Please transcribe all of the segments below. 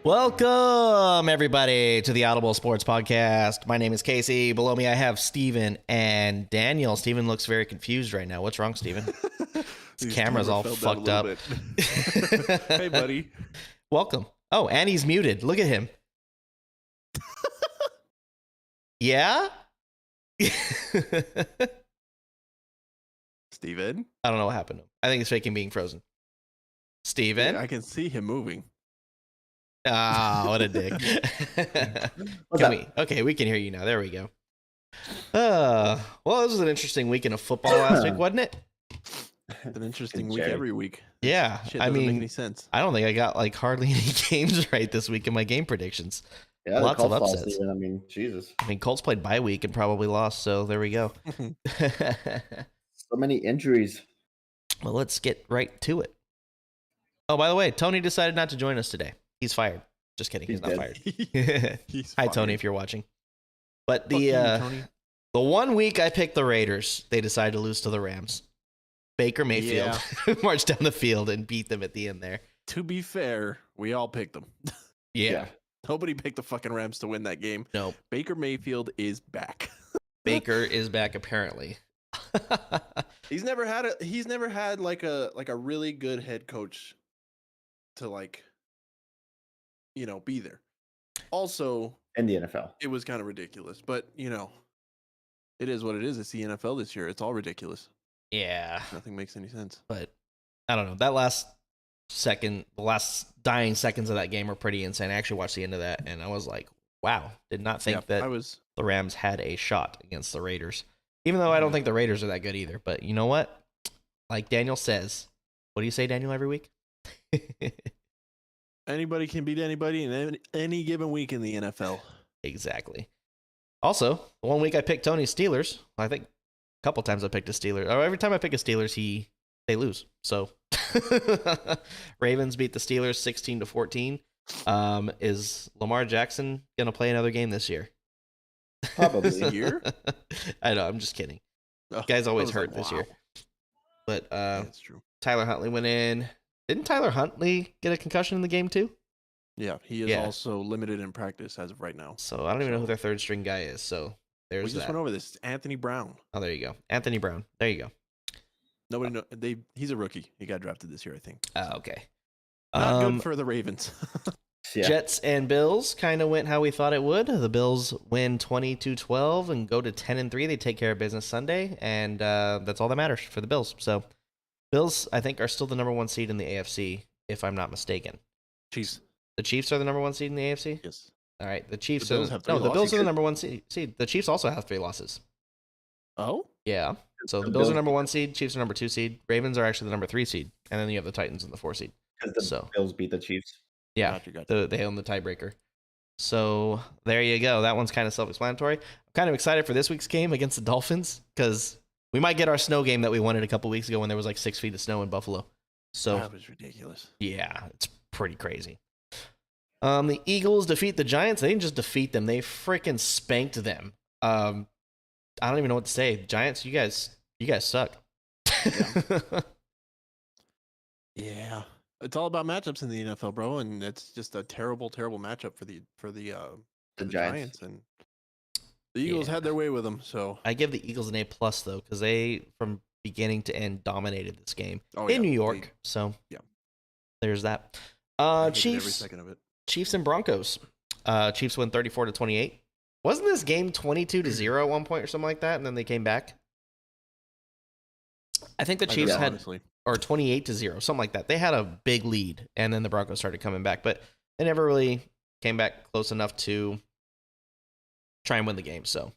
Welcome, everybody, to the Audible Sports Podcast. My name is Casey. Below me, I have Steven and Daniel. Steven looks very confused right now. What's wrong, Steven? His camera's all fucked up. Hey, buddy. Welcome. Oh, and he's muted. Look at him. Yeah? Steven? I don't know what happened to him. I think he's faking being frozen. Steven? Yeah, I can see him moving. Ah, what a dick. Okay, we can hear you now. There we go. Well, this was an interesting weekend of football last week, wasn't it? It's an interesting week every week. Yeah, Shit I doesn't mean, make any sense. I don't think I got like hardly any games right this week in my game predictions. Yeah, Lots of upsets. Even. I mean, Jesus. I mean, Colts played bye week and probably lost, so there we go. So many injuries. Well, let's get right to it. Oh, by the way, Tony decided not to join us today. He's fired. Just kidding. He's not dead. fired. He's Hi, fired. Tony, if you're watching. But Fuck you, Tony. the 1 week I picked the Raiders, they decided to lose to the Rams. Baker Mayfield marched down the field and beat them at the end there. To be fair, we all picked them. Yeah. Nobody picked the fucking Rams to win that game. No. Baker Mayfield is back. Baker is back apparently. He's never had like a really good head coach to be there. Also, In the NFL. it was kind of ridiculous, but it is what it is. It's the NFL this year. It's all ridiculous. Yeah. Nothing makes any sense. But I don't know. That last dying seconds of that game were pretty insane. I actually watched the end of that and I was like, wow, did not think that the Rams had a shot against the Raiders. Even though I don't think the Raiders are that good either. But you know what? Like Daniel says, what do you say, Daniel, every week? Anybody can beat anybody in any given week in the NFL. Exactly. Also, the 1 week I picked Tony's Steelers. I think a couple times I picked a Steelers. Or every time I pick a Steelers, they lose. So Ravens beat the Steelers 16-14. Is Lamar Jackson gonna play another game this year? Probably. This year? I know. I'm just kidding. Oh, Guy's I always was hurt like, this wow. year. But Yeah, that's true. Tyler Huntley went in. Didn't Tyler Huntley get a concussion in the game too? Yeah, he is Yeah. also limited in practice as of right now. So I don't even know who their third string guy is. So there's We just that. went over this. It's Anthony Brown. Oh, there you go. Anthony Brown. There you go. Nobody know. He's a rookie. He got drafted this year, I think. Oh, okay. Not good for the Ravens. Yeah. Jets and Bills kind of went how we thought it would. The Bills win 20-12 and go to 10-3. They take care of business Sunday, and that's all that matters for the Bills. So Bills, I think, are still the number 1 seed in the AFC, if I'm not mistaken. Chiefs. The Chiefs are the number 1 seed in the AFC? Yes. All right. The Chiefs The Bills have 3 the Bills losses. are the number 1 seed. The Chiefs also have 3 losses. Oh? Yeah. So the Bills are number 1 seed, Chiefs are number 2 seed, Ravens are actually the number 3 seed, and then you have the Titans in the 4 seed. Because the Bills beat the Chiefs. Yeah, Gotcha. they own the tiebreaker. So there you go. That one's kind of self-explanatory. I'm kind of excited for this week's game against the Dolphins because we might get our snow game that we wanted a couple weeks ago when there was like 6 feet of snow in Buffalo. So That was ridiculous. yeah, it's pretty crazy. The Eagles defeat the Giants. They didn't just defeat them; they freaking spanked them. I don't even know what to say. Giants, you guys suck. Yeah. It's all about matchups in the NFL, bro, and it's just a terrible, terrible matchup for the Giants. And the Eagles had their way with them. So I give the Eagles an A+ though, because they from beginning to end dominated this game in New York. So there's that. I hated Chiefs, every second of it. Chiefs and Broncos. Chiefs win 34-28. Wasn't this game 22-0 at one point or something like that, and then they came back? I think the Chiefs had. Honestly. Or 28-0, something like that. They had a big lead, and then the Broncos started coming back, but they never really came back close enough to try and win the game. So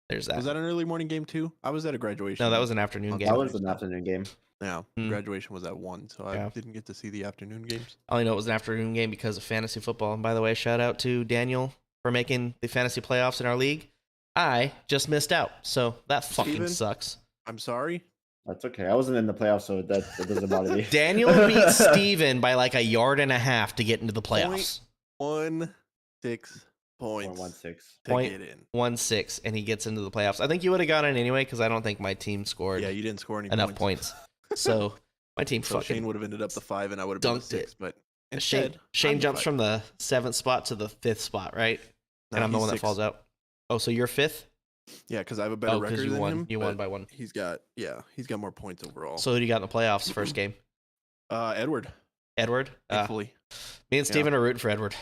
there's that. Was that an early morning game too? I was at a graduation. No, that was an afternoon game. That was an afternoon game. Yeah, graduation was at 1, so I didn't get to see the afternoon games. I only know it was an afternoon game because of fantasy football. And by the way, shout out to Daniel for making the fantasy playoffs in our league. I just missed out, so that fucking Steven? sucks. I'm sorry. That's okay. I wasn't in the playoffs, so that doesn't bother me. Daniel beat Steven by like a yard and a half to get into the playoffs. 1-6 points. 1-6. To get in. 1-6, and he gets into the playoffs. I think you would have gotten in anyway because I don't think my team scored Yeah, you didn't score any enough points. So my team So fucking Shane would have ended up the 5, and I would have been the dunked 6. it. But Instead, Shane jumps from the 7th spot to the 5th spot, right? And I'm the one that falls out. Oh, so you're 5th? Yeah, because I have a better record than him. You won by 1. He's got more points overall. So who do you got in the playoffs first game? Edward. Thankfully. Me and Steven are rooting for Edward.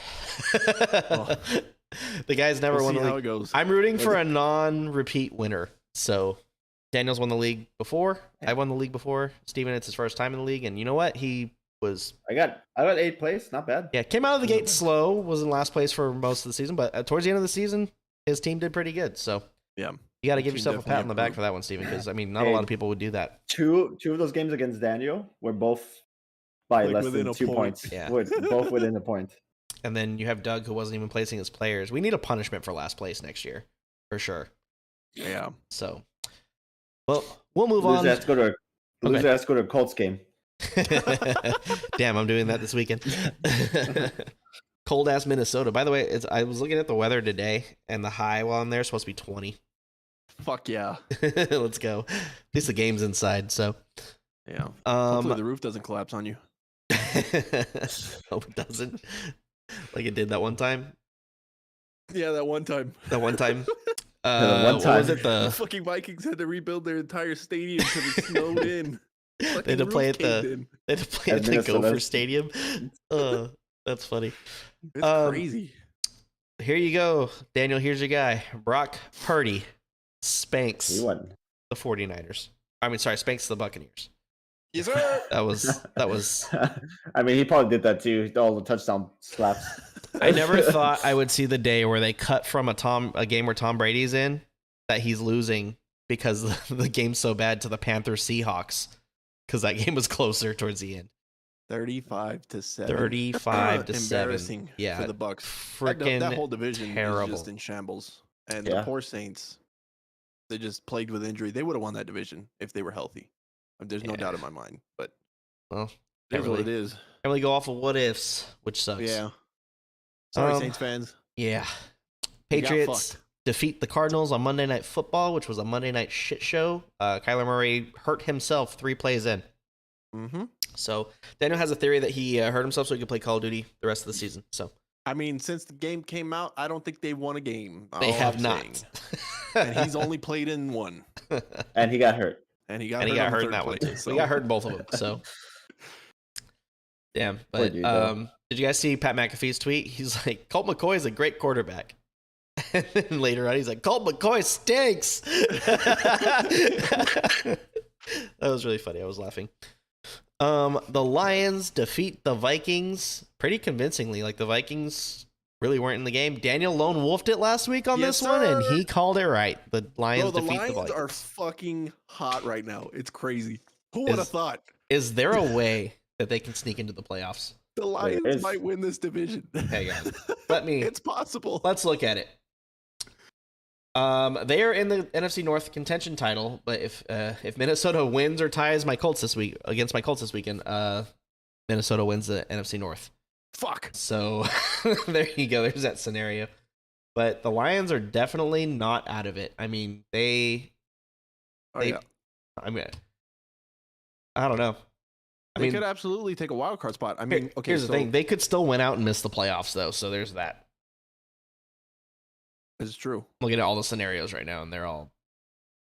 The guy's never won the league. How it goes. I'm rooting for a non-repeat winner. So Daniel's won the league before. I won the league before. Steven, it's his first time in the league, and you know what? I got 8th place. Not bad. Yeah, came out of the gate slow. Was in last place for most of the season, but towards the end of the season, his team did pretty good. So yeah, you got to give yourself a pat on the back for that one, Steven, because I mean, not a lot of people would do that. Two of those games against Daniel were both by less than 2 points. Yeah, we're both within a point. And then you have Doug, who wasn't even placing his players. We need a punishment for last place next year, for sure. Yeah. So, well, we'll move on. Loser has to go to a Colts game. Damn, I'm doing that this weekend. Cold ass Minnesota. By the way, I was looking at the weather today, and the high while I'm there is supposed to be 20. Fuck yeah. Let's go. At least the game's inside, so. Yeah. Hopefully the roof doesn't collapse on you. No, it doesn't. Like it did that one time. Yeah, that one time. That one time. What was it? The fucking Vikings had to rebuild their entire stadium because it snowed in. They had to play at the Gopher Stadium. That's funny. It's crazy. Here you go, Daniel. Here's your guy, Brock Purdy. Spanks the 49ers. I mean, sorry, spanks the Buccaneers. Yes, sir. That was. I mean, he probably did that too. All the touchdown slaps. I never thought I would see the day where they cut from a game where Tom Brady's in that he's losing because the game's so bad to the Panthers Seahawks because that game was closer towards the end. 35-7. 35-7. Embarrassing yeah, for the Bucs. Freaking that whole division terrible. is just in shambles. And the poor Saints, they just plagued with injury. They would have won that division if they were healthy. There's no doubt in my mind. But well, here's what it is. Can't really go off of what ifs, which sucks. Yeah. Sorry, Saints fans. Yeah. Patriots defeat the Cardinals on Monday Night Football, which was a Monday night shit show. Kyler Murray hurt himself 3 plays in. Mm-hmm. So Daniel has a theory that he hurt himself so he could play Call of Duty the rest of the season. So I mean, since the game came out, I don't think they won a game. They have not. And he's only played in one. And he got hurt. And he got hurt in that one too. So. We got hurt in both of them. So damn. But did you guys see Pat McAfee's tweet? He's like, Colt McCoy is a great quarterback. And then later on, he's like, Colt McCoy stinks. That was really funny. I was laughing. The Lions defeat the Vikings pretty convincingly. Like the Vikings really weren't in the game. Daniel lone wolfed it last week on this one, and he called it right. The Lions defeat the Vikings. The Lions are fucking hot right now. It's crazy. Who would have thought? Is there a way that they can sneak into the playoffs? The Lions might win this division. Hang on. It's possible. Let's look at it. They are in the NFC North contention title, but if Minnesota wins or ties my Colts this weekend, Minnesota wins the NFC North. Fuck. So there you go. There's that scenario. But the Lions are definitely not out of it. I mean, I mean, I don't know. They could absolutely take a wild card spot. I mean, here's the thing: they could still win out and miss the playoffs, though. So there's that. It's true. Look at all the scenarios right now, and they're all.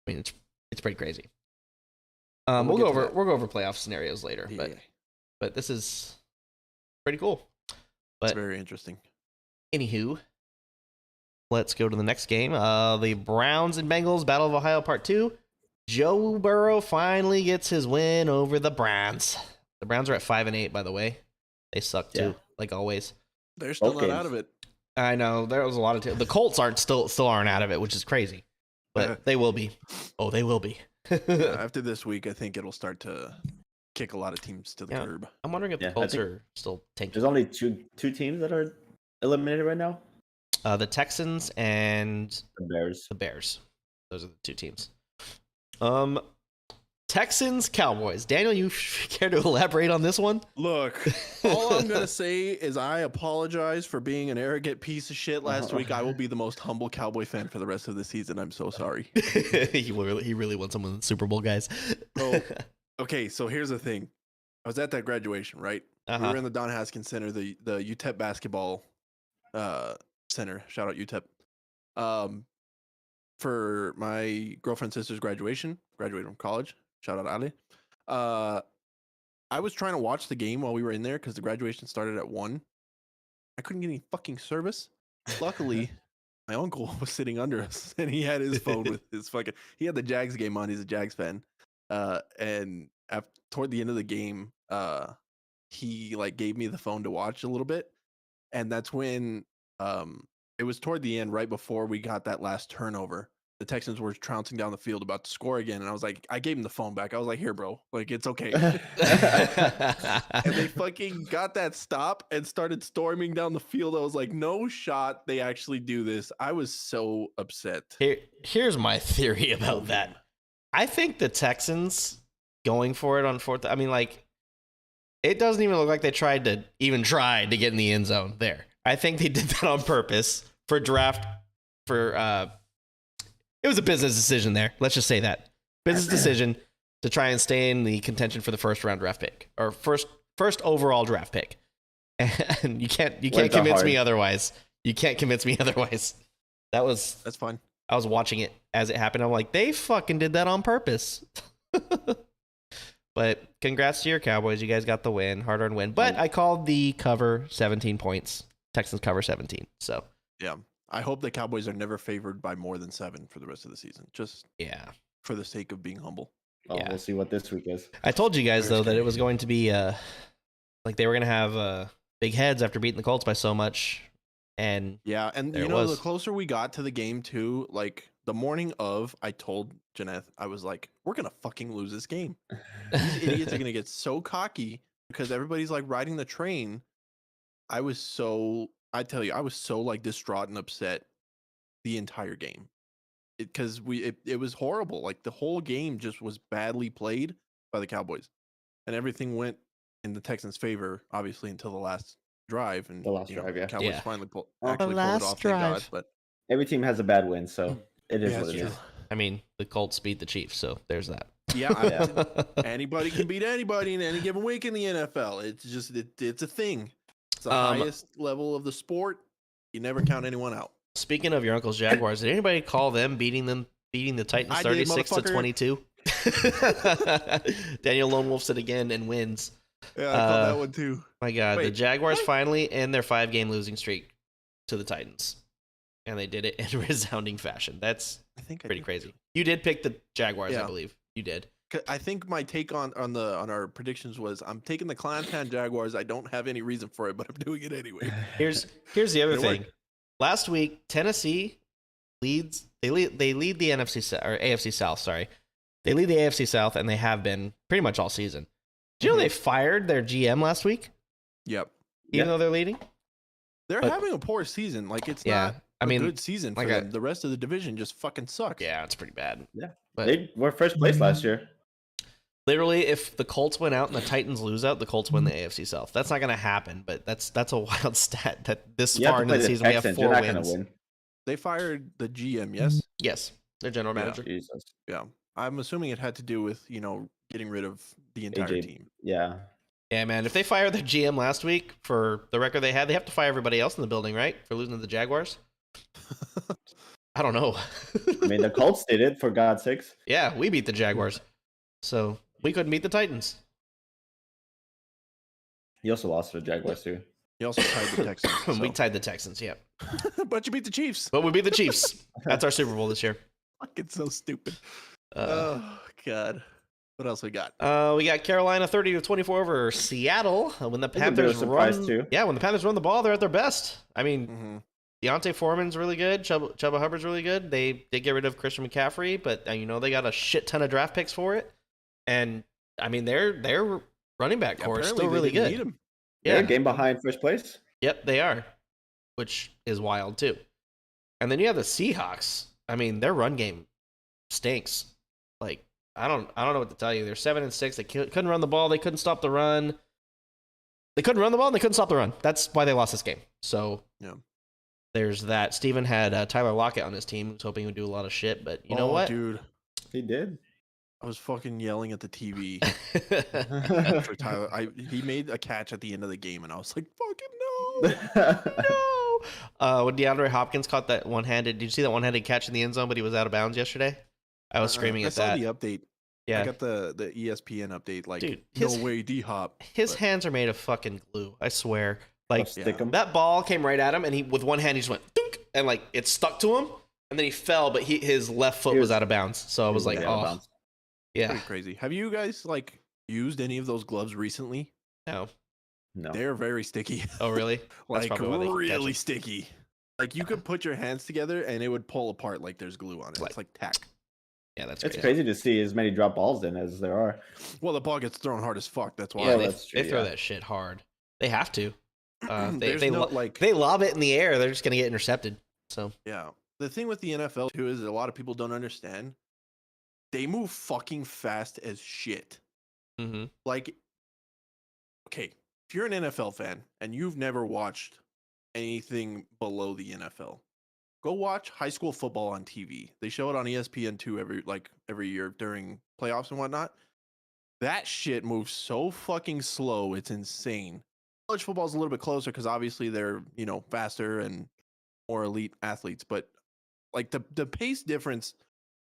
I mean, it's pretty crazy. We'll go over playoff scenarios later, but this is pretty cool. But it's very interesting. Anywho, let's go to the next game. The Browns and Bengals Battle of Ohio Part 2. Joe Burrow finally gets his win over the Browns. The Browns are at 5-8, by the way. They suck too, like always. They're still not out of it. I know there was a lot of the Colts still aren't out of it, which is crazy, but they will be. Oh, they will be. After this week, I think it'll start to kick a lot of teams to the curb. I'm wondering if the Colts are still tanking. There's only two teams that are eliminated right now. The Texans and the Bears. The Bears. Those are the 2 teams. Texans, Cowboys. Daniel, you care to elaborate on this one? Look, all I'm going to say is I apologize for being an arrogant piece of shit last week. I will be the most humble Cowboy fan for the rest of the season. I'm so sorry. He really wants someone in the Super Bowl, guys. Okay, so here's the thing. I was at that graduation, right? We were in the Don Haskins Center, the UTEP basketball center. Shout out UTEP. For my girlfriend's sister's graduated from college. Shout out Ali. I was trying to watch the game while we were in there because the graduation started at 1. I couldn't get any fucking service. Luckily, my uncle was sitting under us and he had his phone with his fucking. He had the Jags game on. He's a Jags fan. And toward the end of the game, he like gave me the phone to watch a little bit, and that's when it was toward the end, right before we got that last turnover. The Texans were trouncing down the field about to score again, and I was like, I gave him the phone back. I was like, here, bro, like it's okay. And they fucking got that stop and started storming down the field. I was like, no shot, they actually do this. I was so upset. Here's my theory about that. I think the Texans going for it on 4th. I mean, like, it doesn't even look like they tried to get in the end zone there. I think they did that on purpose for draft. It was a business decision there. Let's just say that business decision to try and stay in the contention for the first round draft pick or first overall draft pick. And you can't convince me otherwise. You can't convince me otherwise. That's fine. I was watching it as it happened. I'm like, they fucking did that on purpose. But congrats to your Cowboys. You guys got the win, hard-earned win. But I called the cover 17 points. Texans cover 17. So yeah, I hope the Cowboys are never favored by more than 7 for the rest of the season. Just for the sake of being humble. Oh, yeah. We'll see what this week is. I told you guys though that it was going to be like they were going to have big heads after beating the Colts by so much. And yeah, and you know, the closer we got to the game too, like the morning of, I told Janeth, I was like, we're gonna fucking lose this game. These idiots are gonna get so cocky because everybody's like riding the train. I tell you, I was so like distraught and upset the entire game. Because it was horrible. Like the whole game just was badly played by the Cowboys. And everything went in the Texans' favor, obviously, until the last drive. And the last drive, yeah. Cowboys finally pulled it off, thank God. But every team has a bad win, so it is what it is. I mean, the Colts beat the Chiefs, so there's that. Yeah, anybody can beat anybody in any given week in the NFL. It's just it's a thing. It's the highest level of the sport. You never count anyone out. Speaking of your uncle's Jaguars, did anybody call them beating the Titans 36-22? Daniel Lone Wolfs it again and wins. Yeah, I called that one too. My God, the Jaguars finally end their 5-game losing streak to the Titans, and they did it in resounding fashion. That's pretty crazy. You did pick the Jaguars, I believe. You did. I think my take on our predictions was I'm taking the Clowntown Jaguars. I don't have any reason for it, but I'm doing it anyway. Here's the other thing. Last week, Tennessee leads. They lead the AFC South. Sorry, they lead the AFC South, and they have been pretty much all season. Do you know they fired their GM last week? Yep. Even though they're leading, they're having a poor season. Like it's not a good season for them. The rest of the division just fucking sucks. Yeah, it's pretty bad. Yeah, but they were first place last year. Literally, if the Colts win out and the Titans lose out, the Colts win the AFC South. That's not going to happen, but that's a wild stat that this far into the season we have 4 wins. Win. They fired the GM, yes? Yes, their general manager. Jesus. Yeah. I'm assuming it had to do with, getting rid of the entire team. Yeah. Yeah, man. If they fired their GM last week for the record they had, they have to fire everybody else in the building, right? For losing to the Jaguars? I don't know. I mean, the Colts did it, for God's sakes. Yeah, we beat the Jaguars. So we couldn't beat the Titans. You also lost to the Jaguars, too. You also tied the Texans. So. We tied the Texans, yeah. But you beat the Chiefs. But we beat the Chiefs. That's our Super Bowl this year. Fucking so stupid. Oh, God. What else we got? We got Carolina 30-24 over Seattle. When the Panthers run, when the Panthers run the ball, they're at their best. I mean, Deontay Foreman's really good. Chuba Hubbard's really good. They did get rid of Christian McCaffrey, but they got a shit ton of draft picks for it. And I mean, their running back core is still really good. Yeah, they're a game behind first place. Yep, they are, which is wild too. And then you have the Seahawks. I mean, their run game stinks. Like, I don't know what to tell you. They're 7-6. They couldn't run the ball. They couldn't stop the run. They couldn't run the ball, and they couldn't stop the run. That's why they lost this game. So there's that. Steven had Tyler Lockett on his team. He was hoping he would do a lot of shit, but you know what? Dude. He did. I was fucking yelling at the TV for Tyler. He made a catch at the end of the game, and I was like, "Fucking no, no!" When DeAndre Hopkins caught that one-handed, did you see that one-handed catch in the end zone, but he was out of bounds yesterday? I was screaming at that. I saw the update. Yeah, I got the ESPN update. Like, dude, no way, D-Hop. His hands are made of fucking glue. I swear. Like, that ball came right at him, and he with one hand he just went, dunk, and like it stuck to him, and then he fell, but his left foot was out of bounds. So I was like, oh, yeah, pretty crazy. Have you guys like used any of those gloves recently? No. They're very sticky. Oh, really? Like really sticky. Like you could put your hands together and it would pull apart like there's glue on it. It's like tack. Yeah, that's it's crazy to see as many drop balls in as there are. Well, the ball gets thrown hard as fuck. That's why. Yeah, they throw that shit hard. They have to. They lob it in the air. They're just gonna get intercepted. So yeah, the thing with the NFL too is that a lot of people don't understand. They move fucking fast as shit. Mm-hmm. Like, okay, if you're an NFL fan and you've never watched anything below the NFL, go watch high school football on TV. They show it on ESPN2 every year during playoffs and whatnot. That shit moves so fucking slow. It's insane. College football is a little bit closer because obviously they're, faster and more elite athletes. But like the pace difference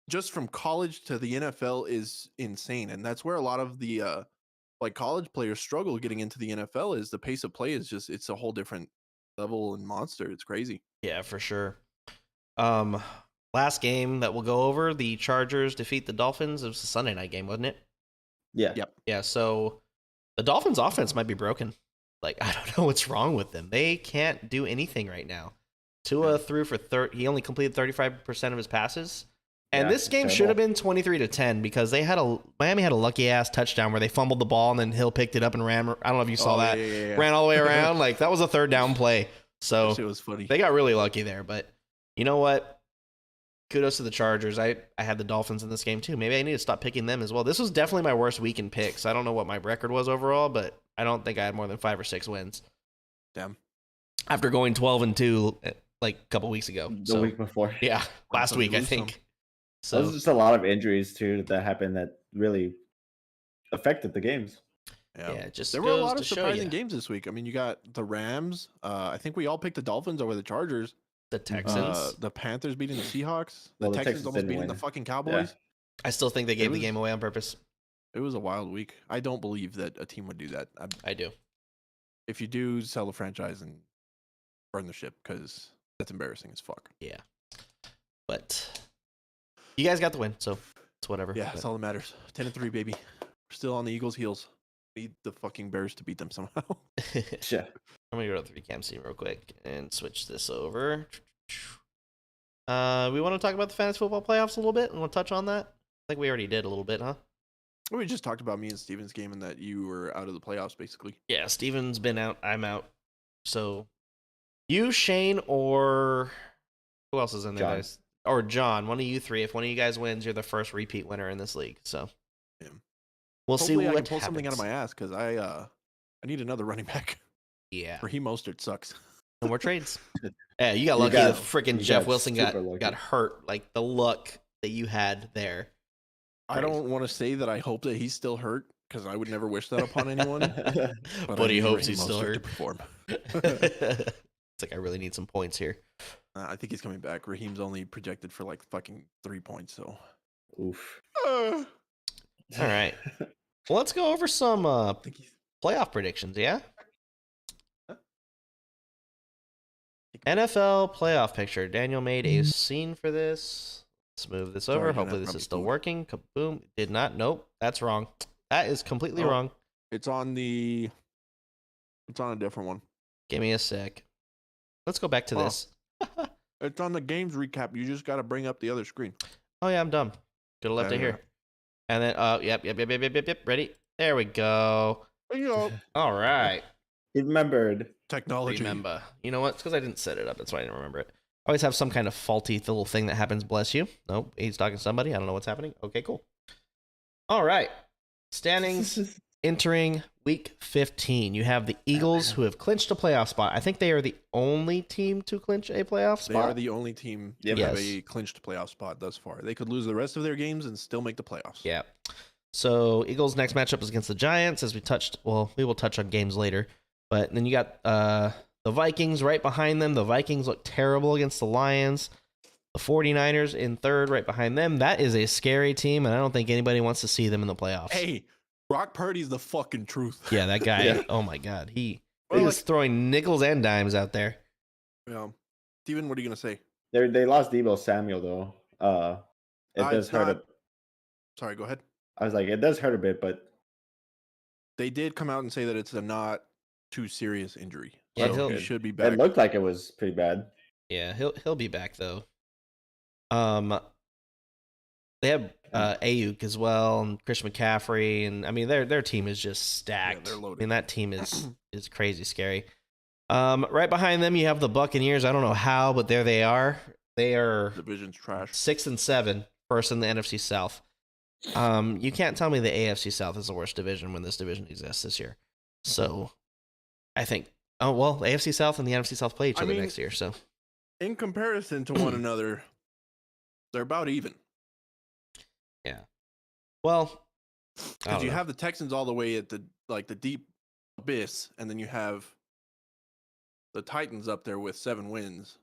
just from college to the NFL is insane. And that's where a lot of the college players struggle getting into the NFL is the pace of play is just, it's a whole different level and monster. It's crazy. Yeah, for sure. Last game that we'll go over, the Chargers defeat the Dolphins. It was a Sunday night game, wasn't it? Yeah. Yep. Yeah, so the Dolphins offense might be broken. Like, I don't know what's wrong with them. They can't do anything right now. Tua threw for he only completed 35% of his passes. And this game should have been 23-10 because Miami had a lucky ass touchdown where they fumbled the ball and then Hill picked it up and ran. I don't know if you saw that. Yeah. Ran all the way around. Like, that was a third down play. So it was funny. They got really lucky there. But you know what? Kudos to the Chargers. I had the Dolphins in this game too. Maybe I need to stop picking them as well. This was definitely my worst week in picks. I don't know what my record was overall, but I don't think I had more than 5 or 6 wins. Damn. After going 12-2 like a couple weeks ago. The week before. Yeah, last week I think. So there's just a lot of injuries too that happened that really affected the games. Yeah, just there were a lot of surprising games this week. I mean, you got the Rams. I think we all picked the Dolphins over the Chargers. The Texans. The Panthers beating the Seahawks. The Texans almost beating the fucking Cowboys. Yeah. I still think they gave the game away on purpose. It was a wild week. I don't believe that a team would do that. I do. If you do, sell the franchise and burn the ship because that's embarrassing as fuck. Yeah. But you guys got the win, so it's whatever. Yeah, that's all that matters. 10-3, baby. We're still on the Eagles' heels. Need the fucking Bears to beat them somehow. Yeah. I'm gonna go to the 3-cam scene real quick and switch this over. We want to talk about the fantasy football playoffs a little bit and we'll touch on that. I think we already did a little bit, huh? We just talked about me and Steven's game and that you were out of the playoffs, basically. Yeah, Steven's been out. I'm out. So you, Shane, or who else is in there, guys? Or John, one of you three. If one of you guys wins, you're the first repeat winner in this league. So we'll Hopefully see what I can pull happens. something out of my ass because I need another running back. Yeah. Raheem Mostert sucks. No more trades. Yeah, you got lucky. The freaking Jeff Wilson got hurt. Like the luck that you had there. I don't want to say that I hope that he's still hurt because I would never wish that upon anyone. But he hopes he's still hurt to perform. It's like I really need some points here. I think he's coming back. Raheem's only projected for like fucking 3 points. So, oof. All right. Well, let's go over some playoff predictions. Yeah. NFL playoff picture. Daniel made a scene for this. Let's move this over. Hopefully this is still working. Kaboom. Did not. Nope. That's wrong. That is completely wrong. It's on a different one. Give me a sec. Let's go back to this. It's on the games recap. You just got to bring up the other screen. Oh yeah, I'm dumb. Could have left it here. And then yep. Ready? There we go. All right. Remembered. Technology. Remember. You know what? It's because I didn't set it up. That's why I didn't remember it. I always have some kind of faulty little thing that happens. Bless you. Nope. He's talking to somebody. I don't know what's happening. Okay, cool. All right. Standings entering week 15, you have the Eagles who have clinched a playoff spot. I think they are the only team to clinch a playoff spot. They are the only team to Yes. have a clinched playoff spot thus far. They could lose the rest of their games and still make the playoffs. Yeah. So Eagles' next matchup is against the Giants, as we touched. Well, we will touch on games later. But then you got the Vikings right behind them. The Vikings look terrible against the Lions. The 49ers in third right behind them. That is a scary team, and I don't think anybody wants to see them in the playoffs. Hey, Brock Purdy's the fucking truth. Yeah, that guy. Yeah. Oh, my God. He Well, was throwing nickels and dimes out there. Yeah. Steven, what are you going to say? They lost Deebo Samuel though. It does It's hurt. not- Sorry, go ahead. I was like, it does hurt a bit, but They did come out and say that it's a not too serious injury. Yeah, So he'll- he should be back. it looked like it was pretty bad. Yeah, he'll be back, though. They have Ayuk as well, and Chris McCaffrey, and I mean their team is just stacked. they're loaded. I mean that team is crazy scary. Right behind them you have the Buccaneers. I don't know how, but there they are. They are Division's trash. 6 and 7, first in the NFC South. You can't tell me the AFC South is the worst division when this division exists this year. So I think the AFC South and the NFC South play each I other mean, next year. So In comparison to one another, they're about even. well, I Because don't you know. have the Texans all the way at the deep abyss, and then you have the Titans up there with 7 wins,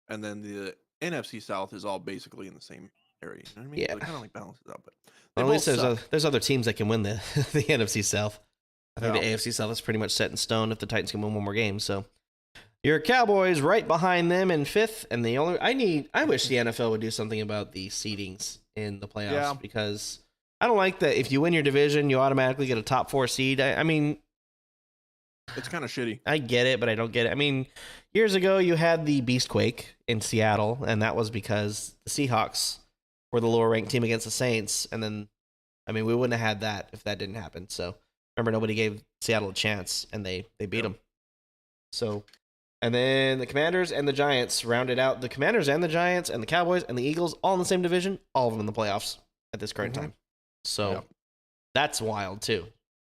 and then the NFC South is all basically in the same area. You know what I mean? Yeah. So it kind of like balances out. But Well, they at least both there's suck. other teams that can win the the NFC South. I think Yeah. the AFC South is pretty much set in stone if the Titans can win one more game. So your Cowboys right behind them in 5th, and I wish the NFL would do something about the seedings in the playoffs Yeah. because I don't like that if you win your division you automatically get a top 4 seed. I mean, It's kind of shitty. I get it, but I don't get it. I mean, years ago you had the Beastquake in Seattle, and that was because the Seahawks were the lower ranked team against the Saints, and then, I mean, we wouldn't have had that if that didn't happen. So remember, nobody gave Seattle a chance, and they beat them. So, and then the Commanders and the Giants rounded out. The Commanders and the Giants and the Cowboys and the Eagles all in the same division, all of them in the playoffs at this current Mhm. time. So Yeah. that's wild too. Do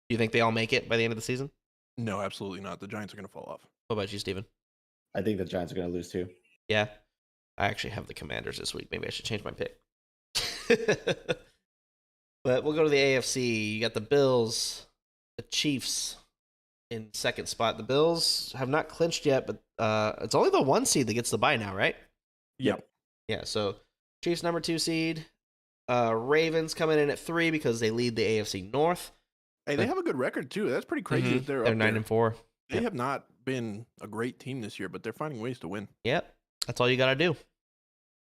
you think they all make it by the end of the season? No, absolutely not. The Giants are going to fall off. What about you, Steven? I think the Giants are going to lose too. Yeah. I actually have the Commanders this week. Maybe I should change my pick. But we'll go to the AFC. You got the Bills, the Chiefs in second spot. The Bills have not clinched yet, but it's only the 1 seed that gets the bye now, right? Yep. Yeah, so Chiefs number 2 seed. Ravens coming in at 3 because they lead the AFC North. Hey, they have a good record too. That's pretty crazy. That they're up 9 there. and 4. They have not been a great team this year, but they're finding ways to win. Yep. That's all you got to do.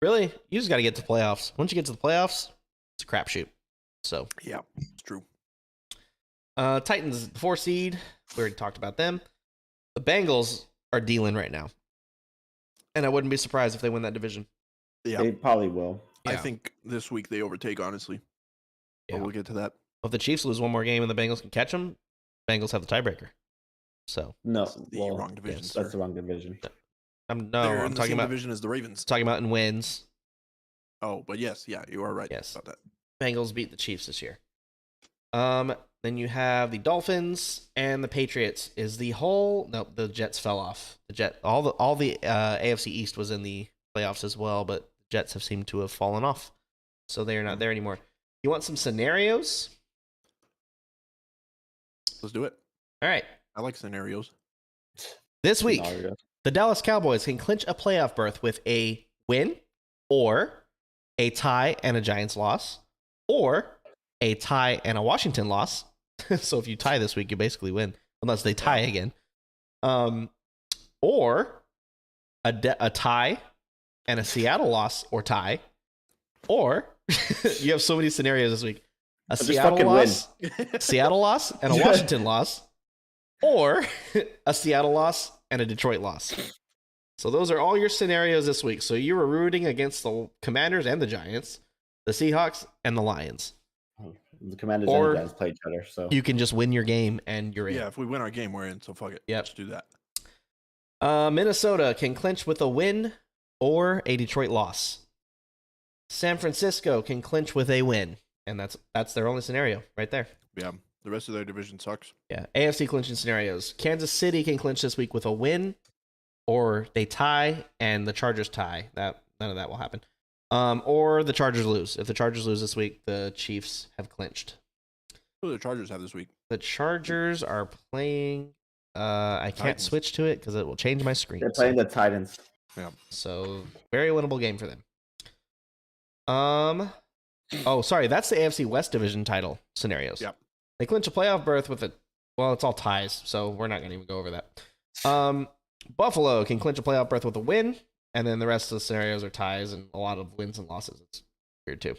Really, you just got to get to the playoffs. Once you get to the playoffs, it's a crapshoot. So, Yeah, it's true. Titans, 4 seed. We already talked about them. The Bengals are dealing right now. And I wouldn't be surprised if they win that division. Yeah, They probably will. I Yeah. think this week they overtake, honestly. Yeah. But we'll get to that. If the Chiefs lose one more game and the Bengals can catch them, Bengals have the tiebreaker. So, No, That's the well, wrong division. yes, sir. that's the wrong division. They're I'm in talking the same about division as the Ravens. talking about in wins. Oh, but yes, yeah, you are right Yes. about that. Bengals beat the Chiefs this year. Then you have the Dolphins and the Patriots. The Jets fell off. All the AFC East was in the playoffs as well, but the Jets have seemed to have fallen off. So they are not there anymore. You want some scenarios? Let's do it. All right. I like scenarios. This week, Scenario. the Dallas Cowboys can clinch a playoff berth with a win or a tie and a Giants loss or a tie and a Washington loss. So if you tie this week, you basically win unless they tie again. Or a tie and a Seattle loss or tie. Or you have so many scenarios this week. A Just Seattle fucking win. loss, Seattle loss and a Washington loss, or a Seattle loss and a Detroit loss. So those are all your scenarios this week. So you were rooting against the Commanders and the Giants, the Seahawks and the Lions. The Commanders Or- and the Giants play each other, so You can just win your game and you're in. Yeah, if we win our game, we're in. So fuck it. Yep. Let's do that. Minnesota can clinch with a win or a Detroit loss. San Francisco can clinch with a win, and that's their only scenario right there. Yeah. The rest of their division sucks. Yeah. AFC clinching scenarios. Kansas City can clinch this week with a win, or they tie and the Chargers tie. That none of that will happen. Or the Chargers lose. If the Chargers lose this week, the Chiefs have clinched. Who do the Chargers have this week? The Chargers are playing. I can't Titans. switch to it because it will change my screen. They're playing the Titans. Yeah. So very winnable game for them. Oh, sorry, that's the AFC West division title scenarios. Yep. They clinch a playoff berth with it. Well, it's all ties, so we're not going to even go over that. Buffalo can clinch a playoff berth with a win, and then the rest of the scenarios are ties and a lot of wins and losses. It's weird too.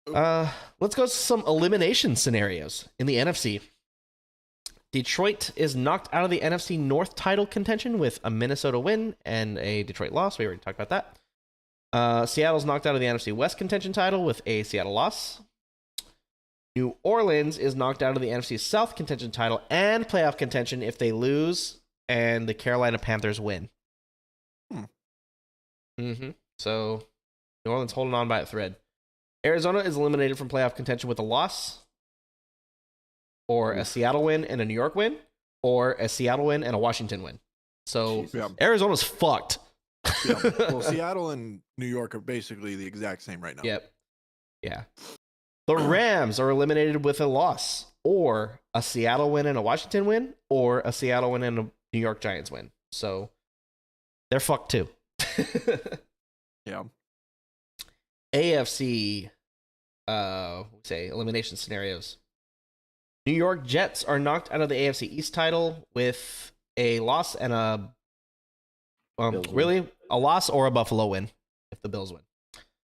Let's go to some elimination scenarios in the NFC. Detroit is knocked out of the NFC North title contention with a Minnesota win and a Detroit loss. We already talked about that. Seattle's knocked out of the NFC West contention title with a Seattle loss. New Orleans is knocked out of the NFC South contention title and playoff contention if they lose and the Carolina Panthers win. So New Orleans holding on by a thread. Arizona is eliminated from playoff contention with a loss, or a Seattle win and a New York win, or a Seattle win and a Washington win. So Arizona's fucked. Yeah. Well, Seattle and New York are basically the exact same right now. Yep. Yeah. The Rams are eliminated with a loss, or a Seattle win and a Washington win, or a Seattle win and a New York Giants win. So they're fucked too. Yeah. AFC, elimination scenarios. New York Jets are knocked out of the AFC East title with a loss and a loss or a Buffalo win if the Bills win.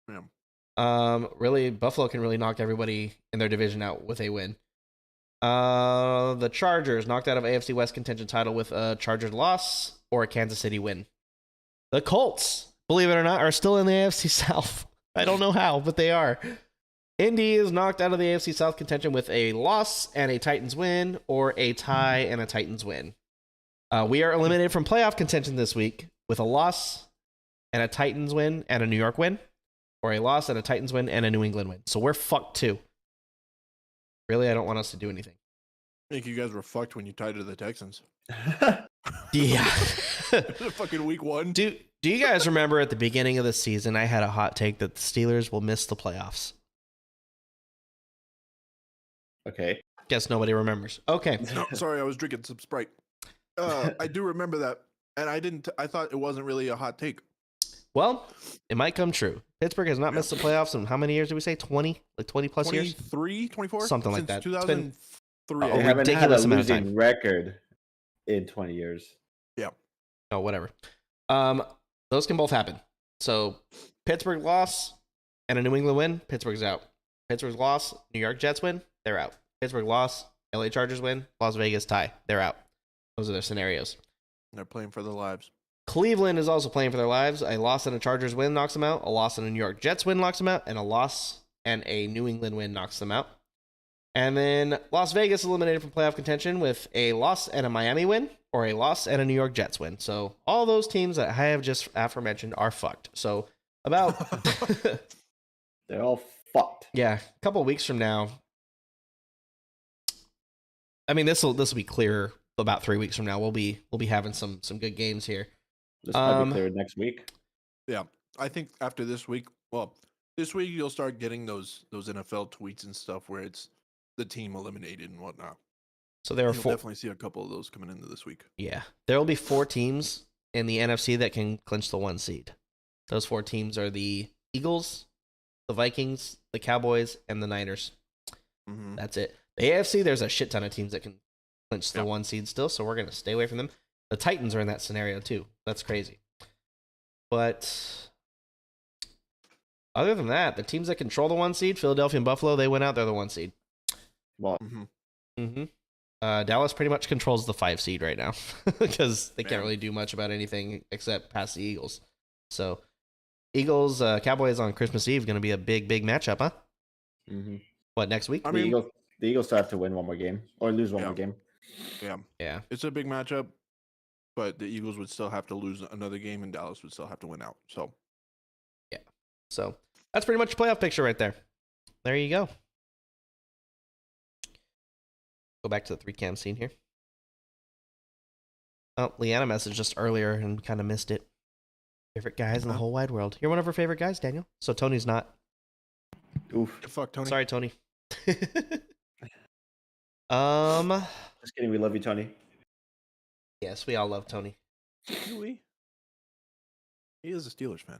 Yeah. Really, Buffalo can really knock everybody in their division out with a win. The Chargers knocked out of AFC West contention title with a Chargers loss or a Kansas City win. The Colts, believe it or not, are still in the AFC South. I don't know how, but they are. Indy is knocked out of the AFC South contention with a loss and a Titans win, or a tie and a Titans win. We are eliminated from playoff contention this week with a loss and a Titans win and a New York win, or a loss and a Titans win and a New England win. So we're fucked too. Really, I don't want us to do anything. I think you guys were fucked when you tied to the Texans. Yeah. Fucking week 1. Do you guys remember at the beginning of the season, I had a hot take that the Steelers will miss the playoffs? Okay. Guess nobody remembers. Okay. No, sorry, I was drinking some Sprite. I do remember that, and I thought it wasn't really a hot take. Well, it might come true. Pittsburgh has not missed the playoffs in how many years did we say? 20? Like 20 plus years? 23, 24? Something like Since that. 2003. They a haven't had a ridiculous amount of time. losing record in 20 years. Yeah. Oh, whatever. Those can both happen. So Pittsburgh loss and a New England win, Pittsburgh's out. Pittsburgh's loss, New York Jets win, they're out. Pittsburgh loss, LA Chargers win, Las Vegas tie, they're out. Those are their scenarios. They're playing for their lives. Cleveland is also playing for their lives. A loss and a Chargers win knocks them out. A loss and a New York Jets win knocks them out. And a loss and a New England win knocks them out. And then Las Vegas eliminated from playoff contention with a loss and a Miami win, or a loss and a New York Jets win. So all those teams that I have just aforementioned are fucked. So about They're all fucked. yeah, a couple of weeks from now. I mean, this will be clearer about 3 weeks from now. We'll be having some good games here. This might be cleared next week. Yeah, I think after this week, this week you'll start getting those NFL tweets and stuff where it's the team eliminated and whatnot. So there are You'll definitely see a couple of those coming into this week. Yeah, there will be 4 teams in the NFC that can clinch the 1 seed. Those 4 teams are the Eagles, the Vikings, the Cowboys, and the Niners. Mm-hmm. That's it. The AFC, there's a shit ton of teams that can clinch the 1 seed still, so we're going to stay away from them. The Titans are in that scenario too. That's crazy. But other than that, the teams that control the 1 seed, Philadelphia and Buffalo, they went out. They're the 1 seed. Well, Dallas pretty much controls the 5 seed right now because they can't really do much about anything except pass the Eagles. So Eagles, Cowboys on Christmas Eve going to be a big matchup, huh? Mm-hmm. What, next week? I mean, the Eagles still have to win one more game or lose one more game. Yeah. It's a big matchup, but the Eagles would still have to lose another game and Dallas would still have to win out. So, yeah. So that's pretty much a playoff picture right there. There you go. go back to the 3-cam scene here. Oh, Leanna messaged just earlier and kind of missed it. Favorite guys in the whole wide world. You're one of her favorite guys, Daniel. So Tony's not. Oof. Fuck, Tony. Sorry, Tony. Just kidding. We love you, Tony. Yes, we all love Tony. Do we? He is a Steelers fan.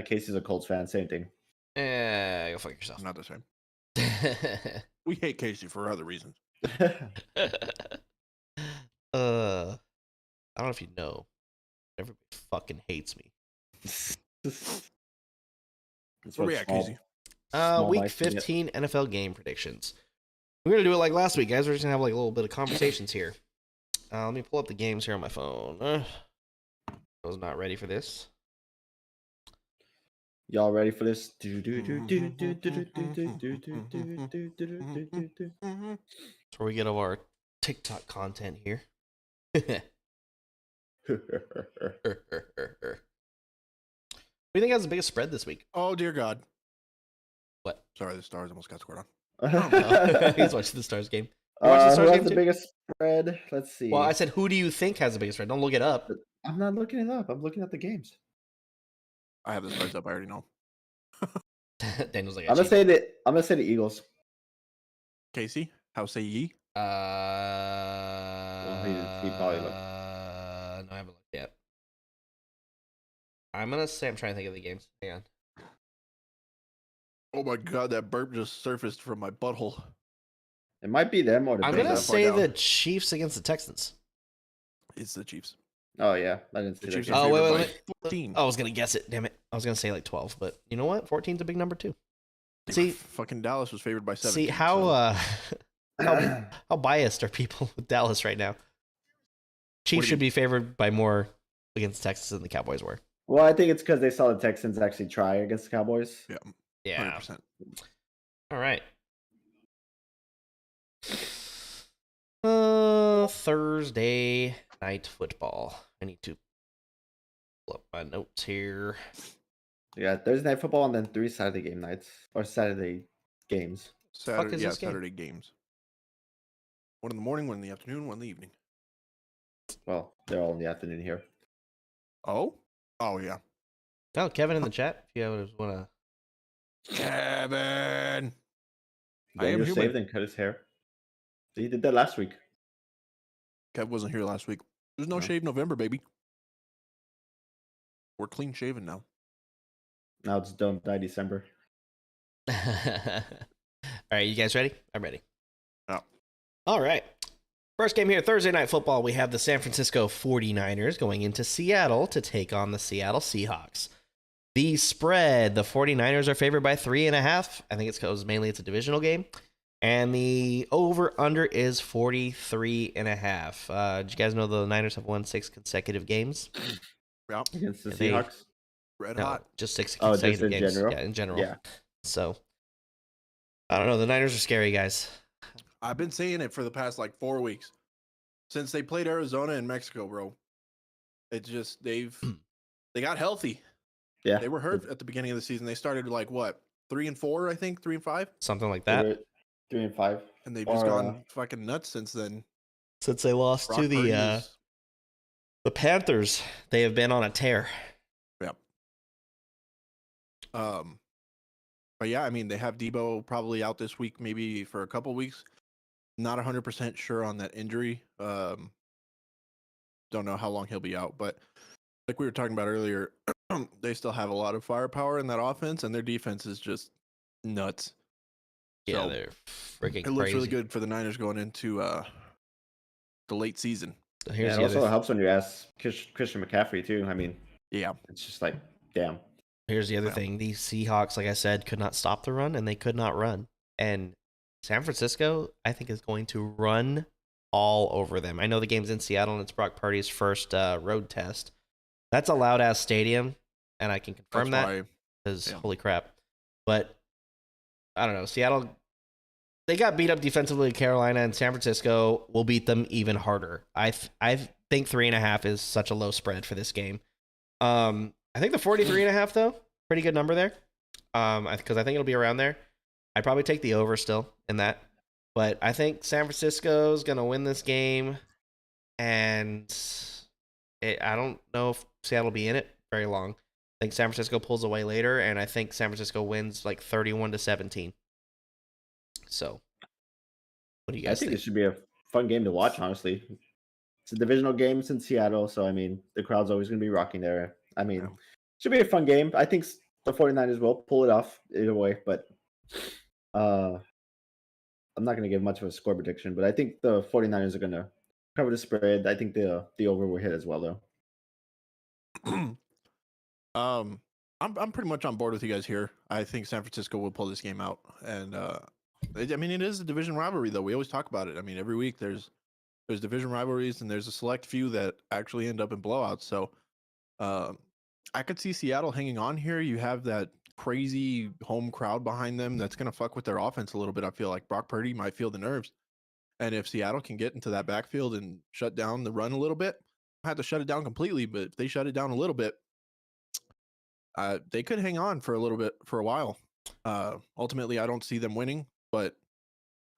Casey's a Colts fan. Same thing. Go fuck yourself. Not the same. We hate Casey for other reasons. I don't know if you know. Everybody fucking hates me. Where we at, Casey? Week 15 NFL game predictions. We're gonna do it like last week, guys. We're just gonna have like a little bit of conversations here. Let me pull up the games here on my phone. I was not ready for this. Y'all ready for this? So we get all our TikTok content here. What do you think has the biggest spread this week? Oh, dear God. What? Sorry, the Stars almost got scored on. He's watching the Stars game. Who has the biggest spread? Let's see. Well, I said, who do you think has the biggest spread? Don't look it up. I'm not looking it up. I'm looking at the games. I have the Stars up. I already know. Daniel's like, I'm gonna say the Eagles. Casey, how say ye? He probably looked. No, I haven't looked yet. I'm gonna say I'm trying to think of the games. Hang on. Oh my God, that burp just surfaced from my butthole. It might be them or the I'm Bengals. gonna say the Chiefs against the Texans. It's the Chiefs. Oh yeah, I didn't see The that Chiefs game. are Oh, favored wait. by 14. I was gonna guess it. Damn it. I was gonna say like 12, but you know what? 14's a big number too. See, fucking Dallas was favored by 7. see how how biased are people with Dallas right now? Chiefs should be favored by more against Texas than the Cowboys were. Well, I think it's because they saw the Texans actually try against the Cowboys. Yeah. Yeah. 100%. All right. Thursday night football. I need to pull up my notes here. Yeah, Thursday night football and then 3 Saturday game nights or Saturday games. Fuck is this game? Saturday games. 1 in the morning, 1 in the afternoon, 1 in the evening. Well, they're all in the afternoon here. Oh? Oh, yeah. Oh, Kevin in the chat. If you want to. Kevin! I am Daniel human. saved and cut his hair. He did that last week. Kev wasn't here last week. There's no shave November, baby. We're clean shaven now. Now it's done by December. All right, you guys ready? I'm ready. Oh. All right. First game here, Thursday night football. We have the San Francisco 49ers going into Seattle to take on the Seattle Seahawks. The spread, the 49ers are favored by 3.5. I think it's because mainly it's a divisional game. And the over-under is 43.5. Did you guys know the Niners have won 6 consecutive games? Yeah. Against the And Seahawks? Red No, hot. just 6 Oh, just consecutive in games. general? Yeah, in general. Yeah. So, I don't know. The Niners are scary, guys. I've been saying it for the past like 4 weeks. Since they played Arizona and Mexico, bro. It's just they got healthy. Yeah. They were hurt at the beginning of the season. They started like what? 3-4, I think, 3-5. Something like They that. were 3 and 5. And they've just Or, gone fucking nuts since then. Since they lost Brock to Purdy is- the Panthers, they have been on a tear. Yep. But yeah, I mean, they have Debo probably out this week, maybe for a couple weeks. Not 100% sure on that injury. Don't know how long he'll be out, but like we were talking about earlier, they still have a lot of firepower in that offense, and their defense is just nuts. Yeah, So, they're freaking It looks crazy. really good for the Niners going into the late season. So Yeah, here's it the also other, helps when you ask Christian McCaffrey, too. I mean, Yeah. it's just like, damn. here's the other Yeah. thing. These Seahawks, like I said, could not stop the run, and they could not run. And San Francisco, I think, is going to run all over them. I know the game's in Seattle, and it's Brock Purdy's first road test. That's a loud-ass stadium, and I can confirm That's that why because yeah. holy crap. But I don't know. Seattle, they got beat up defensively in Carolina, and San Francisco will beat them even harder. I think 3.5 is such a low spread for this game. I think the 43.5 though, pretty good number there. Because I think it'll be around there. I'd probably take the over still in that. But I think San Francisco is going to win this game, and I don't know if Seattle will be in it very long. I think San Francisco pulls away later, and I think San Francisco wins like 31-17. So, what do you guys think? I think it should be a fun game to watch, honestly. It's a divisional game. It's in Seattle, so I mean, the crowd's always going to be rocking there. I mean, should be a fun game. I think the 49ers will pull it off either way, but I'm not going to give much of a score prediction, but I think the 49ers are going to cover the spread. I think the over will hit as well, though. I'm pretty much on board with you guys here. I think San Francisco will pull this game out, and I mean, it is a division rivalry, though. We always talk about it. I mean, every week there's division rivalries, and there's a select few that actually end up in blowouts. So, I could see Seattle hanging on here. You have that crazy home crowd behind them that's going to fuck with their offense a little bit. I feel like Brock Purdy might feel the nerves. And if Seattle can get into that backfield and shut down the run a little bit, I had to shut it down completely, but if they shut it down a little bit, they could hang on for a while. Ultimately, I don't see them winning, but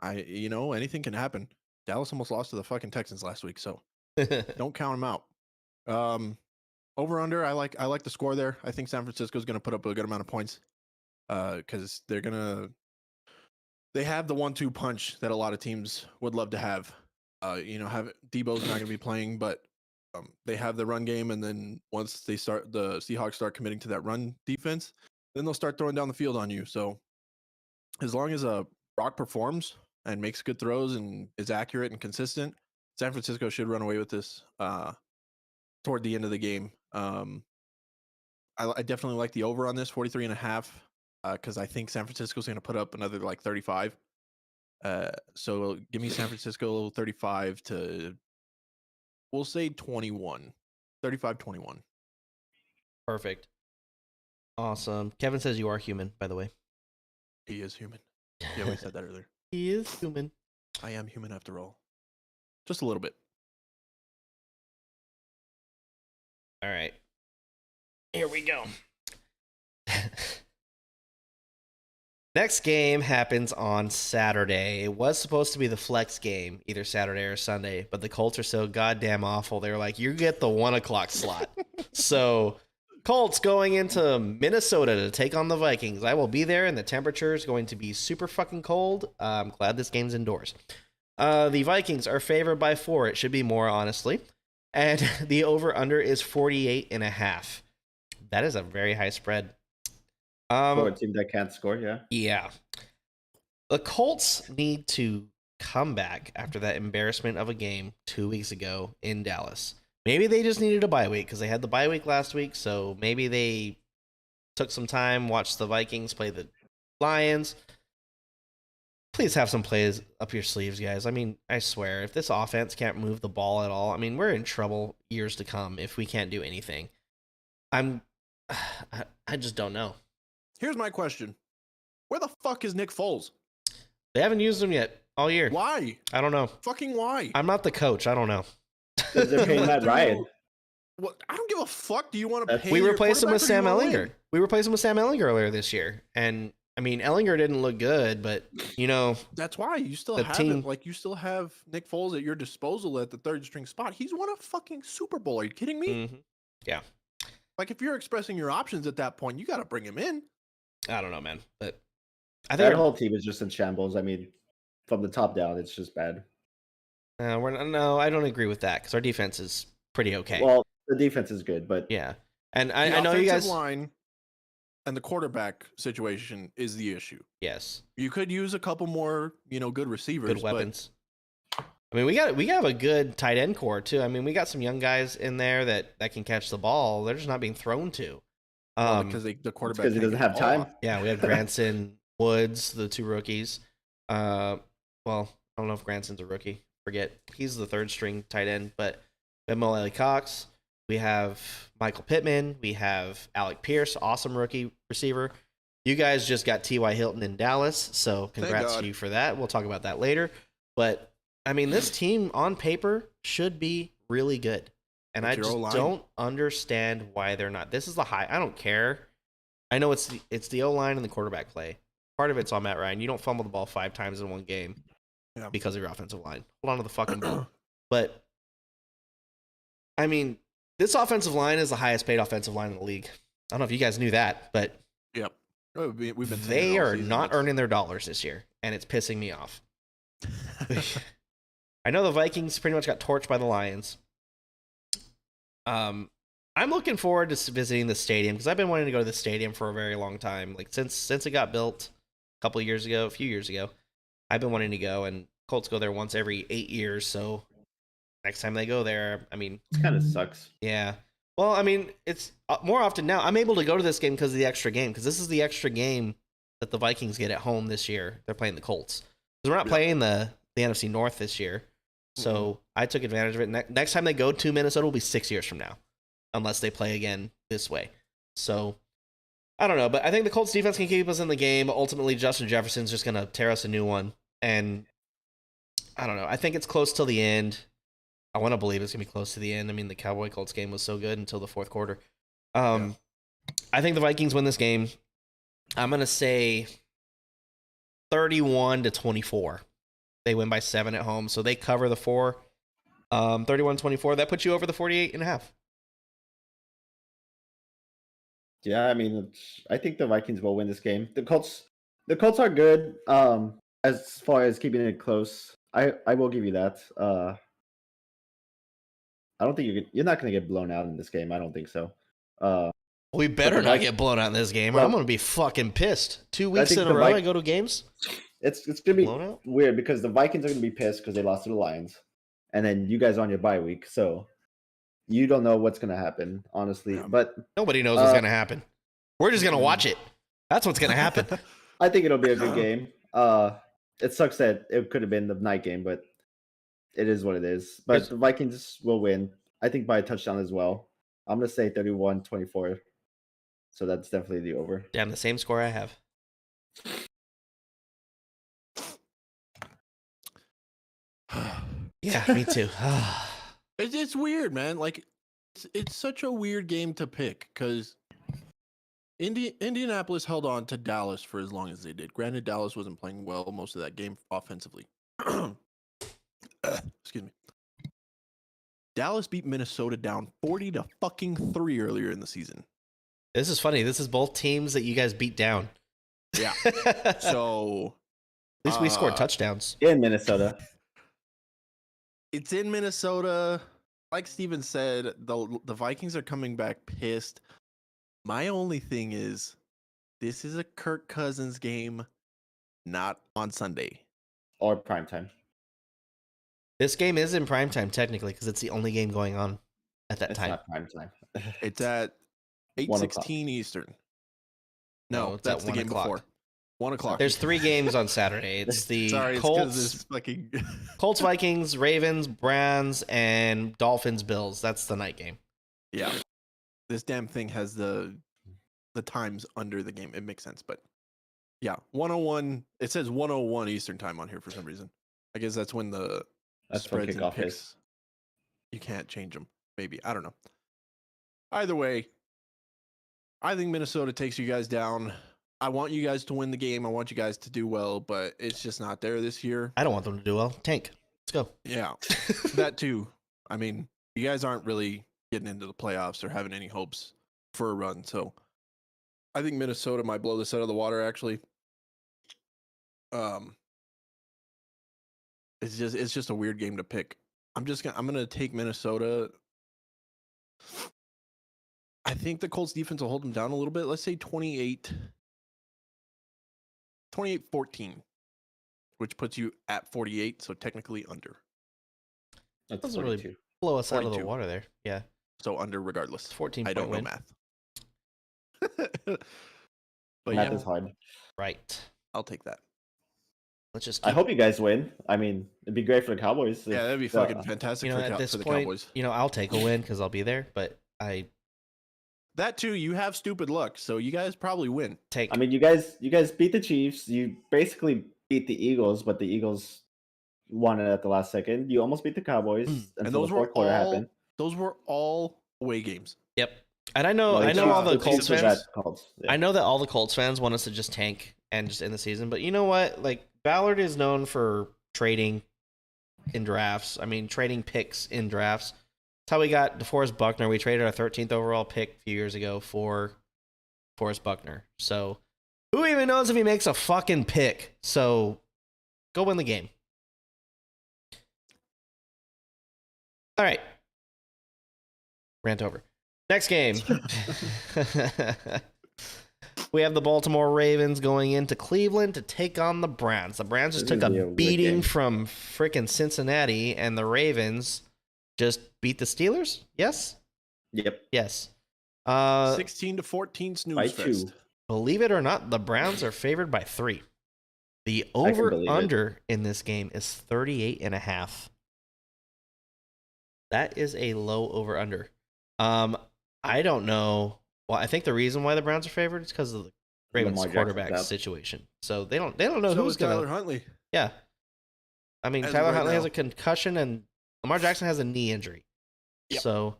anything can happen. Dallas almost lost to the fucking Texans last week, so don't count them out. Over under, I like the score there. I think San Francisco is going to put up a good amount of points because they have the 1-2 punch that a lot of teams would love to have. Have Debo's not going to be playing, but they have the run game, and then once the Seahawks start committing to that run defense, then they'll start throwing down the field on you. So as long as Brock performs and makes good throws and is accurate and consistent, San Francisco should run away with this toward the end of the game. I definitely like the over on this 43.5 because I think San Francisco is going to put up another like 35. So give me San Francisco 35 to, we'll say 21, 35-21. Perfect. Awesome. Kevin says you are human, by the way. He is human. Yeah, we said that earlier. He is human. I am human after all. Just a little bit. All right. Here we go. Next game happens on Saturday. It was supposed to be the flex game, either Saturday or Sunday, but the Colts are so goddamn awful. They were like, you get the 1:00 slot. So Colts going into Minnesota to take on the Vikings. I will be there, and the temperature is going to be super fucking cold. I'm glad this game's indoors. The Vikings are favored by 4. It should be more, honestly. And the over-under is 48.5. That is a very high spread. For a team that can't score, yeah. Yeah. The Colts need to come back after that embarrassment of a game 2 weeks ago in Dallas. Maybe they just needed a bye week because they had the bye week last week, so maybe they took some time, watched the Vikings play the Lions. Please have some plays up your sleeves, guys. I mean, I swear, if this offense can't move the ball at all, I mean, we're in trouble years to come if we can't do anything. I just don't know. Here's my question. Where the fuck is Nick Foles? They haven't used him yet all year. Why? I don't know. Fucking why? I'm not the coach. I don't know. Because they're paying Matt Ryan. Well, I don't give a fuck. Do you want to pay? We replaced him with Sam Ehlinger. We replaced him with Sam Ehlinger earlier this year. And I mean, Ehlinger didn't look good, but that's why you still have it. Like, you still have Nick Foles at your disposal at the third string spot. He's won a fucking Super Bowl. Are you kidding me? Mm-hmm. Yeah. Like, if you're expressing your options at that point, you got to bring him in. I don't know, man, but I think that whole team is just in shambles. I mean, from the top down, it's just bad. No, I don't agree with that because our defense is pretty okay. Well, the defense is good, but yeah, and I know you guys. Line and the quarterback situation is the issue. Yes, you could use a couple more, good receivers, good weapons. I mean, we have a good tight end core too. I mean, we got some young guys in there that can catch the ball. They're just not being thrown to. Because the quarterback he doesn't have time. Yeah, we have Granson, Woods, the 2 rookies. Well, I don't know if Granson's a rookie. Forget. He's the 3rd string tight end, but we have Mo Cox. We have Michael Pittman. We have Alec Pierce, awesome rookie receiver. You guys just got T.Y. Hilton in Dallas, so congrats to you for that. We'll talk about that later. But, I mean, this team on paper should be really good. And I just don't understand why they're not. This is the high. I don't care. I know it's the O-line and the quarterback play. Part of it's on Matt Ryan. You don't fumble the ball 5 times in one game. because of your offensive line. Hold on to the fucking ball. But, I mean, this offensive line is the highest paid offensive line in the league. I don't know if you guys knew that, but Yep. We've been they are not earning their dollars this year, and it's pissing me off. I know the Vikings pretty much got torched by the Lions. I'm looking forward to visiting the stadium because I've been wanting to go to the stadium for a very long time. Like since it got built a few years ago, I've been wanting to go, and Colts go there once every 8 years. So next time they go there, I mean, it kind of sucks. Yeah. Well, I mean, it's more often now. I'm able to go to this game because of the extra game, because this is the extra game that the Vikings get at home this year. They're playing the Colts. Because we're not playing the NFC North this year. So I took advantage of it. Next time they go to Minnesota will be 6 years from now, unless they play again this way. So I don't know, but I think the Colts defense can keep us in the game. Ultimately, Justin Jefferson's just going to tear us a new one. And I don't know. I think it's close till the end. I want to believe it's going to be close to the end. I mean, the Cowboy-Colts game was so good until the fourth quarter. I think the Vikings win this game. I'm going to say 31-24. They win by 7 at home, so they cover the 4. 31-24. That puts you over the 48.5. Yeah, I mean, I think the Vikings will win this game. The Colts are good as far as keeping it close. I will give you that. I don't think you're not going to get blown out in this game. I don't think so. We better not get blown out in this game, or I'm going to be fucking pissed. 2 weeks in a row I go to games? It's going to be weird because the Vikings are going to be pissed because they lost to the Lions. And then you guys are on your bye week, so you don't know what's going to happen, honestly. But nobody knows what's going to happen. We're just going to watch it. That's what's going to happen. I think it'll be a good game. It sucks that it could have been the night game, but it is what it is. But the Vikings will win, I think, by a touchdown as well. I'm going to say 31-24. So that's definitely the over. Damn, the same score I have. Yeah, me too. It's weird, man. Like, it's such a weird game to pick because Indianapolis held on to Dallas for as long as they did. Granted, Dallas wasn't playing well most of that game offensively. Excuse me. Dallas beat Minnesota down 40-3 earlier in the season. This is funny. This is both teams that you guys beat down. Yeah. So at least we scored touchdowns in Minnesota. It's in Minnesota. Like Steven said, the Vikings are coming back pissed. My only thing is, this is a Kirk Cousins game, not on Sunday or primetime. This game is in primetime technically because it's the only game going on at that time. It's not primetime. It's at 8:16 Eastern. No, that's the game before. 1 o'clock. There's 3 games on Saturday. It's the Colts, fucking Colts, Vikings, Ravens, Browns, and Dolphins, Bills. That's the night game. Yeah, this damn thing has the times under the game. It makes sense, but yeah, 101. It says 101 Eastern time on here for some reason. I guess that's when the spreads and picks. Is. You can't change them. Maybe, I don't know. Either way, I think Minnesota takes you guys down. I want you guys to win the game. I want you guys to do well, but it's just not there this year. I don't want them to do well. Tank. Let's go. Yeah, that too. I mean, you guys aren't really getting into the playoffs or having any hopes for a run. So I think Minnesota might blow this out of the water, actually. It's just a weird game to pick. I'm gonna take Minnesota. I think the Colts defense will hold them down a little bit. Let's say 28-14, which puts you at 48, so technically under. That's doesn't really blow us 42. Out of the water there. Yeah. So under regardless. 14. I don't know math. But math is hard. Right. I'll take that. Let's just. I hope you guys win. I mean, it'd be great for the Cowboys. Yeah, that'd be fucking fantastic at this the point, Cowboys. I'll take a win because I'll be there, but That too, you have stupid luck, so you guys probably win. I mean, you guys beat the Chiefs. You basically beat the Eagles, but the Eagles won it at the last second. You almost beat the Cowboys, and those were all happened. Those were all away games. Yep. And I know all the Colts fans. Yeah. I know that all the Colts fans want us to just tank and just end the season, but you know what? Like Ballard is known for trading in drafts. I mean, trading picks in drafts. That's how we got DeForest Buckner. We traded our 13th overall pick a few years ago for DeForest Buckner. So who even knows if he makes a fucking pick? So go win the game. All right. Rant over. Next game. We have the Baltimore Ravens going into Cleveland to take on the Browns. The Browns just took a beating from freaking Cincinnati, and the Ravens just beat the Steelers? Yes? Yep. Yes. 16-14 snooze fest. Believe it or not, the Browns are favored by 3. The over-under in this game is 38.5. That is a low over-under. I don't know. Well, I think the reason why the Browns are favored is because of the Ravens quarterback situation. So they don't know who's going to. Tyler Huntley. Yeah. I mean, Tyler Huntley has a concussion and Lamar Jackson has a knee injury. Yep. So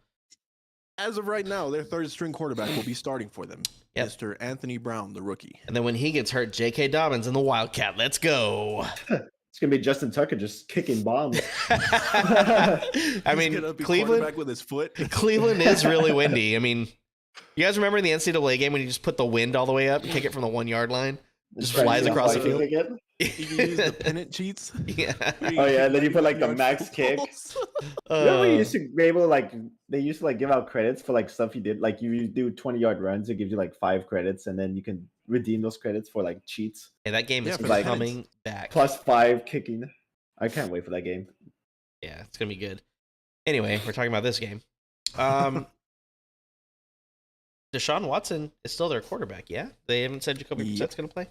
as of right now, their third string quarterback will be starting for them. Yep. Mr. Anthony Brown, the rookie. And then when he gets hurt, J.K. Dobbins and the Wildcat. Let's go. It's going to be Justin Tucker just kicking bombs. I mean, Cleveland with his foot. Cleveland is really windy. I mean, you guys remember in the NCAA game when you just put the wind all the way up and kick it from the 1 yard line? Just flies across the field. You can use the pennant cheats. Yeah. Oh yeah, and then you put like the max kick. Remember you used to be able to like they used to like give out credits for like stuff you did. Like you do 20-yard runs, it gives you like 5 credits, and then you can redeem those credits for like cheats. Yeah, that game is coming back. +5 kicking. I can't wait for that game. Yeah, it's gonna be good. Anyway, we're talking about this game. Deshaun Watson is still their quarterback, yeah? They haven't said Jacoby Brissett's going to play?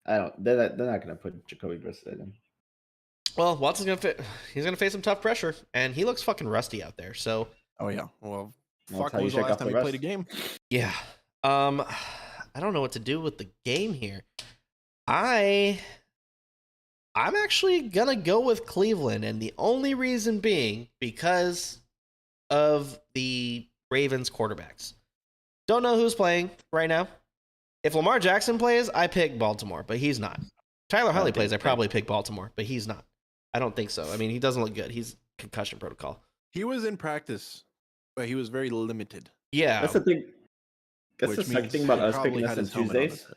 I don't. They're not going to put Jacoby Brissett in. Well, Watson's going to he's going to face some tough pressure, and he looks fucking rusty out there. So. Oh yeah. Well, fuck. When was the last time he played a game? Yeah. I don't know what to do with the game here. I'm actually gonna go with Cleveland, and the only reason being because of the Ravens quarterbacks. Don't know who's playing right now. If Lamar Jackson plays, I pick Baltimore, but he's not. Tyler Huntley plays, I probably pick Baltimore, but he's not. I don't think so. I mean, he doesn't look good. He's concussion protocol. He was in practice, but he was very limited. Yeah. That's the thing. That's the sucky thing about us picking us on Tuesdays.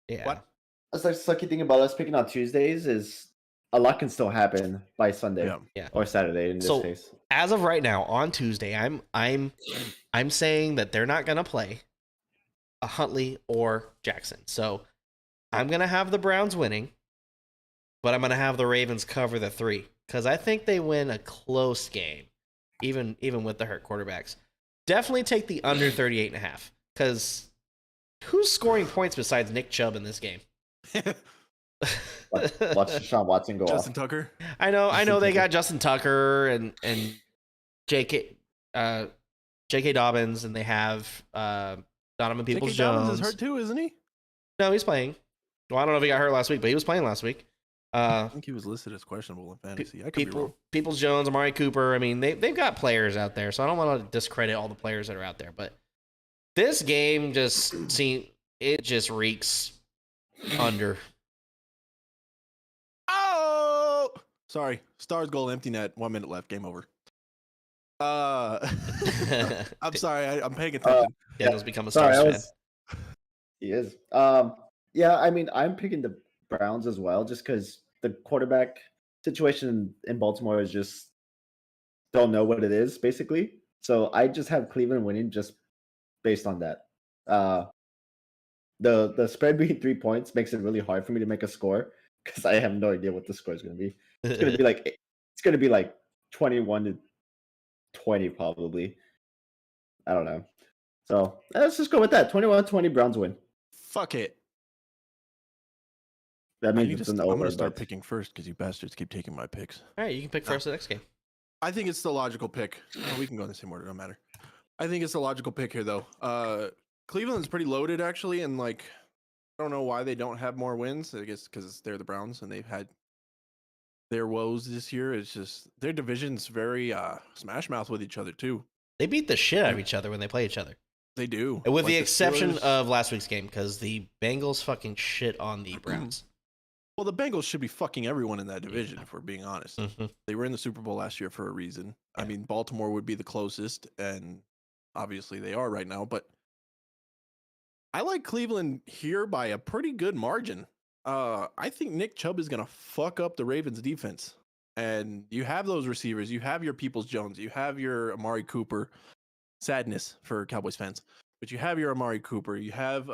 Yeah. What? That's the sucky thing about us picking on Tuesdays is a lot can still happen by Sunday or Saturday in this case. As of right now, on Tuesday, I'm saying that they're not gonna play a Huntley or Jackson. So I'm gonna have the Browns winning, but I'm gonna have the Ravens cover the 3 because I think they win a close game, even with the hurt quarterbacks. Definitely take the under 38.5 because who's scoring points besides Nick Chubb in this game? Watch Deshaun Watson go Justin off. Tucker. I know they got Justin Tucker and J.K. Dobbins, and they have Donovan Peoples-Jones. J.K. Dobbins is hurt too, isn't he? No, he's playing. Well, I don't know if he got hurt last week, but he was playing last week. I think he was listed as questionable in fantasy. I could be wrong. Peoples-Jones, Amari Cooper. I mean, they've got players out there, so I don't want to discredit all the players that are out there. But this game just reeks under. Oh, sorry. Stars goal, empty net. 1 minute left. Game over. I'm sorry. I'm paying attention. Daniel's become a Stars fan. He is. Yeah, I mean, I'm picking the Browns as well, just because the quarterback situation in Baltimore is just don't know what it is, basically. So I just have Cleveland winning just based on that. The spread being 3 points makes it really hard for me to make a score because I have no idea what the score is going to be. It's going to be like 21-20 probably. I don't know. So let's just go with that. 21-20 Browns win. Fuck it. That means it's I'm going to start picking first because you bastards keep taking my picks. All right, you can pick first the next game. I think it's the logical pick. Oh, we can go in the same order. Don't matter. I think it's the logical pick here, though. Cleveland's pretty loaded, actually, and I don't know why they don't have more wins. I guess because they're the Browns and they've had their woes this year. It's just their division's very smash mouth with each other too. They beat the shit out of each other when they play each other. They do, with the exception of last week's game because the Bengals fucking shit on the Browns. Well, the Bengals should be fucking everyone in that division, if we're being honest. Mm-hmm. They were in the Super Bowl last year for a reason. Yeah. I mean, Baltimore would be the closest, and obviously they are right now, but I like Cleveland here by a pretty good margin. I think Nick Chubb is going to fuck up the Ravens defense. And you have those receivers. You have your Peoples-Jones. You have your Amari Cooper. Sadness for Cowboys fans. But you have your Amari Cooper. You have,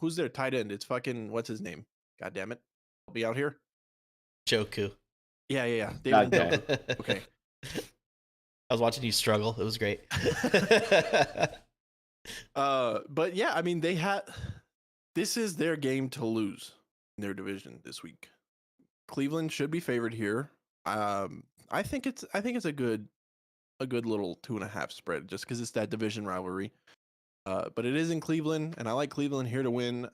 who's their tight end? It's fucking, what's his name? God damn it. I'll be out here. Joku. Yeah. David Njoku. Okay. I was watching you struggle. It was great. But yeah, I mean, this is their game to lose in their division this week. Cleveland should be favored here. I think it's a good little 2.5 spread just because it's that division rivalry. But it is in Cleveland, and I like Cleveland here to win.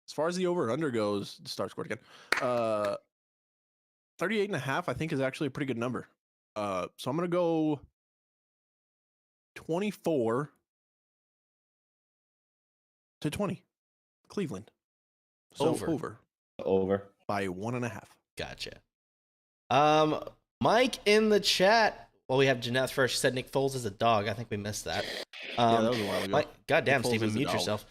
As far as the over under goes, start scored again. 38.5, I think, is actually a pretty good number. So I'm gonna go 24-20. Cleveland. So over by 1.5. Gotcha. Mike in the chat. Well, we have Jeanette first. She said Nick Foles is a dog. I think we missed that. Yeah, that was a while ago. Goddamn, Steven, mute yourself.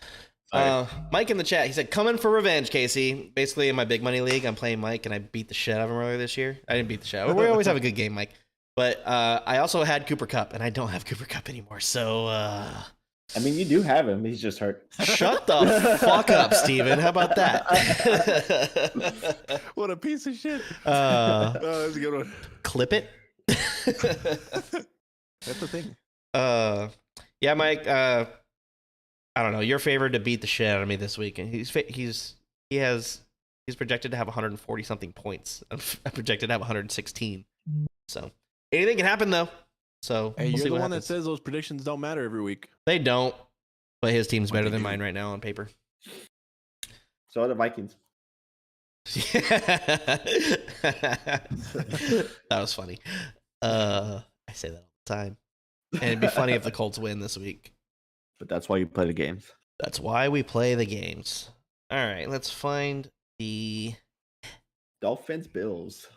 Mike in the chat. He said, "Coming for revenge, Casey." Basically, in my big money league, I'm playing Mike, and I beat the shit out of him earlier this year. I didn't beat the shit out of him. We always have a good game, Mike. But I also had Cooper Kupp, and I don't have Cooper Kupp anymore. So, I mean, you do have him. He's just hurt. Shut the fuck up, Steven. How about that? What a piece of shit. That's a good one. Clip it. That's the thing. Yeah, Mike. I don't know. You're favored to beat the shit out of me this week, and he's projected to have 140 something points. I'm projected to have 116. So anything can happen though. So hey, you're the one that says those predictions don't matter every week. They don't, but his team's better than mine right now on paper. So are the Vikings. That was funny. I say that all the time. And it'd be funny if the Colts win this week. But that's why you play the games. That's why we play the games. All right, let's find the Dolphins Bills.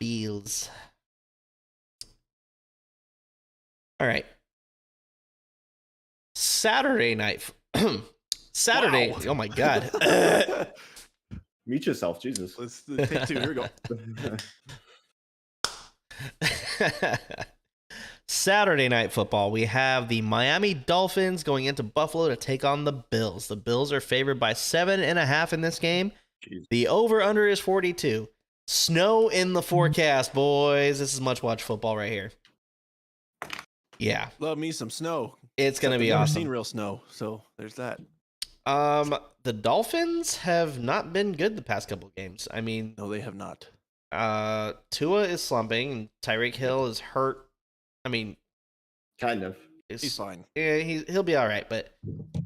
All right. Saturday night. Saturday. Wow. Oh my God. Mute yourself, Jesus. Let's take two. Here we go. Saturday night football. We have the Miami Dolphins going into Buffalo to take on the Bills. The Bills are favored by 7.5 in this game. Jeez. The over-under is 42. Snow in the forecast, boys. This is much-watch football right here. Yeah. Love me some snow. It's going to be awesome. awesome. I've seen real snow, so there's that. The Dolphins have not been good the past couple games. I mean, no, they have not. Tua is slumping, and Tyreek Hill is hurt. I mean, kind of. He's fine. Yeah, he'll be all right. But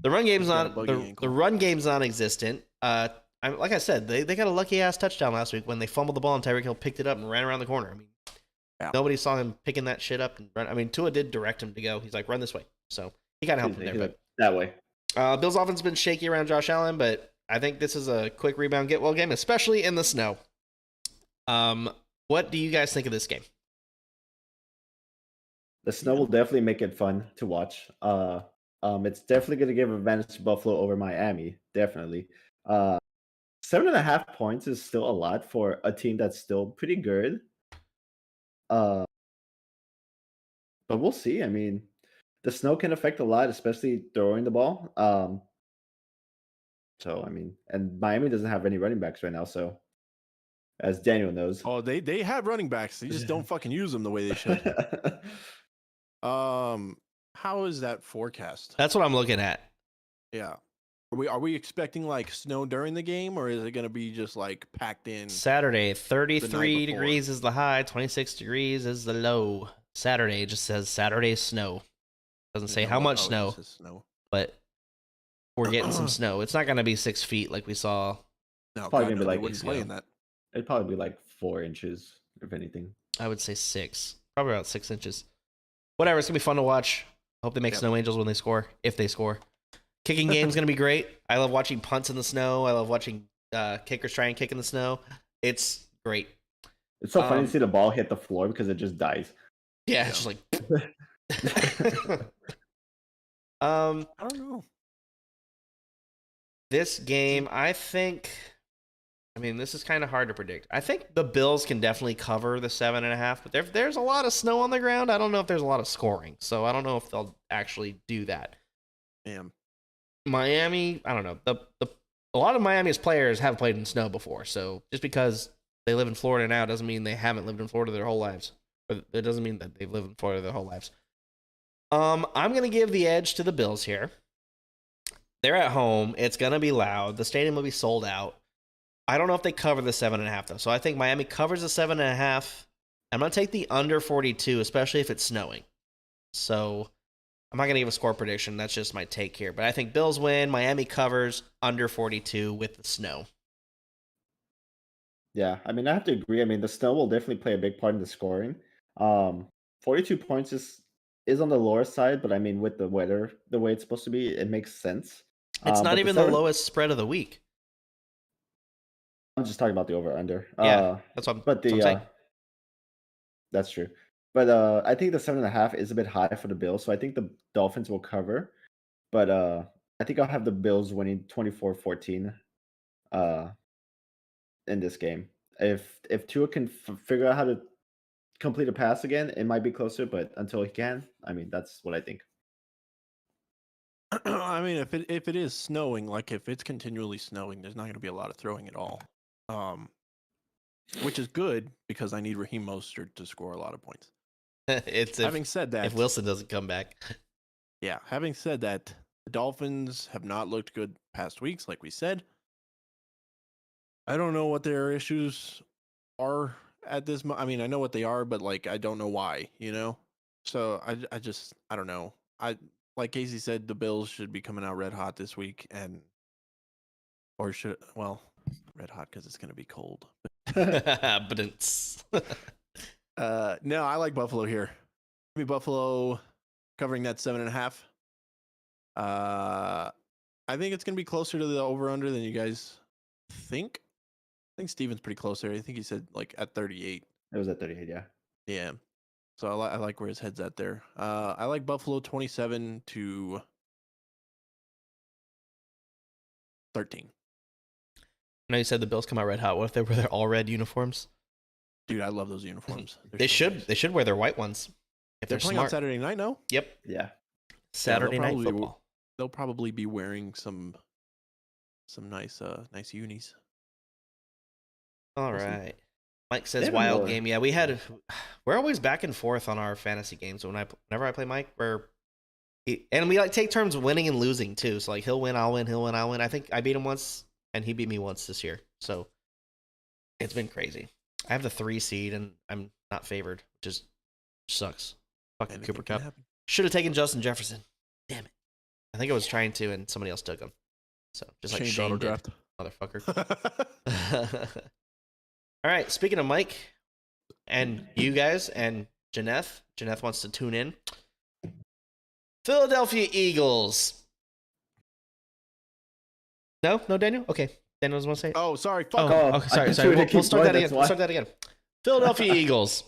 the run game's not the run game's non-existent. Like I said, they got a lucky ass touchdown last week when they fumbled the ball and Tyreek Hill picked it up and ran around the corner. I mean, nobody saw him picking that shit up and run. I mean, Tua did direct him to go. He's like, run this way. So he kind of helped him there. But that way. Bill's offense has been shaky around Josh Allen, but I think this is a quick rebound get well game, especially in the snow. What do you guys think of this game? The snow will definitely make it fun to watch. It's definitely going to give advantage to Buffalo over Miami. Definitely. 7.5 points is still a lot for a team that's still pretty good. But we'll see. I mean, the snow can affect a lot, especially throwing the ball. So, I mean, and Miami doesn't have any running backs right now, so as Daniel knows. Oh, they have running backs. They just don't fucking use them the way they should. How is that forecast? That's what I'm looking at. Yeah. Are we expecting like snow during the game, or is it going to be just like packed in? Saturday, 33 degrees is the high, 26 degrees is the low. Saturday just says Saturday snow. Doesn't say how much snow, but we're getting some snow. It's not going to be 6 feet like we saw. No, probably going to be like that. It'd probably be like 4 inches, if anything. I would say 6, probably about 6 inches. Whatever, it's going to be fun to watch. Hope they make Snow Angels when they score, if they score. Kicking game's going to be great. I love watching punts in the snow. I love watching kickers try and kick in the snow. It's great. It's so funny to see the ball hit the floor because it just dies. Yeah, it's just like. I don't know. This game, I think. I mean, this is kind of hard to predict. I think the Bills can definitely cover the 7.5, but there's a lot of snow on the ground. I don't know if there's a lot of scoring, so I don't know if they'll actually do that. Damn. Miami, I don't know. A lot of Miami's players have played in snow before, so just because they live in Florida now doesn't mean they haven't lived in Florida their whole lives. Or it doesn't mean that they've lived in Florida their whole lives. I'm going to give the edge to the Bills here. They're at home. It's going to be loud. The stadium will be sold out. I don't know if they cover the 7.5, though. So I think Miami covers the 7.5. I'm going to take the under 42, especially if it's snowing. So I'm not going to give a score prediction. That's just my take here. But I think Bills win. Miami covers under 42 with the snow. Yeah, I mean, I have to agree. I mean, the snow will definitely play a big part in the scoring. 42 points is on the lower side, but I mean, with the weather the way it's supposed to be, it makes sense. It's not even the lowest spread of the week. I'm just talking about the over/under. Yeah, that's what I'm saying. That's true. But I think the 7.5 is a bit high for the Bills, so I think the Dolphins will cover. But I think I'll have the Bills winning 24-14 in this game. If Tua can figure out how to complete a pass again, it might be closer. But until he can, I mean, that's what I think. I mean, if it is snowing, like if it's continually snowing, there's not going to be a lot of throwing at all. Which is good because I need Raheem Mostert to score a lot of points. Having said that, if Wilson doesn't come back. Yeah, having said that, the Dolphins have not looked good past weeks, like we said. I don't know what their issues are at this moment. I mean, I know what they are, but like I don't know why, you know? So I don't know. Like Casey said, the Bills should be coming out red hot this week red hot because it's going to be cold. But it's no, I like Buffalo here. Give me Buffalo covering that 7.5. I think it's going to be closer to the over/under than you guys think. I think Steven's pretty close there. I think he said like at 38. It was at 38, yeah. Yeah. So I like where his head's at there. I like Buffalo 27-13. I know you said the Bills come out red hot. What if they wear their all red uniforms? Dude, I love those uniforms. They should wear their white ones if they're playing smart. On Saturday night, no? Yep. Yeah. Saturday night football. They'll probably be wearing some nice unis. All right. Mike says wild game. Yeah, we're always back and forth on our fantasy games. Whenever I play Mike, and we like take turns winning and losing too. So like he'll win, I'll win, he'll win, I'll win. I think I beat him once and he beat me once this year. So it's been crazy. I have the 3 seed and I'm not favored, which sucks. Fucking Cooper Kupp. Should have taken Justin Jefferson. Damn it. I think I was trying to and somebody else took him. So just like Shane did, motherfucker. All right, speaking of Mike and you guys and Janeth wants to tune in. Philadelphia Eagles. No, Daniel? Okay. Daniel doesn't want to say it? Oh, sorry. Fuck him. Okay, sorry. We'll start that again. Philadelphia Eagles.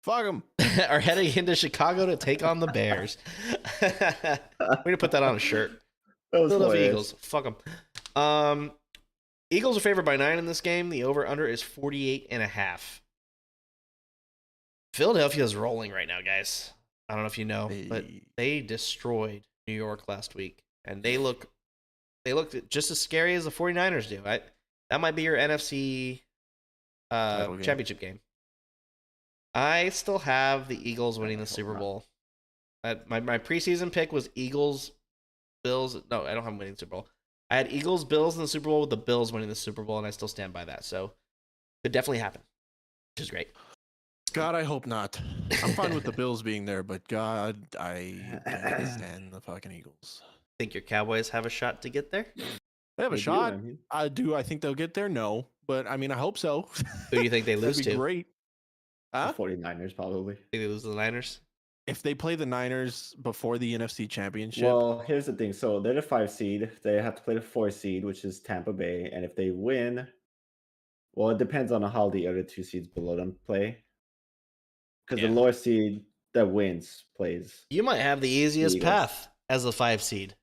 Fuck them. Are heading into Chicago to take on the Bears. We're going to put that on a shirt. Philadelphia Eagles. Fuck them. Eagles are favored by 9 in this game. The over-under is 48.5. Philadelphia is rolling right now, guys. I don't know if you know, but they destroyed New York last week, and they looked just as scary as the 49ers do. That might be your NFC championship game. I still have the Eagles winning the Super Bowl. My preseason pick was Eagles, Bills. No, I don't have them winning the Super Bowl. I had Eagles, Bills in the Super Bowl with the Bills winning the Super Bowl, and I still stand by that. So, could definitely happen, which is great. God, I hope not. I'm fine with the Bills being there, but God, I can't stand the fucking Eagles. Think your Cowboys have a shot to get there? They have a shot. I do. I think they'll get there. No, but I mean, I hope so. Who do you think they lose That'd be to? Great. The 49ers probably. Think they lose to the Niners? if they play the Niners before the NFC Championship, Well, here's the thing. So they're the 5 seed. They have to play the 4 seed, which is Tampa Bay. And if they win, well, it depends on how the other 2 seeds below them play. Because Yeah. the lower seed that wins plays. You might have the easiest Eagles. path as a 5 seed.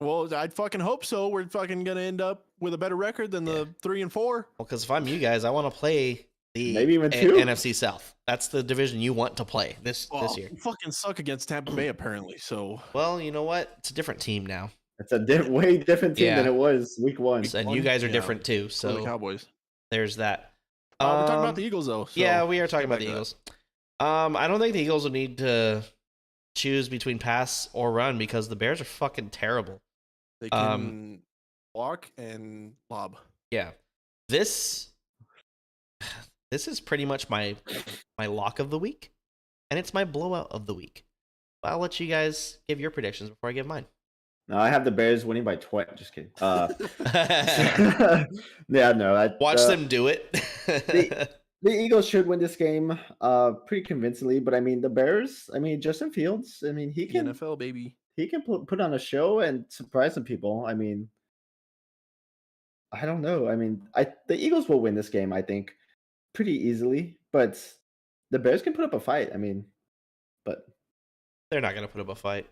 well, I'd fucking hope so. We're fucking gonna end up with a better record than the 3 and 4. Well, because if I'm you guys, I want to play the Maybe even 2. NFC South. That's the division you want to play this year. We fucking suck against Tampa Bay apparently. So Well, you know what? It's a different team now. It's a way different team than Yeah. it was week 1. And you guys are Yeah. different too. so the So Cowboys. there's that. We're talking about the Eagles though. So yeah, we are talking get about the back to Eagles. I don't think the Eagles will need to choose between pass or run because the Bears are fucking terrible. that. They can block and lob. Yeah. This is pretty much my lock of the week, and it's my blowout of the week. But I'll let you guys give your predictions before I give mine. No, I have the Bears winning by 20. Just kidding. Yeah, no. Watch them do it. The Eagles should win this game pretty convincingly, but I mean the Bears, I mean Justin Fields, I mean he The can NFL baby. put on a show and surprise some people. I mean I don't know. I mean the Eagles will win this game, I think, pretty easily, but the Bears can put up a fight. I mean, but They're not gonna put up a fight.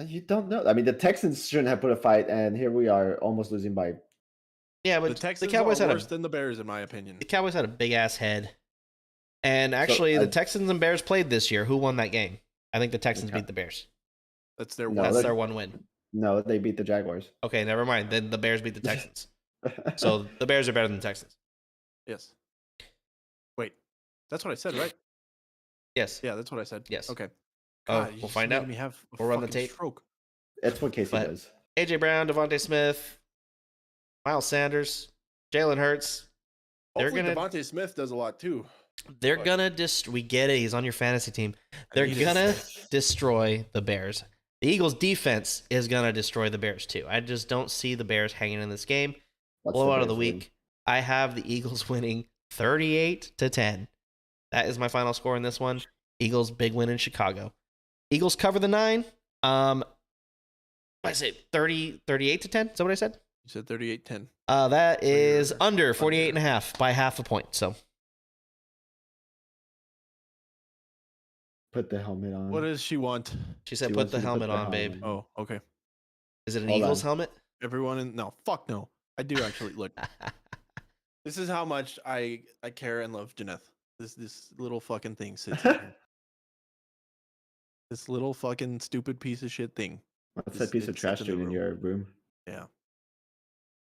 you don't know. I mean the Texans shouldn't have put a fight, and here we are almost losing by. Yeah, The but Texans Cowboys are had worse than the Bears in my opinion. the Cowboys had a big ass head. And actually, the Texans and Bears played this year. Who won that game? I think the Texans beat the Bears. That's their No, one. That's their one win. No, they beat the Jaguars. Okay, never mind. Then the Bears beat the Texans. So the Bears are better than the Texans. Yes. Wait, that's what I said, right? Yes. Yeah, that's what I said. Yes. Okay. Oh, God, you we'll just find made out. Me have a We'll run the fucking tape. Stroke. That's what Casey But- does. AJ Brown, Devontae Smith, Miles Sanders, Jalen Hurts. They're Hopefully, gonna- Devontae Smith does a lot too. They're But- gonna we get it. He's on your fantasy team. They're need it. gonna destroy the Bears. The Eagles' defense is gonna destroy the Bears too. I just don't see the Bears hanging in this game. What's Blowout of the Bears win? week. I have the Eagles winning 38-10. That is my final score in this one. Eagles big win in Chicago. Eagles cover the 9. I say 38-10. Is that what I said? You said 38-10. That is Under. under 48.5 by half a point. So Put the helmet on. What does she want? she said, She "Put wants the you to helmet on, babe." Oh, okay. Is it an Hold Eagles on. helmet? Everyone in no, fuck no. I do actually look. This is how much I care and love Janeth. This little fucking thing sits in here. This little fucking stupid piece of shit thing. What's that piece of It trash sits in the doing in your room? Yeah.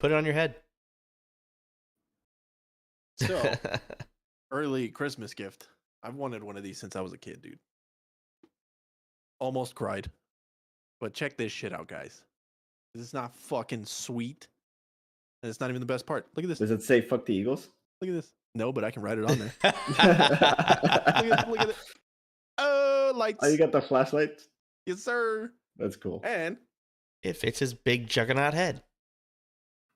Put it on your head. So early Christmas gift. I've wanted one of these since I was a kid, dude. Almost cried. But check this shit out, guys. This is not fucking sweet. And it's not even the best part. Look at this. Does it say "fuck the Eagles"? Look at this. No, but I can write it on there. Look at it. Oh, lights. Oh, you got the flashlight? Yes, sir. That's cool. And It fits his big juggernaut head.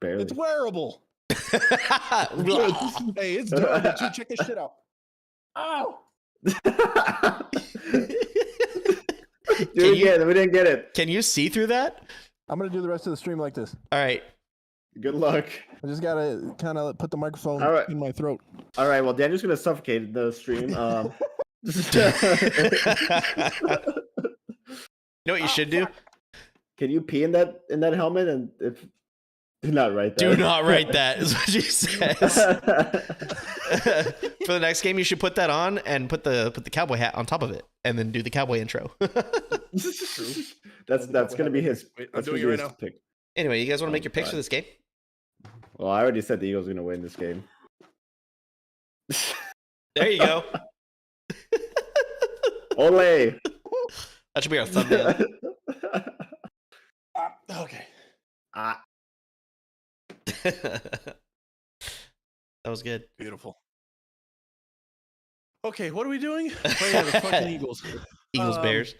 Barely. it's wearable. Hey, it's durable too. Check this shit out. Ow. Do Can it you- again. We didn't get it. Can you see through that? I'm going to do the rest of the stream like this. All right. Good luck. I just got to kind of put the microphone All right. in my throat. All right. Well, Daniel's gonna suffocate the stream. You know what you should do? Can you pee in that helmet? And if do not write that. Do not write that, is what she says. For the next game, you should put that on and put the cowboy hat on top of it, and then do the cowboy intro. That's gonna be his. Wait, I'm That's doing gonna it be right his now. pick. Anyway, you guys want to make Oh, your picks God. for this game? Well, I already said the Eagles are gonna win this game. There you go. Ole. That should be our thumbnail. Okay. Ah, That was good. Beautiful. Okay, what are we doing? Oh, yeah, the fucking Eagles. Eagles Bears.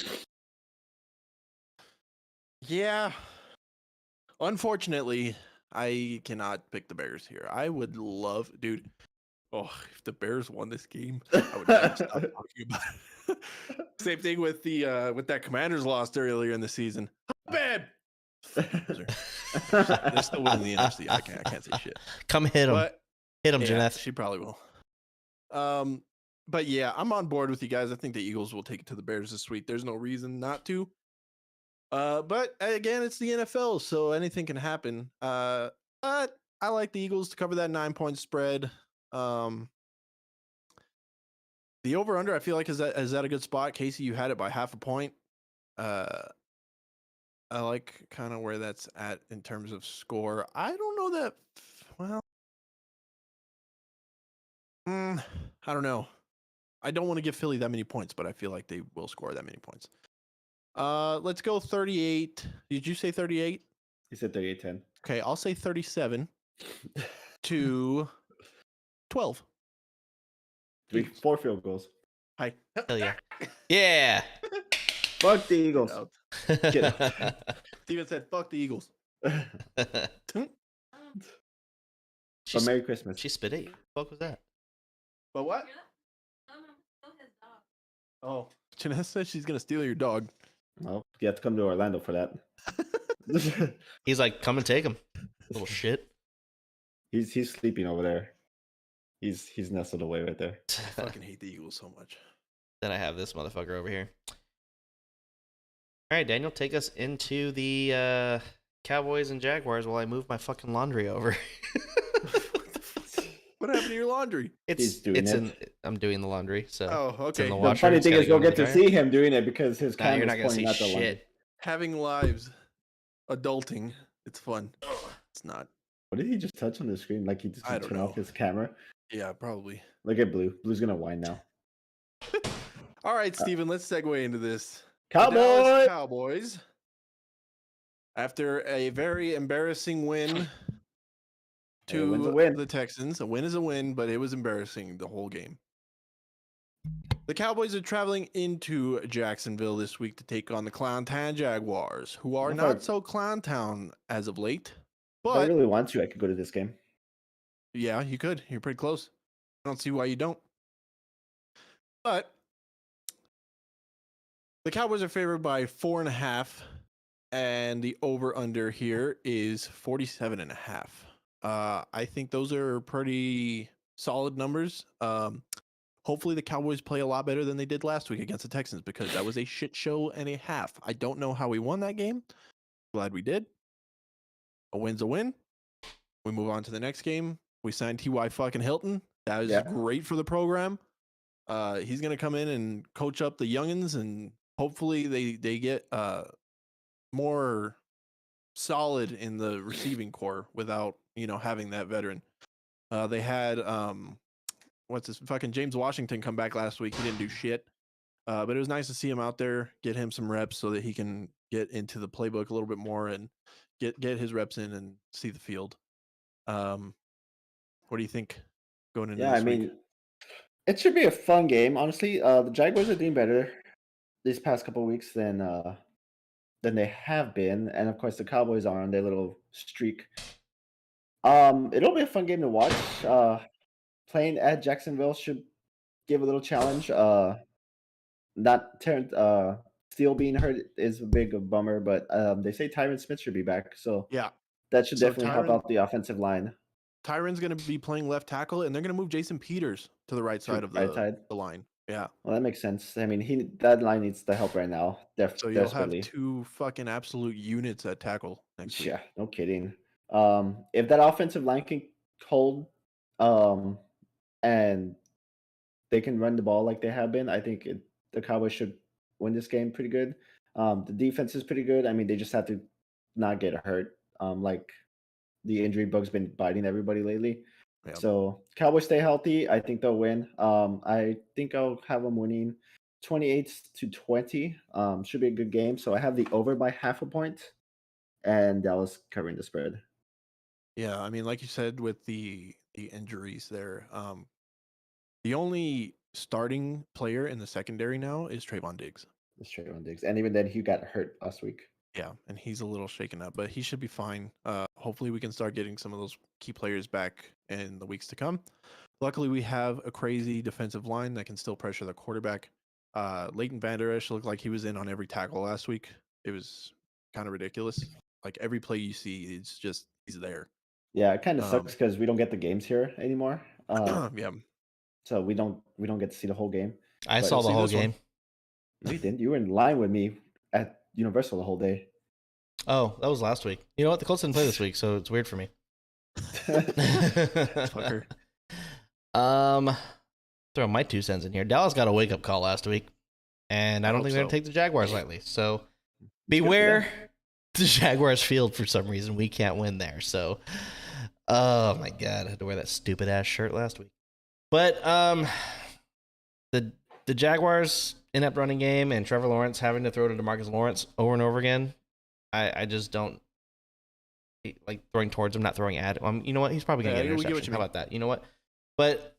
Yeah. Unfortunately, I cannot pick the Bears here. I would love, dude. Oh, if the Bears won this game, I would never stop talking about it. Same thing with with that Commanders lost earlier in the season. Bad. They're still winning the NFC. I can't say shit. Come hit them. Hit them, Yeah, Janeth. she probably will. But yeah, I'm on board with you guys. I think the Eagles will take it to the Bears this week. There's no reason not to. But again, it's the NFL, so anything can happen. But I like the Eagles to cover that 9-point spread. The over/under, I feel like is that a good spot, Casey? You had it by half a point. I like kind of where that's at in terms of score. I don't know that. Well, I don't know. I don't want to give Philly that many points, but I feel like they will score that many points. Let's go 38. Did you say 38? He said 38-10. Okay, I'll say 37 to 12. 4 field goals. Hi. Hell yeah. Yeah. Fuck the Eagles. Get out. Steven said, fuck the Eagles. But Merry Christmas. She spit it. What was that? But what? Oh, Janessa says she's going to steal your dog. Well, you have to come to Orlando for that. He's like, come and take him. Little shit. He's sleeping over there. He's nestled away right there. I fucking hate the Eagles so much. Then I have this motherfucker over here. All right, Daniel, take us into the Cowboys and Jaguars while I move my fucking laundry over. What happened to your laundry? I'm doing the laundry, so. Oh, okay. The funny thing is, you'll get to see him doing it because his camera's pointing at the laundry. Having lives, adulting, it's fun. It's not. What did he just touch on the screen? Like he just turned off his camera? Yeah, probably. Look at Blue. Blue's gonna whine now. All right, Steven, let's segue into this. Cowboys. After a very embarrassing win to the Texans. A win is a win, but it was embarrassing the whole game. The Cowboys are traveling into Jacksonville this week to take on the Clowntown Jaguars, who are not so Clowntown as of late. But if I really want to, I could go to this game. Yeah, you could. You're pretty close. I don't see why you don't. But the Cowboys are favored by 4.5, and the over/under here is 47.5. I think those are pretty solid numbers. Hopefully the Cowboys play a lot better than they did last week against the Texans, because that was a shit show and a half. I don't know how we won that game. Glad we did. A win's a win. We move on to the next game. We signed T.Y. fucking Hilton. That is great for the program. He's going to come in and coach up the youngins, and hopefully they get more solid in the receiving core without, having that veteran. They had what's this fucking James Washington come back last week. He didn't do shit. But it was nice to see him out there, get him some reps so that he can get into the playbook a little bit more and get his reps in and see the field. What do you think going into this week? It should be a fun game. Honestly, the Jaguars are doing better these past couple of weeks than they have been, and of course the Cowboys are on their little streak. It'll be a fun game to watch. Playing at Jacksonville should give a little challenge. Not Terrence Steele being hurt is a big bummer, but they say Tyron Smith should be back, so yeah, that should definitely help out the offensive line. Tyron's going to be playing left tackle, and they're going to move Jason Peters to the right side of the line. Yeah. Well, that makes sense. I mean, that line needs the help right now. So you'll have two fucking absolute units at tackle next week. Yeah, no kidding. If that offensive line can hold, and they can run the ball like they have been, I think the Cowboys should win this game pretty good. The defense is pretty good. I mean, they just have to not get hurt. Like the injury bug's been biting everybody lately. Yep. So Cowboys stay healthy. I think they'll win. I think I'll have them winning 28-20. Should be a good game. So I have the over by half a point, and Dallas covering the spread. Yeah, I mean, like you said, with the injuries there, the only starting player in the secondary now is Trayvon Diggs. It's Trayvon Diggs, and even then, he got hurt last week. Yeah, and he's a little shaken up, but he should be fine. Hopefully we can start getting some of those key players back in the weeks to come. Luckily, we have a crazy defensive line that can still pressure the quarterback. Leighton Vander Esch looked like he was in on every tackle last week. It was kind of ridiculous. Like every play you see, it's just he's there. Yeah, it kind of sucks because we don't get the games here anymore. Yeah. So we don't get to see the whole game. I saw the whole game. No, you didn't. You were in line with me at Universal the whole day. Oh, that was last week. You know what? The Colts didn't play this week, so it's weird for me. Fucker. Throw my 2 cents in here. Dallas got a wake up call last week, and I don't think they're gonna take the Jaguars lightly. So beware the Jaguars field for some reason. We can't win there. So, oh my god, I had to wear that stupid ass shirt last week. But the Jaguars inept running game and Trevor Lawrence having to throw to DeMarcus Lawrence over and over again. I just don't like throwing towards him, not throwing at him. You know what? He's probably gonna get an interception. How about that? You know what? But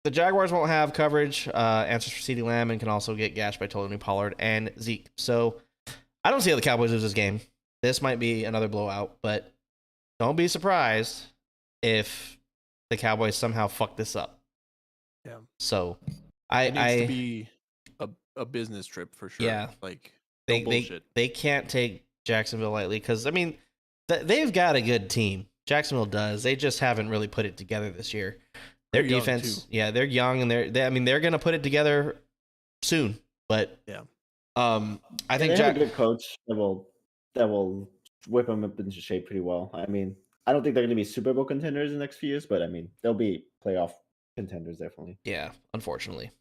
the Jaguars won't have coverage. Answers for CeeDee Lamb and can also get gashed by Tony Pollard and Zeke. So I don't see how the Cowboys lose this game. This might be another blowout, but don't be surprised if the Cowboys somehow fuck this up. Yeah. So it needs to be a business trip for sure. Yeah. Like they can't take Jacksonville lightly because I mean they've got a good team. Jacksonville does. They just haven't really put it together this year. Their defense, they're young and they're gonna put it together soon. But yeah, I think they have a good coach that will whip them up into shape pretty well. I mean, I don't think they're gonna be Super Bowl contenders in the next few years, but I mean, they'll be playoff contenders definitely. Yeah, unfortunately,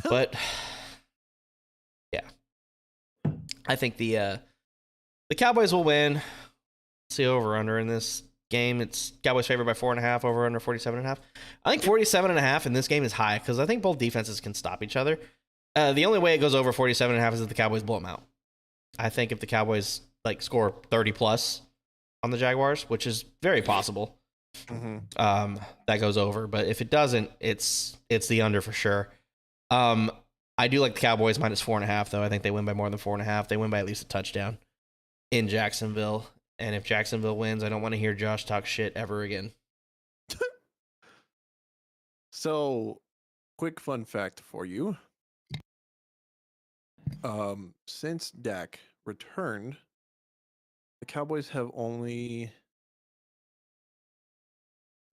but yeah, I think the Cowboys will win. Let's see over under in this game. It's Cowboys favored by 4.5, over under 47.5. I think 47.5 in this game is high because I think both defenses can stop each other. The only way it goes over 47.5 is if the Cowboys blow them out. I think if the Cowboys like score 30 plus on the Jaguars, which is very possible, that goes over. But if it doesn't, it's the under for sure. I do like the Cowboys minus 4.5 though. I think they win by more than 4.5. They win by at least a touchdown in Jacksonville. And if Jacksonville wins, I don't want to hear Josh talk shit ever again. So, quick fun fact for you. Since Dak returned, the Cowboys have only...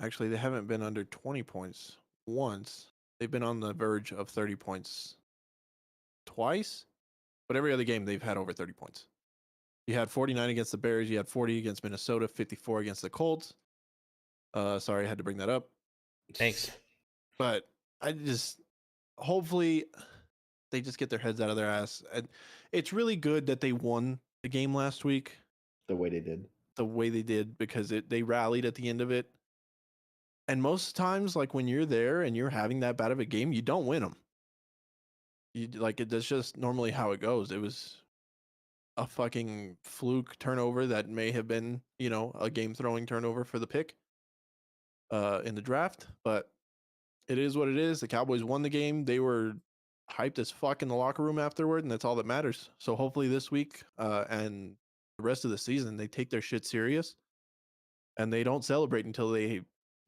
Actually, they haven't been under 20 points once. They've been on the verge of 30 points twice. But every other game, they've had over 30 points. You had 49 against the Bears. You had 40 against Minnesota, 54 against the Colts. Sorry, I had to bring that up. Thanks. But hopefully they just get their heads out of their ass. And it's really good that they won the game last week. The way they did, because they rallied at the end of it. And most times, like when you're there and you're having that bad of a game, you don't win them. That's just normally how it goes. It was a fucking fluke turnover that may have been, a game throwing turnover for the pick in the draft, but it is what it is. The Cowboys won the game. They were hyped as fuck in the locker room afterward, and that's all that matters. So hopefully this week and the rest of the season, they take their shit serious and they don't celebrate until they,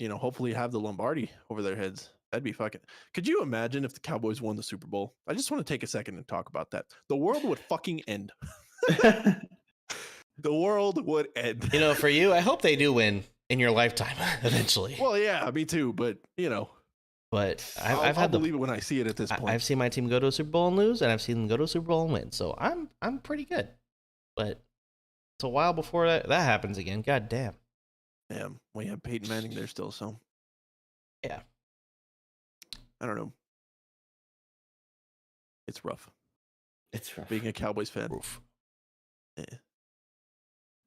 hopefully have the Lombardi over their heads. That'd be fucking... Could you imagine if the Cowboys won the Super Bowl? I just want to take a second and talk about that. The world would fucking end. The world would end. For you, I hope they do win in your lifetime eventually. Well, yeah, me too. But but I'll believe it when I see it at this point. I've seen my team go to a Super Bowl and lose, and I've seen them go to a Super Bowl and win. So I'm pretty good. But it's a while before that happens again. God damn. Yeah, we have Peyton Manning there still. So yeah, I don't know. It's rough. It's rough being a Cowboys fan. Oof. Yeah.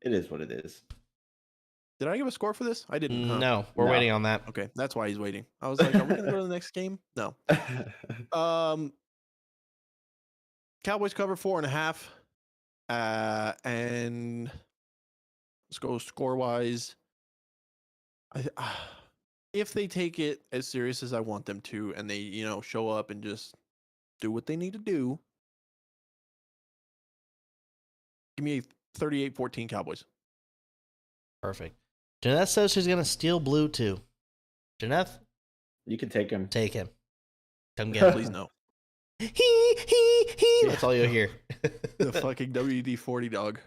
It is what it is. Did I give a score for this? I didn't. Huh? No, we're waiting on that. Okay, that's why he's waiting. I was like, are we going to go to the next game? No. Cowboys cover 4.5. And let's go score-wise. If they take it as serious as I want them to, and they, show up and just do what they need to do, give me a 38-14 Cowboys. Perfect. Jeanette says she's going to steal blue too. Jeanette, You can take him. Take him. Come get him. Please no. He. That's all you'll hear. The fucking WD-40 dog.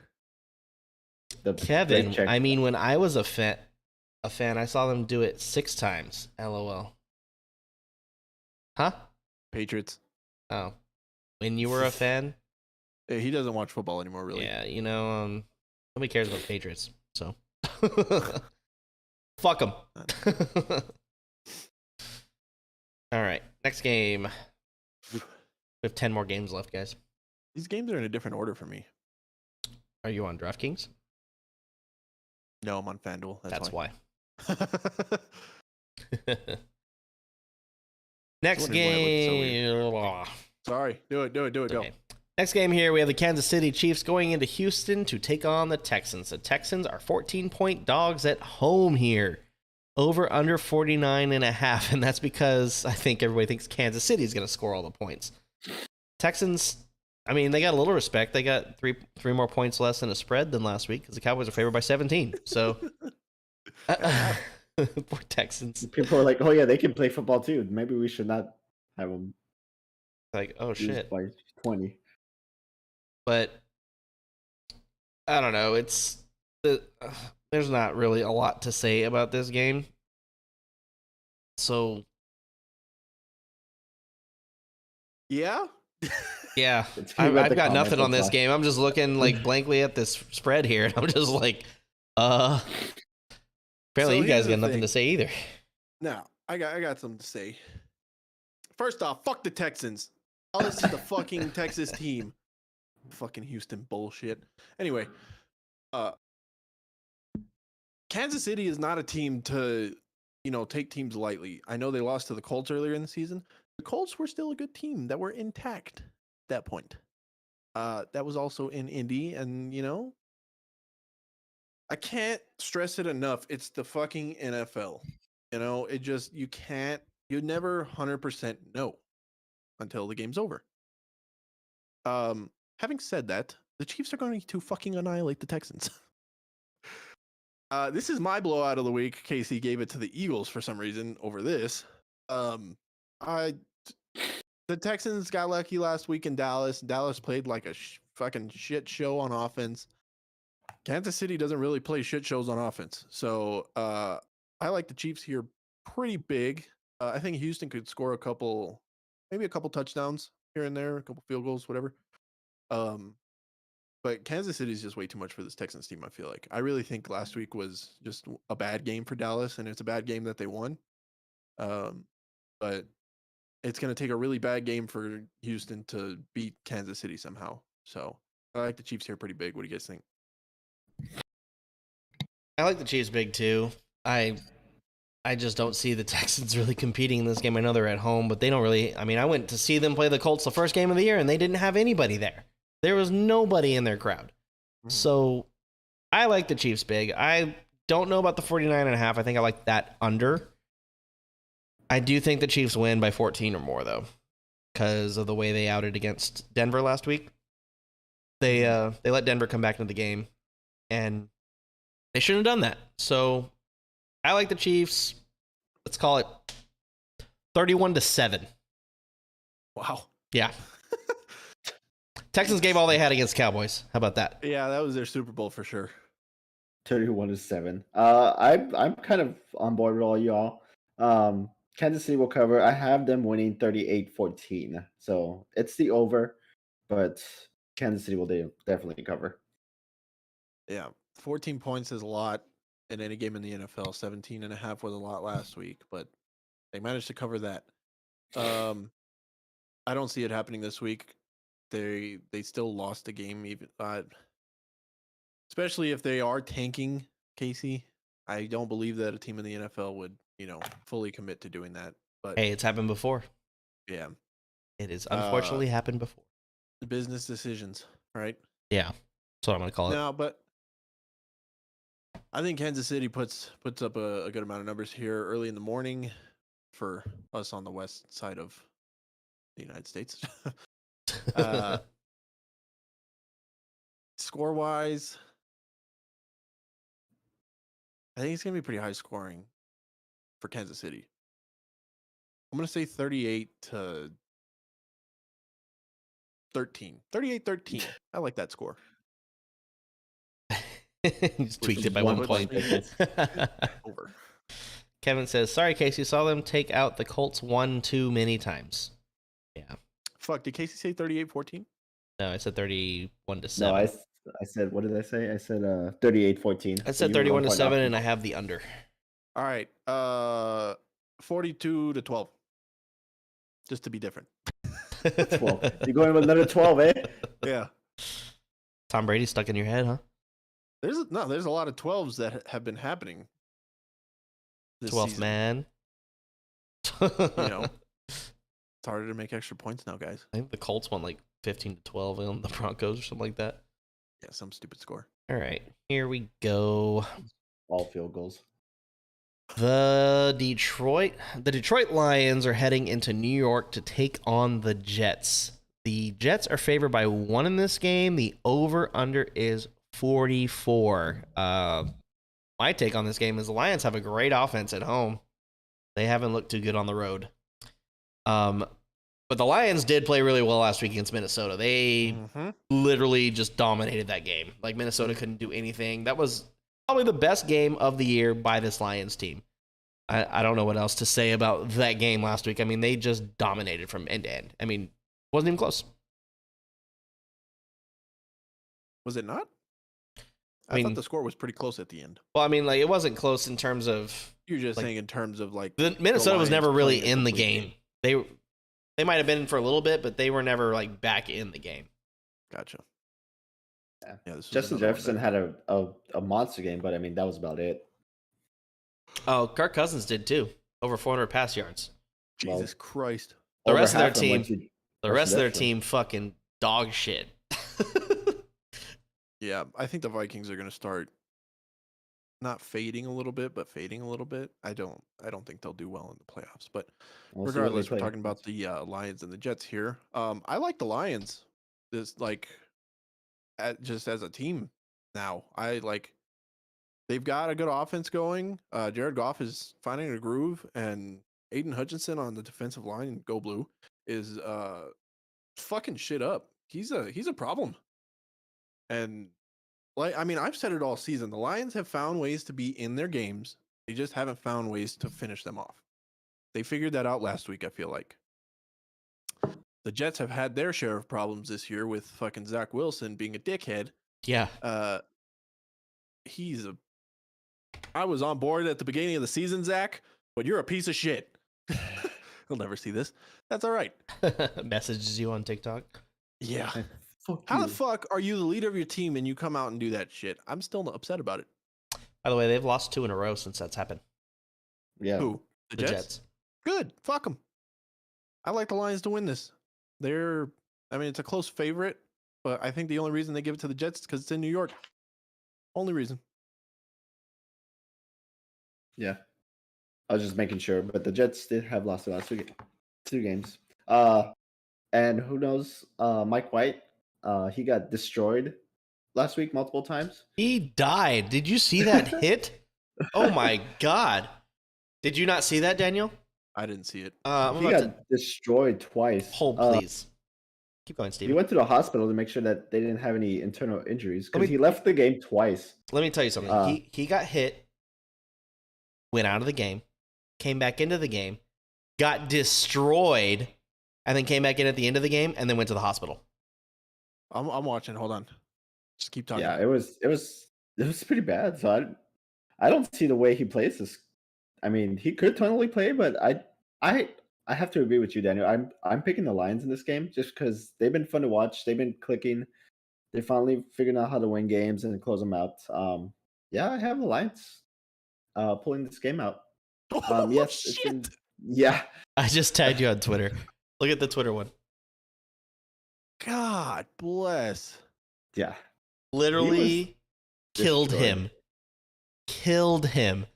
Kevin, I mean, when I was a fan, I saw them do it 6 times. LOL. Huh? Patriots. Oh. When you were a fan? Yeah, he doesn't watch football anymore, really. Yeah, you know, nobody cares about Patriots, so. Fuck them. All right, next game. We have 10 more games left, guys. These games are in a different order for me. Are you on DraftKings? No, I'm on FanDuel. That's why. Next game. Sorry. Do it. Go. Okay. Next game here, we have the Kansas City Chiefs going into Houston to take on the Texans. The Texans are 14-point dogs at home here. Over under 49.5, and that's because I think everybody thinks Kansas City is going to score all the points. Texans, I mean, they got a little respect. They got three more points less than a spread than last week because the Cowboys are favored by 17. So, poor Texans. People are like, oh yeah, they can play football too. Maybe we should not have them. Like, oh shit. By 20. But I don't know. There's not really a lot to say about this game. So yeah. Yeah. I've got nothing on this game. I'm just looking like blankly at this spread here, and I'm just like, apparently you guys got nothing to say either. No, I got something to say. First off, fuck the Texans. Oh, this is the fucking Texas team. Fucking Houston bullshit. Anyway, Kansas City is not a team to, take teams lightly. I know they lost to the Colts earlier in the season. The Colts were still a good team that were intact at that point. That was also in Indy, and I can't stress it enough. It's the fucking NFL. You never 100% know until the game's over. Having said that, the Chiefs are going to fucking annihilate the Texans. This is my blowout of the week. Casey gave it to the Eagles for some reason over this. The Texans got lucky last week in Dallas. Dallas played like a fucking shit show on offense. Kansas City doesn't really play shit shows on offense. So I like the Chiefs here pretty big. I think Houston could score maybe a couple touchdowns here and there, a couple field goals, whatever. But Kansas City is just way too much for this Texans team, I feel like. I really think last week was just a bad game for Dallas, and it's a bad game that they won. But it's going to take a really bad game for Houston to beat Kansas City somehow. So I like the Chiefs here pretty big. What do you guys think? I like the Chiefs big too. I just don't see the Texans really competing in this game. I know they're at home, but they don't really. I mean, I went to see them play the Colts the first game of the year, and they didn't have anybody there. There was nobody in their crowd. Mm-hmm. So I like the Chiefs big. I don't know about the 49.5. I think I like that under. I do think the Chiefs win by 14 or more, though, because of the way they outed against Denver last week. They let Denver come back into the game, and they shouldn't have done that. So I like the Chiefs. Let's call it 31-7. Wow. Yeah. Texans gave all they had against Cowboys. How about that? Yeah, that was their Super Bowl for sure. 31-7. I'm kind of on board with all y'all. Kansas City will cover. I have them winning 38-14. So it's the over, but Kansas City will definitely cover. Yeah, 14 points is a lot in any game in the NFL. 17.5 was a lot last week, but they managed to cover that. I don't see it happening this week. They still lost the game, even especially if they are tanking, Casey. I don't believe that a team in the NFL would, fully commit to doing that. But hey, it's happened before. Yeah, it has unfortunately happened before. Business decisions, right? Yeah, that's what I'm gonna call it. No, but I think Kansas City puts up a good amount of numbers here early in the morning for us on the west side of the United States. Score wise, I think it's gonna be pretty high scoring for Kansas City. I'm going to say 38-13. 38-13. I like that score. Just tweaked it by 1 point. Over. Kevin says, sorry, Casey, saw them take out the Colts 1 too many times. Yeah. Fuck, did Casey say 38-14? No, I said 31-7. No, I said, what did I say? I said 38-14. I said 31-7, and I have the under. All right. 42-12. Just to be different. 12. You're going with another 12, eh? Yeah. Tom Brady stuck in your head, huh? There's a lot of 12s that have been happening. 12th season. man. You know, it's harder to make extra points now, guys. I think the Colts won like 15-12 on the Broncos or something like that. Yeah, some stupid score. All right, here we go. All field goals. The Detroit Lions are heading into New York to take on the Jets. The Jets are favored by 1 in this game. The over-under is 44. My take on this game is the Lions have a great offense at home. They haven't looked too good on the road. But the Lions did play really well last week against Minnesota. They literally just dominated that game. Like, Minnesota couldn't do anything. That was probably the best game of the year by this Lions team. I don't know what else to say about that game last week. I mean, they just dominated from end to end. I mean, wasn't even close. Was it not? I thought the score was pretty close at the end. Well, I mean, like, it wasn't close in terms of... You're just saying in terms of, like... Minnesota was never really in the game. They might have been for a little bit, but they were never, like, back in the game. Gotcha. Yeah, Justin Jefferson had a monster game, but, I mean, that was about it. Oh, Kirk Cousins did, too. Over 400 pass yards. Jesus Christ. The rest of their team fucking dog shit. Yeah, I think the Vikings are going to start not fading a little bit, but fading a little bit. I don't think they'll do well in the playoffs. But regardless, we're talking about the Lions and the Jets here. I like the Lions. Just as a team now. They've got a good offense going. Jared Goff is finding a groove, and Aiden Hutchinson on the defensive line, Go Blue, is fucking shit up. He's a problem. And I've said it all season. The Lions have found ways to be in their games. They just haven't found ways to finish them off. They figured that out last week, I feel like. The Jets have had their share of problems this year with fucking Zach Wilson being a dickhead. Yeah. I was on board at the beginning of the season, Zach, but you're a piece of shit. He'll never see this. That's all right. Messages you on TikTok. Yeah. How the fuck are you the leader of your team and you come out and do that shit? I'm still upset about it. By the way, they've lost 2 in a row since that's happened. Yeah. Who? The Jets? Good. Fuck them. I like the Lions to win this. It's a close favorite, but I think the only reason they give it to the Jets is because it's in New York. Only reason. Yeah. I was just making sure, but the Jets did have lost the last 2 games. And who knows, Mike White, he got destroyed last week multiple times. He died. Did you see that hit? Oh my God. Did you not see that, Daniel? I didn't see it. He got destroyed twice. Hold, please. Keep going, Steve. He went to the hospital to make sure that they didn't have any internal injuries because he left the game twice. Let me tell you something. He got hit, went out of the game, came back into the game, got destroyed, and then came back in at the end of the game, and then went to the hospital. I'm watching. Hold on. Just keep talking. Yeah, it was pretty bad. So I don't see the way he plays this. I mean, he could totally play, but I have to agree with you, Daniel. I'm picking the Lions in this game just because they've been fun to watch. They've been clicking. They finally figured out how to win games and close them out. Yeah, I have the Lions pulling this game out. Yes, shit. Yeah. I just tagged you on Twitter. Look at the Twitter one. God bless. Yeah. Literally killed him. Killed him.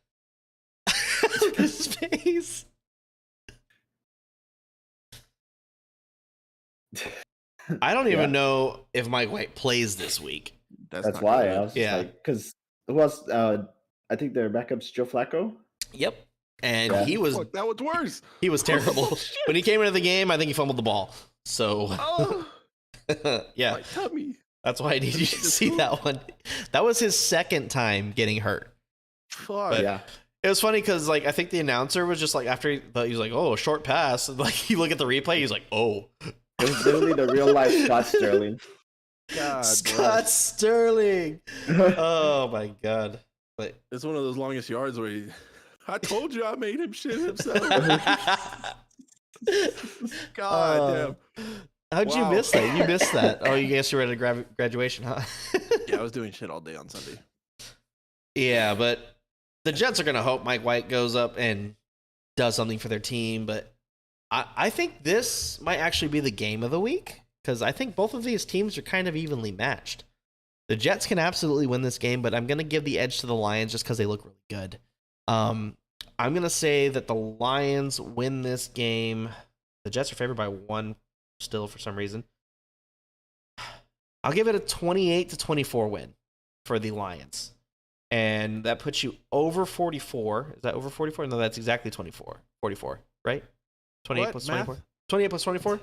His face. I don't even know if Mike White plays this week. That's why I was because who else? I think their backup's Joe Flacco. Yep. And Yeah. he was Fuck, that was worse. he was terrible. Oh, shit. When he came into the game, I think he fumbled the ball. So Oh, yeah, my tummy. that's why I need you to see that one. That was his second time getting hurt. Fuck. But- Yeah. It was funny because like I think the announcer was just like after he was like, "Oh, a short pass." And, like you look at the replay, he's like, "Oh, It was literally the real life Scott Sterling. God, Scott bless. Sterling." Oh my god! But It's one of those longest yards where I told you I made him shit himself. God damn. How'd you Wow. miss that? You missed that. Oh, you guess you were at a graduation, huh? Yeah, I was doing shit all day on Sunday. Yeah, but the Jets are going to hope Mike White goes up and does something for their team. But I think this might actually be the game of the week because I think both of these teams are kind of evenly matched. The Jets can absolutely win this game, but I'm going to give the edge to the Lions just because they look really good. I'm going to say that the Lions win this game. The Jets are favored by 1 still for some reason. I'll give it a 28-24 win for the Lions. And that puts you over 44. Is that over 44? No, that's exactly 24. 44, right? 28 What? plus Math? 24. 28 plus 24?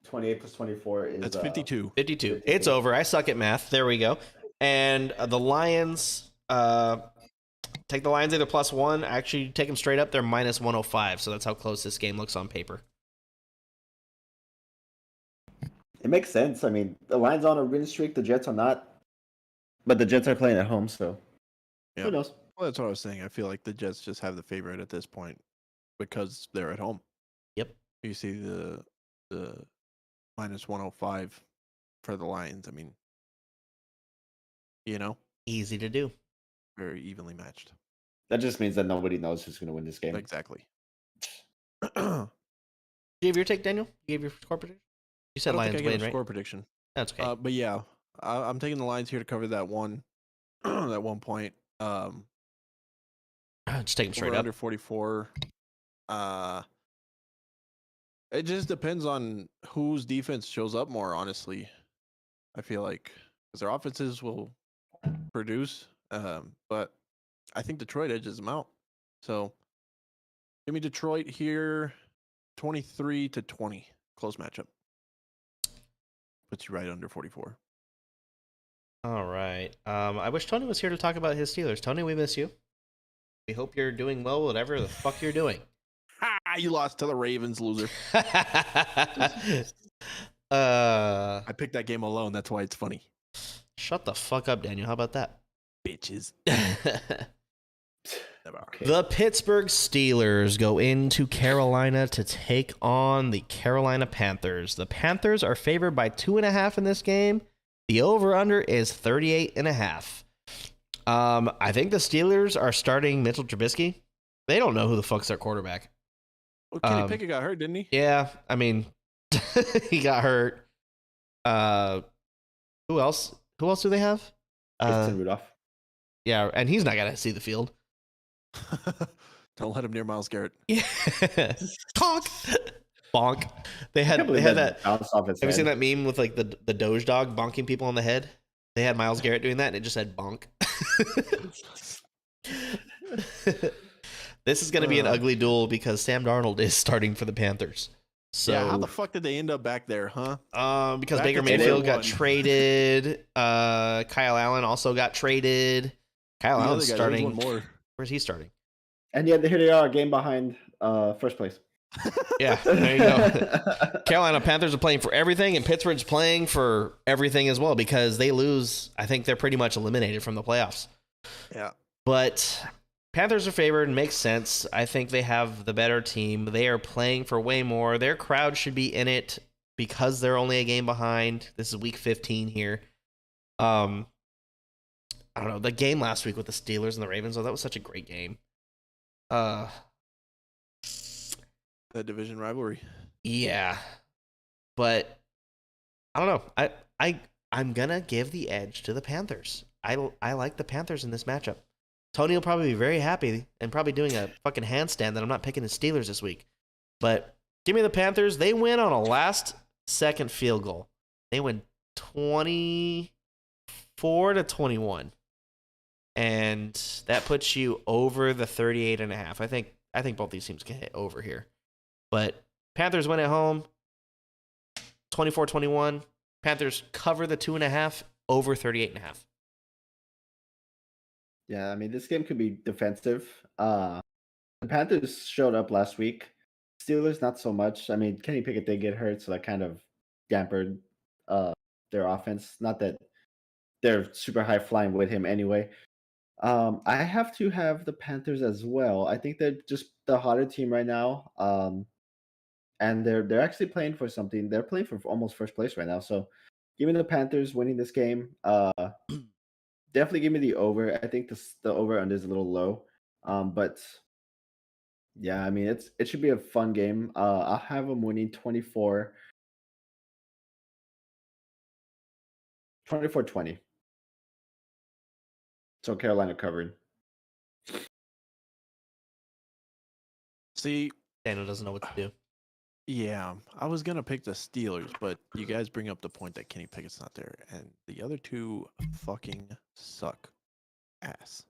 28 plus 24 is That's 52. 52. It's over. I suck at math. There we go. And the Lions, take the Lions either +1. Actually, take them straight up. They're minus 105. So that's how close this game looks on paper. It makes sense. I mean, the Lions on a win streak, the Jets are not. But the Jets are playing at home, so Yeah. who knows? Well, that's what I was saying. I feel like the Jets just have the favorite at this point because they're at home. Yep. You see the minus 105 for the Lions. I mean, Easy to do. very evenly matched. That just means that nobody knows who's going to win this game. Exactly. Do you have your take, Daniel? You gave your score prediction? You said Lions I gave win, a right? score prediction. That's okay. But yeah, I'm taking the Lions here to cover that one, that 1 point. Just take them straight Over up. under 44. It just depends on whose defense shows up more, honestly. I feel like because their offenses will produce, but I think Detroit edges them out. So give me Detroit here, 23-20, close matchup. Puts you right under 44. All right. I wish Tony was here to talk about his Steelers. Tony, we miss you. We hope you're doing well, whatever the fuck you're doing. Ha! You lost to the Ravens, loser. uh, I picked that game alone. That's why it's funny. Shut the fuck up, Daniel. How about that? Bitches. Okay. The Pittsburgh Steelers go into Carolina to take on the Carolina Panthers. The Panthers are favored by 2.5 in this game. The over-under is 38.5. I think the Steelers are starting Mitchell Trubisky. They don't know who the fuck's their quarterback. Well, Kenny Pickett got hurt, didn't he? Yeah, I mean, he got hurt. Who else? Who else do they have? Mason Rudolph. Yeah, and he's not gonna see the field. Don't let him near Myles Garrett. Yeah, conk, bonk. They I can't had believe that. bounced off his Have you seen head. that meme with like the Doge dog bonking people on the head? They had Myles Garrett doing that, and it just said bonk. This is going to be an ugly duel because Sam Darnold is starting for the Panthers. So Yeah, how the fuck did they end up back there, huh? because Back Baker at Mayfield got 21. traded. Kyle Allen also got traded. Kyle The Allen's other guy, there was starting. one more. Where's he starting? And yet here they are, a game behind first place. Yeah, there you go. Carolina Panthers are playing for everything, and Pittsburgh's playing for everything as well because they lose. I think they're pretty much eliminated from the playoffs. Yeah. But Panthers are favored and makes sense. I think they have the better team. They are playing for way more. Their crowd should be in it because they're only a game behind. This is week 15 here. I don't know. The game last week with the Steelers and the Ravens, that was such a great game. That division rivalry. Yeah. But I don't know. I'm gonna give the edge to the Panthers. I like the Panthers in this matchup. Tony will probably be very happy and probably doing a fucking handstand that I'm not picking the Steelers this week. But give me the Panthers. They win on a last-second field goal. They win 24-21. And that puts you over the 38.5. I think I think both these teams can hit over here. But Panthers win at home, 24-21. Panthers cover the 2.5 over 38.5. Yeah, I mean, this game could be defensive. The Panthers showed up last week. Steelers, not so much. I mean, Kenny Pickett did get hurt, so that kind of dampened their offense. Not that they're super high flying with him anyway. I have to have the Panthers as well. I think they're just the hotter team right now. And they're actually playing for something. They're playing for almost first place right now. So give me the Panthers winning this game. Definitely give me the over. I think the over under is a little low. But yeah, I mean it should be a fun game. I'll have them winning 24-20. So Carolina covered. See, Daniel doesn't know what to do. yeah, I was gonna pick the Steelers, but you guys bring up the point that Kenny Pickett's not there, and the other two fucking suck ass.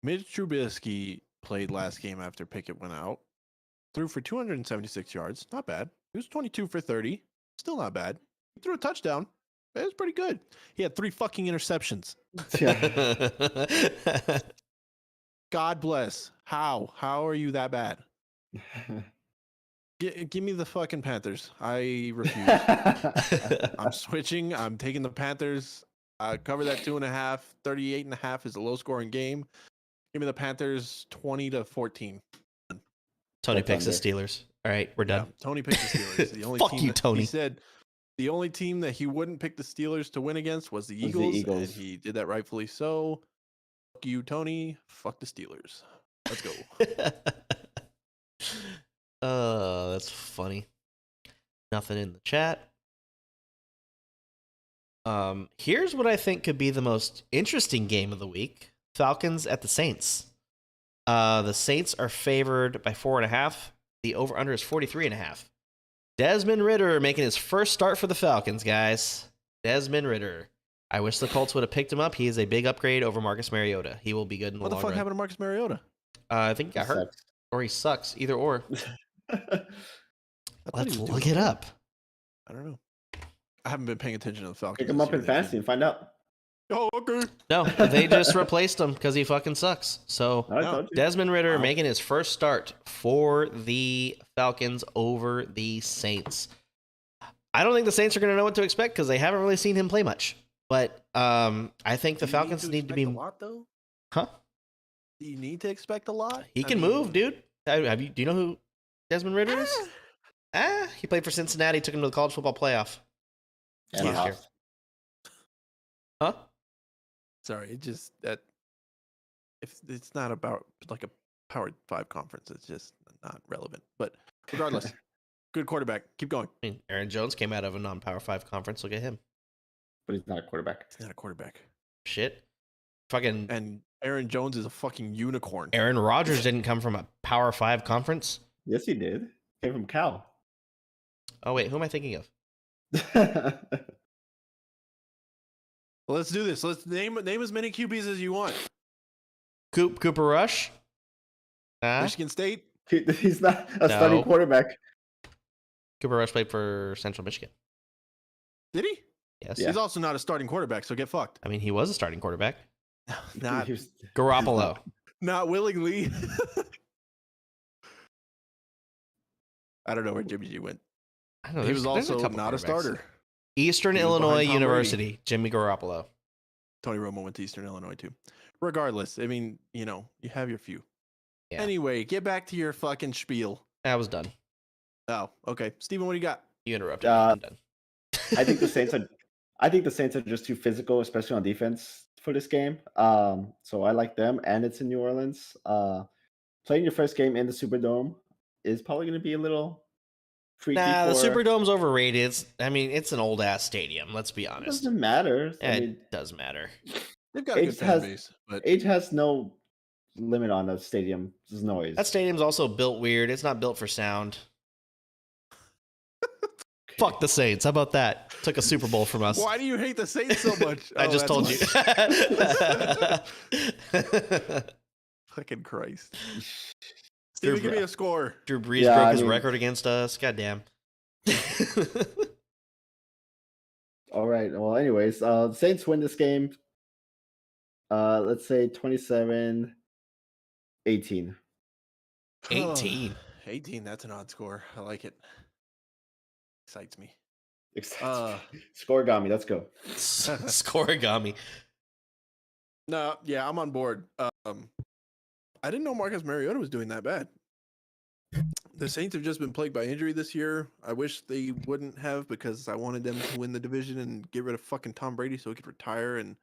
Mitch Trubisky played last game after Pickett went out, threw for 276 yards, not bad. He was 22 for 30, still not bad. He threw a touchdown. It was pretty good. He had 3 fucking interceptions. Yeah. God bless. How are you that bad? Give me the fucking Panthers. I refuse. I'm switching. I'm taking the Panthers. Cover that 2.5. 38.5 is a low scoring game. Give me the Panthers 20-14. Tony That's picks the under. Steelers. All right, we're done. Yeah, Tony picked the Steelers. The only Fuck team you, that Tony. He said the only team that he wouldn't pick the Steelers to win against was the Eagles, and he did that rightfully so. Fuck you, Tony. Fuck the Steelers. Let's go. Oh, that's funny. Nothing in the chat. Here's what I think could be the most interesting game of the week. Falcons at the Saints. The Saints are favored by 4.5. The over-under is 43.5. Desmond Ridder making his first start for the Falcons, guys. Desmond Ridder. I wish the Colts would have picked him up. He is a big upgrade over Marcus Mariota. He will be good in the What the long fuck run. happened to Marcus Mariota? I think he got hurt. Sucks. Or he sucks. Either or. I thought Let's he was look doing it okay. up. I don't know. I haven't been paying attention to the Falcons. Pick him this up in year. They've fantasy been- and find out. Oh, okay. No, they just replaced him because he fucking sucks. So I No. told you. Desmond Ridder Wow. making his first start for the Falcons over the Saints. I don't think the Saints are going to know what to expect because they haven't really seen him play much. But I think the Do you Falcons need to be. expect a lot, though. Huh? Do you need to expect a lot? He I can mean, move, dude. Do you know who Desmond Ridder is? He played for Cincinnati, took him to the college football playoff. And Yeah. lost. Huh? Sorry, it just that if it's not about like a Power 5 conference, it's just not relevant. But regardless, good quarterback. Keep going. I mean, Aaron Jones came out of a non-Power 5 conference. Look at him. But he's not a quarterback. He's not a quarterback. Shit. Fucking And Aaron Jones is a fucking unicorn. Aaron Rodgers didn't come from a Power 5 conference. Yes, he did. Came from Cal. Oh, wait. Who am I thinking of? Let's do this. Let's name as many QBs as you want. Cooper Rush? Michigan State. He's not a No. starting quarterback. Cooper Rush played for Central Michigan. Did he? Yes. Yeah. He's also not a starting quarterback, so get fucked. I mean, he was a starting quarterback. Not He was- Garoppolo. not willingly. I don't know where Jimmy G went. I don't know. He was there's also couple not a quarterbacks. starter. Eastern He was behind Illinois Tom University, Jimmy Garoppolo. Tony Romo went to Eastern Illinois too. Regardless, I mean, you have your few. Yeah. Anyway, get back to your fucking spiel. I was done. Oh, okay. Steven, what do you got? You interrupted me. I'm done. I think the Saints are just too physical, especially on defense for this game. So I like them, and it's in New Orleans. Playing your first game in the Superdome is probably going to be a little freaky. Nah, the for- Superdome's overrated. It's an old ass stadium. Let's be It honest. doesn't matter. I mean, It does matter. They've got a good Age fan has- base, but age has no limit on a stadium's noise. That stadium's also built weird. It's not built for sound. Fuck the Saints. How about that? Took a Super Bowl from us. why do you hate the Saints so much? I Oh, just that's told why. you. Fucking Christ. Drew Steven, give me a score. Drew Brees broke his record against us. Goddamn. All right. Well, anyways, Saints win this game. Let's say 27-18. 18. 18, that's an odd score. I like it. Excites me. Scoregami, let's go. Scoregami. No, yeah, I'm on board. I didn't know Marcus Mariota was doing that bad. The Saints have just been plagued by injury this year. I wish they wouldn't have, because I wanted them to win the division and get rid of fucking Tom Brady so he could retire and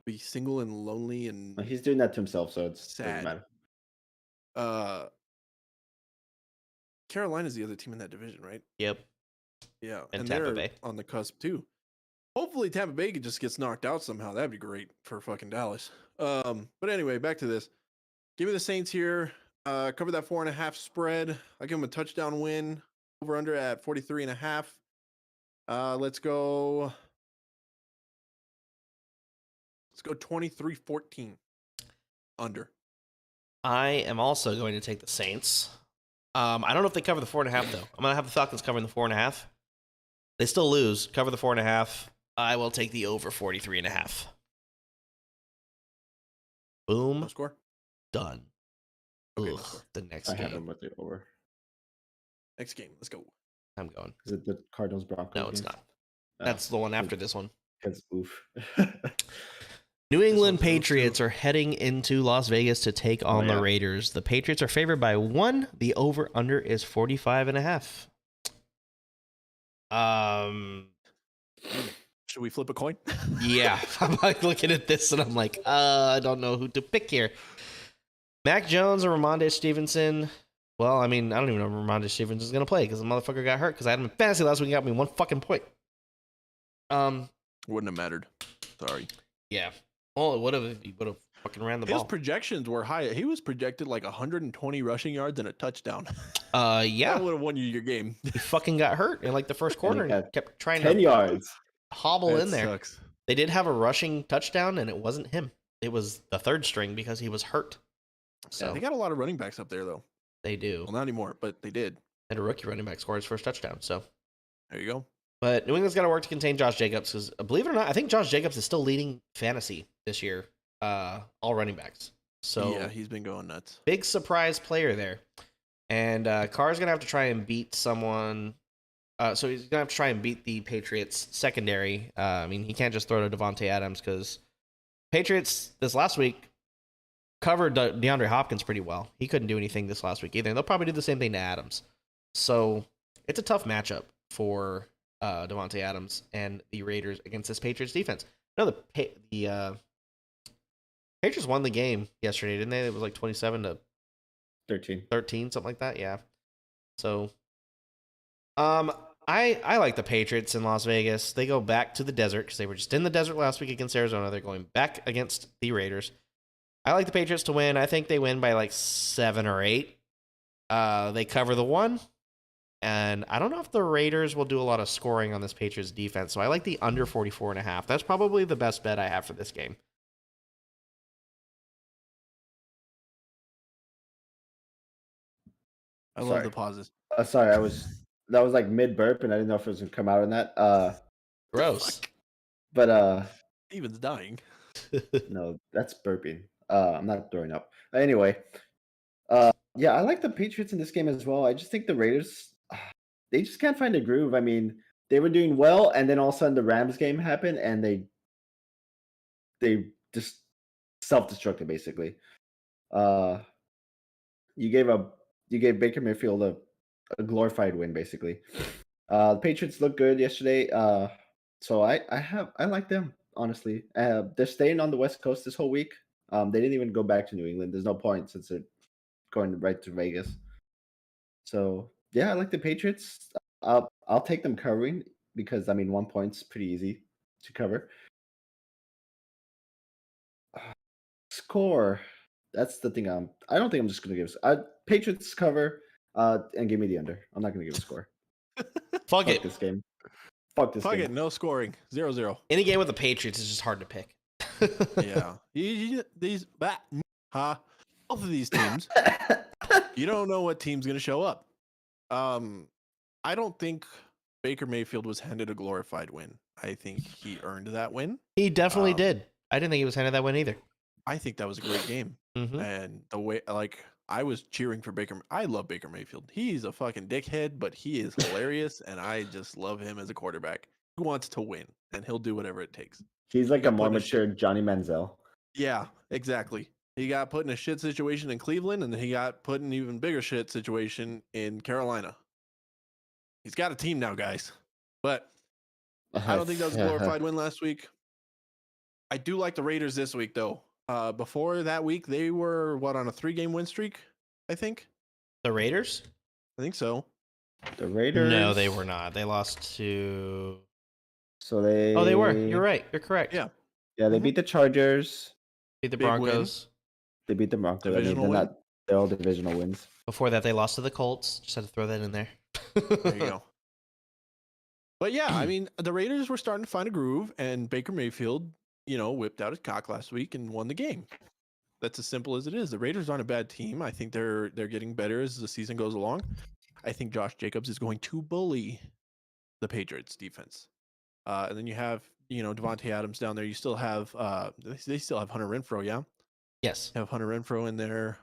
be single and lonely and He's doing that to himself, so it's sad. doesn't matter. Carolina's the other team in that division, right? Yep. Yeah, and they're Tampa Bay on the cusp too. Hopefully Tampa Bay just gets knocked out somehow. That'd be great for fucking Dallas. But anyway, back to this. Give me the Saints here. Cover that 4.5 spread. I give them a touchdown win. Over under at 43.5. Let's go 23-14. Under. I am also going to take the Saints. I don't know if they cover the 4.5 though. I'm gonna have the Falcons covering the 4.5. They still lose. Cover the 4.5. I will take the over 43.5. Boom. No score. Done. Okay, Ugh, the next I have game. him with the over. Next game. Let's go. I'm going. Is it the Cardinals Broncos? No, it's not. That's the one after this one. Because oof. New England one's close, Patriots are heading into Las Vegas to take on the Raiders. The Patriots are favored by 1. The over-under is 45.5. Should we flip a coin? Yeah. I'm like looking at this and I'm like, I don't know who to pick here. Mac Jones or Ramondre Stevenson? Well, I mean, I don't even know if Ramondre Stevenson is going to play because the motherfucker got hurt because I had him in fantasy last week and got me 1 fucking point. Wouldn't have mattered. Sorry. Yeah. Well, it would have if he would have fucking ran the ball. His projections were high. He was projected like 120 rushing yards and a touchdown. Yeah. That would have won you your game. He fucking got hurt in like the first quarter and kept trying 10 to yards. hobble That in there. sucks. They did have a rushing touchdown and it wasn't him. It was the third string because he was hurt. So Yeah, they got a lot of running backs up there, though. they do. Well, not anymore, but they did. And a rookie running back scored his first touchdown. So, There you go. but New England's got to work to contain Josh Jacobs because believe it or not, I think Josh Jacobs is still leading fantasy this year. All running backs. So Yeah, he's been going nuts. big surprise player there. And Carr's gonna have to try and beat someone. So he's gonna have to try and beat the Patriots secondary. I mean, he can't just throw to Devontae Adams because Patriots this last week covered DeAndre Hopkins pretty well. He couldn't do anything this last week either. And they'll probably do the same thing to Adams. So it's a tough matchup for Devontae Adams and the Raiders against this Patriots defense. No, the Patriots won the game yesterday, didn't they? It was like 27-13, 13. something like that. Yeah. So, I like the Patriots in Las Vegas. They go back to the desert because they were just in the desert last week against Arizona. They're going back against the Raiders. I like the Patriots to win. I think they win by like 7 or 8. They cover the 1. And I don't know if the Raiders will do a lot of scoring on this Patriots defense. So I like the under 44.5. That's probably the best bet I have for this game. I love the pauses. Sorry, that was like mid burp, and I didn't know if it was gonna come out on that. Gross. But Steven's dying. no, that's burping. I'm not throwing up. Anyway, yeah, I like the Patriots in this game as well. I just think the Raiders, they just can't find a groove. I mean, they were doing well, and then all of a sudden the Rams game happened, and they just self-destructed basically. You gave Baker Mayfield a glorified win basically. The Patriots looked good yesterday, so I like them honestly. They're staying on the West Coast this whole week. They didn't even go back to New England. There's no point since they're going right to Vegas. So yeah, I like the Patriots. I'll take them covering because I mean 1 point's pretty easy to cover. Score. That's the thing. I don't think I'm just gonna give. Patriots cover. And give me the under. I'm not gonna give a score. Fuck it. This game. Fuck this Fuck game. it. No scoring. 0-0. Any game with the Patriots is just hard to pick. Yeah. These. Huh? both of these teams, you don't know what team's going to show up. I don't think Baker Mayfield was handed a glorified win. I think he earned that win. He definitely did. I didn't think he was handed that win either. I think that was a great game. And the way, like, I was cheering for Baker. I love Baker Mayfield. He's a fucking dickhead, but he is hilarious, and I just love him as a quarterback. He wants to win, and he'll do whatever it takes. He's like a more mature Johnny Manziel. Yeah, exactly. He got put in a shit situation in Cleveland, and then he got put in an even bigger shit situation in Carolina. He's got a team now, guys. But I don't think that was a glorified win last week. I do like the Raiders this week, though. Before that week, they were, on a 3-game win streak, I think? The Raiders? I think so. The Raiders? No, they were not. They lost to... So they... Oh, they were. You're right. You're correct. Yeah. Yeah, they beat the Chargers. Beat the Broncos. They beat the Broncos. They're all divisional wins. Before that, they lost to the Colts. Just had to throw that in there. There you go. But yeah, I mean, the Raiders were starting to find a groove, and Baker Mayfield, whipped out his cock last week and won the game. That's as simple as it is. The Raiders aren't a bad team. I think they're getting better as the season goes along. I think Josh Jacobs is going to bully the Patriots defense. And then you have, Devontae Adams down there. You still have, they still have Hunter Renfrow, yeah? Yes. Have Hunter Renfrow in there.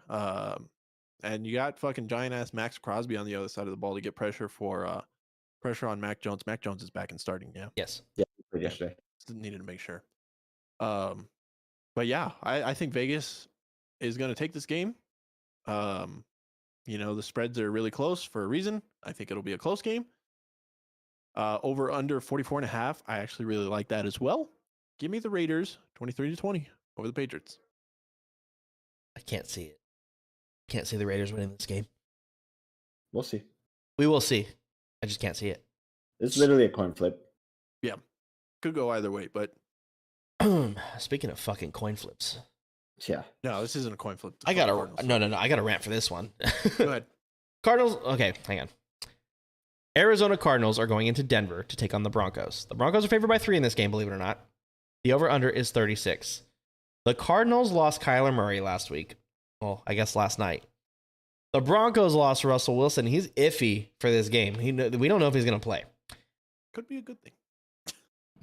And you got fucking giant-ass Max Crosby on the other side of the ball to get pressure on Mac Jones. Mac Jones is back and starting, yeah? Yes. Yeah, yesterday. Needed to make sure. But yeah, I think Vegas is going to take this game. The spreads are really close for a reason. I think it'll be a close game. Over under 44.5. I actually really like that as well. Give me the Raiders 23-20 over the Patriots. I can't see it. Can't see the Raiders winning this game. We'll see. We will see. I just can't see it. It's literally a coin flip. Yeah. Could go either way, but speaking of fucking coin flips. Yeah. No, this isn't a coin flip. I got a rant for this one. Go ahead. Cardinals. Okay, hang on. Arizona Cardinals are going into Denver to take on the Broncos. The Broncos are favored by 3 in this game, believe it or not. The over-under is 36. The Cardinals lost Kyler Murray last week. Well, I guess last night. The Broncos lost Russell Wilson. He's iffy for this game. We don't know if he's going to play. Could be a good thing.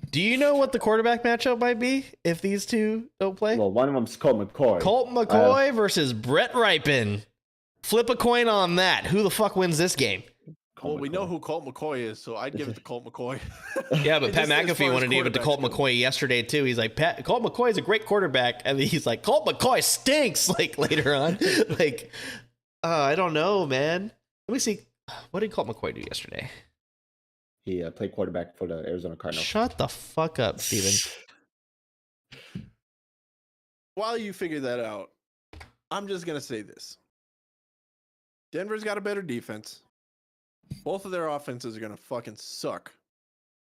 Do you know what the quarterback matchup might be if these two don't play? Well, one of them's Colt McCoy. Colt McCoy versus Brett Rypien. Flip a coin on that. Who the fuck wins this game? Well, we know who Colt McCoy is, so I'd give it to Colt McCoy. Yeah, but Pat McAfee wanted to give it to Colt McCoy yesterday, too. He's like, Colt McCoy is a great quarterback. And he's like, Colt McCoy stinks, like, later on. I don't know, man. Let me see. What did Colt McCoy do yesterday? He played quarterback for the Arizona Cardinals. Shut the fuck up, Steven. While you figure that out, I'm just going to say this. Denver's got a better defense. Both of their offenses are going to fucking suck.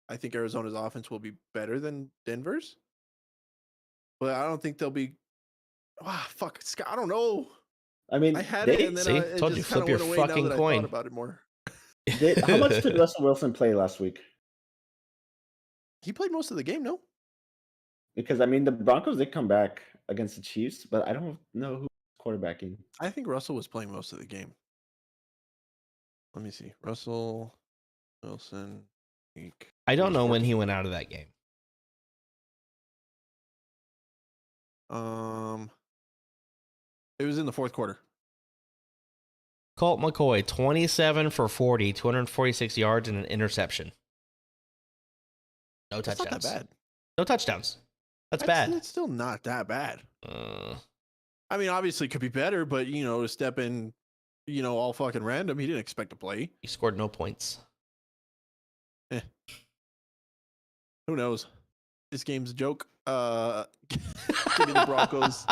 I think Arizona's offense will be better than Denver's. But I don't think they'll be... fuck. I don't know. I mean, I had it, and then I told you, flip your fucking coin. I thought about it more. How much did Russell Wilson play last week? He played most of the game, no? Because, I mean, the Broncos did come back against the Chiefs, but I don't know who's quarterbacking. I think Russell was playing most of the game. Let me see. Russell Wilson week. I don't know when he went out of that game. It was in the fourth quarter. Colt McCoy, 27 for 40, 246 yards and an interception. No touchdowns. That's not that bad. No touchdowns. That's bad. It's still not that bad. I mean, obviously it could be better, but, to step in, all fucking random, he didn't expect to play. He scored no points. Who knows? This game's a joke. Give me the Broncos.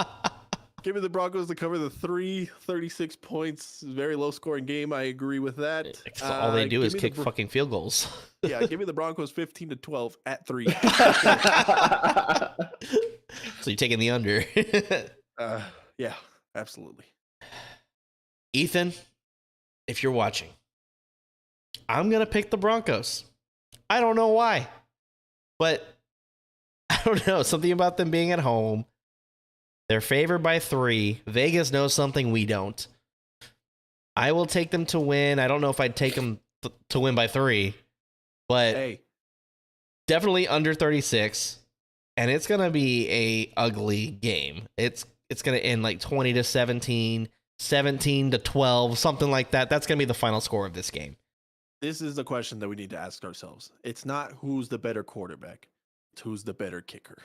Give me the Broncos to cover the 36 points. Very low scoring game. I agree with that. All they do is kick fucking field goals. Yeah, give me the Broncos 15-12 at 3. So you're taking the under. Yeah, absolutely. Ethan, if you're watching, I'm going to pick the Broncos. I don't know why, but I don't know. Something about them being at home. They're favored by 3. Vegas knows something we don't. I will take them to win. I don't know if I'd take them to win by 3, but definitely under 36. And it's going to be a ugly game. It's going to end like 20-17, 17-12, something like that. That's going to be the final score of this game. This is the question that we need to ask ourselves. It's not who's the better quarterback. It's who's the better kicker.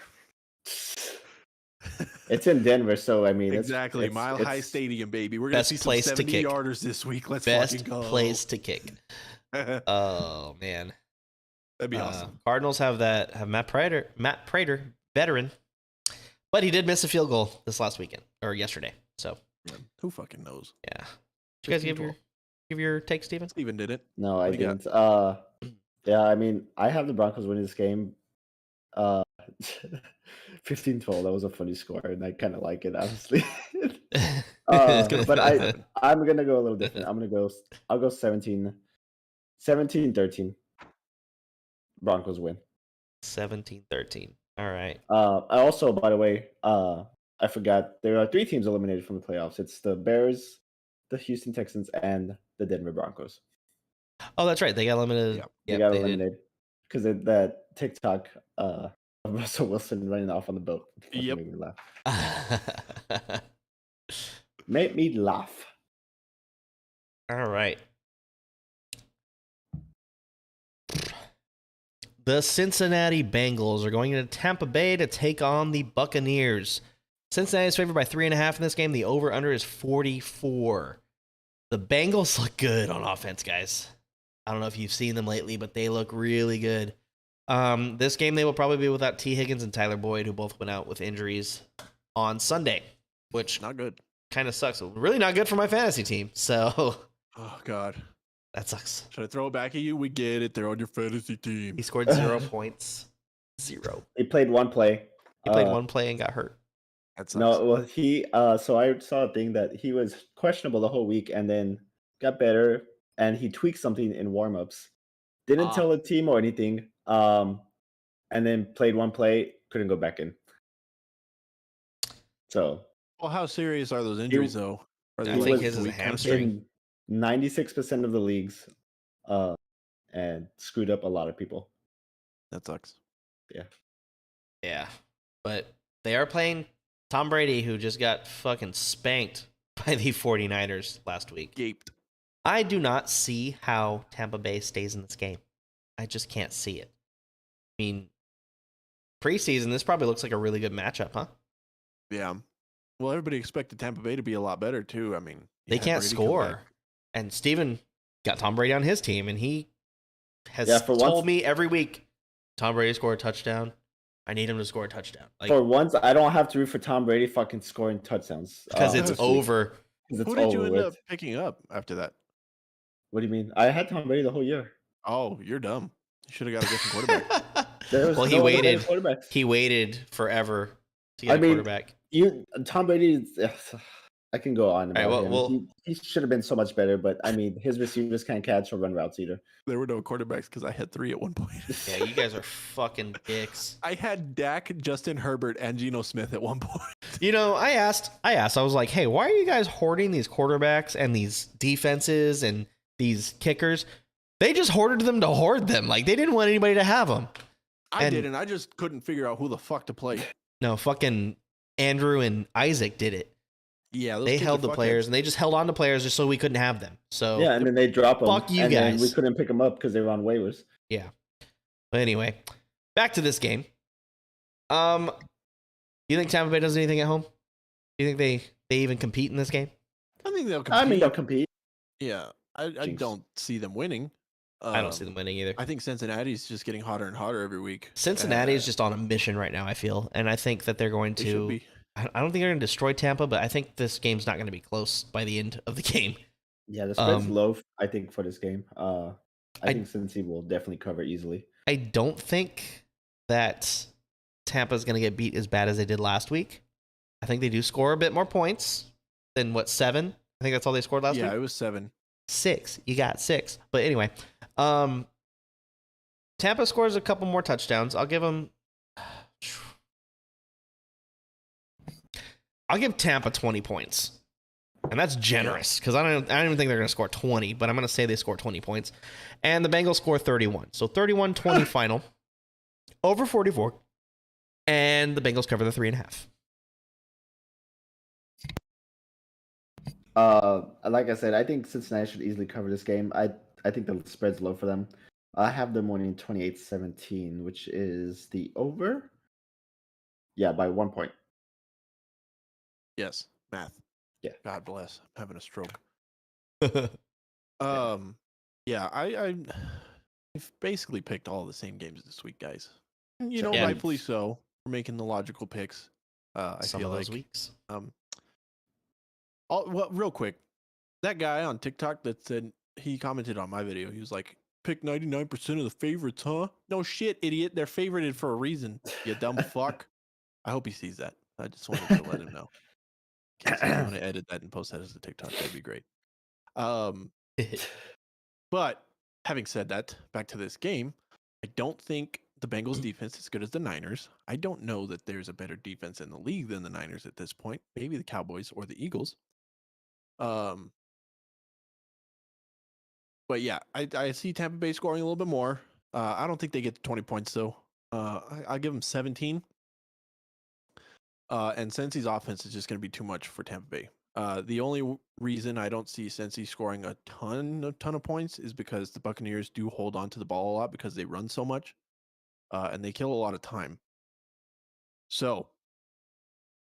It's in Denver, so I mean, exactly. Mile High Stadium, baby. We're gonna see some 70-yarders this week. Let's fucking go. Best place to kick. Oh man, that'd be awesome. Cardinals have Matt Prater, veteran, but he did miss a field goal this last weekend or yesterday. So who fucking knows? Yeah. Did you guys give your take, Steven? Steven did it. No, I didn't. Yeah, I mean, I have the Broncos winning this game. 15-12. That was a funny score, and I kind of like it, honestly. But I'm gonna go a little different. I'll go 17-13. Broncos win. 17-13. All right. I also, by the way, I forgot there are 3 teams eliminated from the playoffs. It's the Bears, the Houston Texans, and the Denver Broncos. Oh, that's right. They got eliminated. Yep, they got eliminated because that TikTok of Russell Wilson running off on the boat. Yep. Made me laugh. Made me laugh. All right. The Cincinnati Bengals are going into Tampa Bay to take on the Buccaneers. Cincinnati is favored by 3.5 in this game. The over-under is 44. The Bengals look good on offense, guys. I don't know if you've seen them lately, but they look really good. This game, they will probably be without T. Higgins and Tyler Boyd, who both went out with injuries on Sunday, which not good. Kind of sucks. Really not good for my fantasy team. So, oh God, that sucks. Should I throw it back at you? We get it. They're on your fantasy team. He scored 0 points. 0. He played one play. He played one play and got hurt. No, well, he so I saw a thing that he was questionable the whole week and then got better, and he tweaked something in warmups. Didn't tell the team or anything. And then played one play, couldn't go back in. So, well, how serious are those injuries though? I think his is a hamstring. 96% of the leagues, and screwed up a lot of people. That sucks. Yeah, but they are playing Tom Brady, who just got fucking spanked by the 49ers last week. Gaped. I do not see how Tampa Bay stays in this game. I just can't see it. I mean, preseason, this probably looks like a really good matchup, huh? Yeah. Well, everybody expected Tampa Bay to be a lot better, too. I mean, they can't score. And Steven got Tom Brady on his team, and he has told me every week, Tom Brady scored a touchdown. I need him to score a touchdown. Like, for once, I don't have to root for Tom Brady fucking scoring touchdowns. Because it's over. Who did you end up picking up after that? What do you mean? I had Tom Brady the whole year. Oh, you're dumb. You should have got a different quarterback. Well, he waited. He waited forever to get a quarterback. Tom Brady. I can go on about him. Well, he should have been so much better, but I mean, his receivers can't catch or run routes either. There were no quarterbacks because I had 3 at one point. Yeah, you guys are fucking dicks. I had Dak, Justin Herbert, and Geno Smith at one point. You know, I asked. I was like, hey, why are you guys hoarding these quarterbacks and these defenses and these kickers? They just hoarded them to hoard them. Like, they didn't want anybody to have them. I didn't. I just couldn't figure out who the fuck to play. No, fucking Andrew and Isaac did it. Yeah, they held the players, and they just held on to players just so we couldn't have them. So yeah, and then they drop them. Fuck you and guys. Then we couldn't pick them up because they were on waivers. Yeah. But anyway, back to this game. You think Tampa Bay does anything at home? Do you think they even compete in this game? I think they'll compete. I mean, they'll compete. Yeah, I don't see them winning. I don't see them winning either. I think Cincinnati's just getting hotter and hotter every week. Cincinnati is just on a mission right now, I feel. And I think that they're going to... I don't think they're going to destroy Tampa, but I think this game's not going to be close by the end of the game. Yeah, the spread's low, I think, for this game. I think Cincy will definitely cover easily. I don't think that Tampa's going to get beat as bad as they did last week. I think they do score a bit more points than, 7? I think that's all they scored last week? Yeah, it was 7. 6. You got 6. But anyway, Tampa scores a couple more touchdowns. I'll give them... I'll give Tampa 20 points. And that's generous because I don't even think they're going to score 20, but I'm going to say they score 20 points. And the Bengals score 31. So 31-20 final. Over 44. And the Bengals cover the 3.5. Like I said, I think Cincinnati should easily cover this game. I think the spread's low for them. I have them winning 28-17, which is the over. Yeah, by 1 point. Yes, math. Yeah. God bless. I'm having a stroke. Yeah, I've basically picked all the same games this week, guys. You know, rightfully so. We're making the logical picks. I Some feel of those like weeks. Well, real quick, that guy on TikTok that said he commented on my video. He was like, "Pick 99% of the favorites, huh?" No shit, idiot. They're favorited for a reason. You dumb fuck. I hope he sees that. I just wanted to let him know. In case you want to edit that and post that as a TikTok, that'd be great. But having said that, back to this game, I don't think the Bengals defense is as good as the Niners. I don't know that there's a better defense in the league than the Niners at this point. Maybe the Cowboys or the Eagles. But yeah, I see Tampa Bay scoring a little bit more. I don't think they get to 20 points though. I'll give them 17. And Cincy's offense is just going to be too much for Tampa Bay. The only reason I don't see Cincy scoring a ton of points is because the Buccaneers do hold on to the ball a lot because they run so much, and they kill a lot of time. So,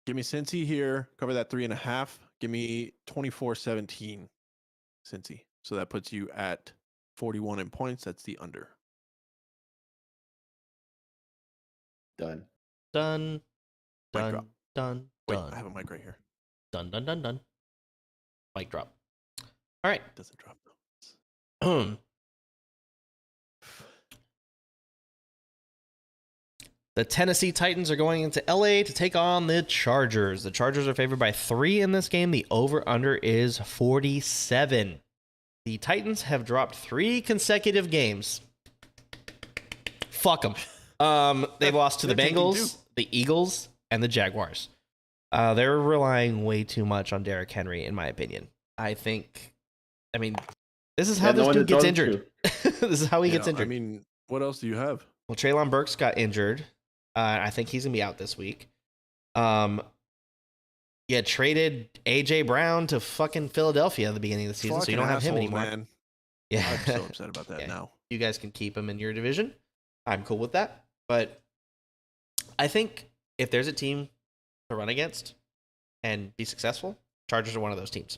give me Cincy here, cover that 3.5. Give me 24-17, Cincy. So that puts you at 41 in points. That's the under. Done. Done. Mic drop. Done. Wait, Done. I have a mic right here. Done. Mic drop. All right. It doesn't drop though. The Tennessee Titans are going into LA to take on the Chargers. The Chargers are favored by 3 in this game. The over-under is 47. The Titans have dropped 3 consecutive games. Fuck them. They've lost to the Bengals, the Eagles, and the Jaguars. They're relying way too much on Derrick Henry, in my opinion. This is how this dude gets injured. This is how he gets injured. I mean, what else do you have? Well, Treylon Burks got injured. I think he's going to be out this week. You traded A.J. Brown to fucking Philadelphia at the beginning of the season, so you don't have him anymore. Man. Yeah. I'm so upset about that now. You guys can keep him in your division. I'm cool with that. But I think if there's a team to run against and be successful, Chargers are one of those teams.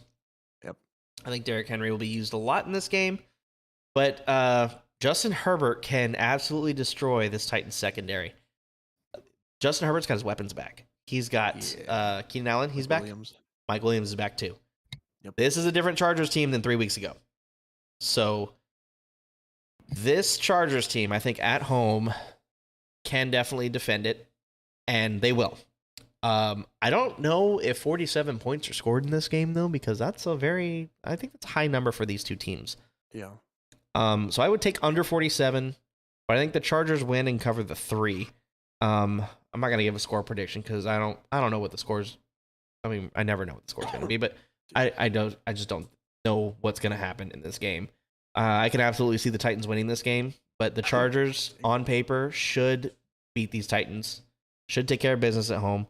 Yep. I think Derrick Henry will be used a lot in this game, but Justin Herbert can absolutely destroy this Titans secondary. Justin Herbert's got his weapons back. He's got Keenan Allen. He's back. Mike Williams is back too. Yep. This is a different Chargers team than 3 weeks ago. So this Chargers team, I think at home, can definitely defend it, and they will. I don't know if 47 points are scored in this game, though, because I think that's a high number for these two teams. Yeah. So I would take under 47, but I think the Chargers win and cover the 3. I'm not gonna give a score prediction because I don't know what the scores. I mean, I never know what the score's gonna be, but I just don't know what's gonna happen in this game. I can absolutely see the Titans winning this game, but the Chargers on paper should beat these Titans, should take care of business at home,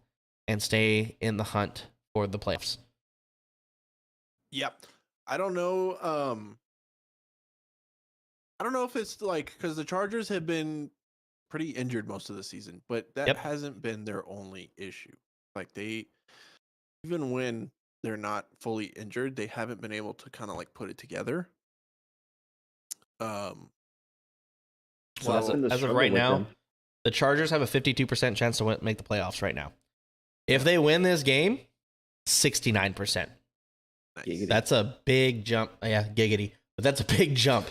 and stay in the hunt for the playoffs. Yep. I don't know. I don't know if it's like because the Chargers have been pretty injured most of the season, but that hasn't been their only issue. Like even when they're not fully injured, they haven't been able to kind of like put it together. As of right now, the Chargers have a 52% chance to make the playoffs right now. If they win this game, 69%. Nice. That's a big jump. Yeah, giggity. But that's a big jump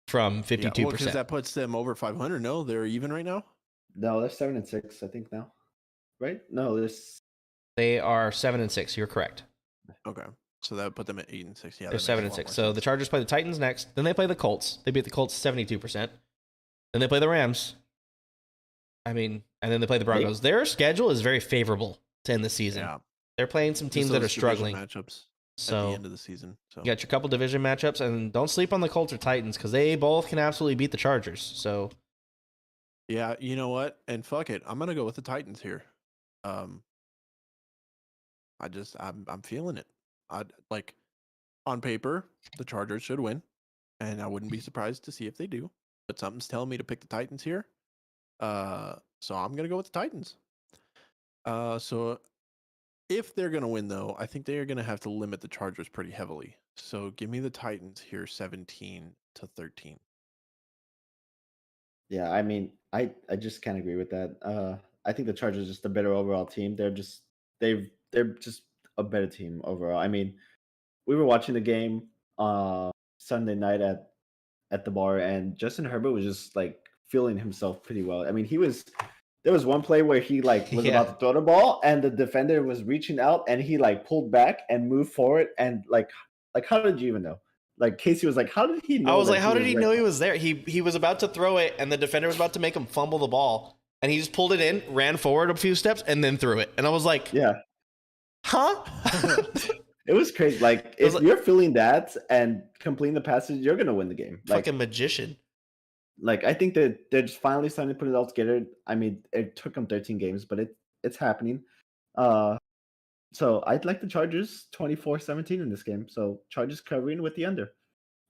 from 52%. Because that puts them over 500. No, they're even right now? No, they're 7-6, I think now. Right? No, they are 7-6. You're correct. Okay. So that would put them at 8-6. Yeah, they're 7-6. So the Chargers play the Titans next. Then they play the Colts. They beat the Colts 72%. Then they play the Rams. And then they play the Broncos. Their schedule is very favorable to end the season. Yeah. They're playing some teams that are struggling. Matchups so at the end of the season. So you got your couple division matchups, and don't sleep on the Colts or Titans because they both can absolutely beat the Chargers. So yeah, you know what? And fuck it, I'm gonna go with the Titans here. I'm feeling it. Like on paper, the Chargers should win, and I wouldn't be surprised to see if they do. But something's telling me to pick the Titans here. So I'm gonna go with the Titans. So if they're gonna win, though, I think they are gonna have to limit the Chargers pretty heavily. So give me the Titans here, 17-13. Yeah, I mean, I just can't agree with that. I think the Chargers are just a better overall team. They're just a better team overall. I mean, we were watching the game Sunday night at the bar, and Justin Herbert was just like feeling himself pretty well. I mean, there was one play where he like was about to throw the ball, and the defender was reaching out, and he like pulled back and moved forward, and like how did you even know? Like Casey was like, how did he know? I was like, how did he know he was there? He was about to throw it, and the defender was about to make him fumble the ball, and he just pulled it in, ran forward a few steps, and then threw it. And I was like, yeah, huh? It was crazy. Like if you're feeling that and completing the passes, you're gonna win the game. Like fucking magician. Like I think that they're just finally starting to put it all together. I mean, it took them 13 games, but it's happening. So I'd like the Chargers 24-17 in this game. So Chargers covering with the under.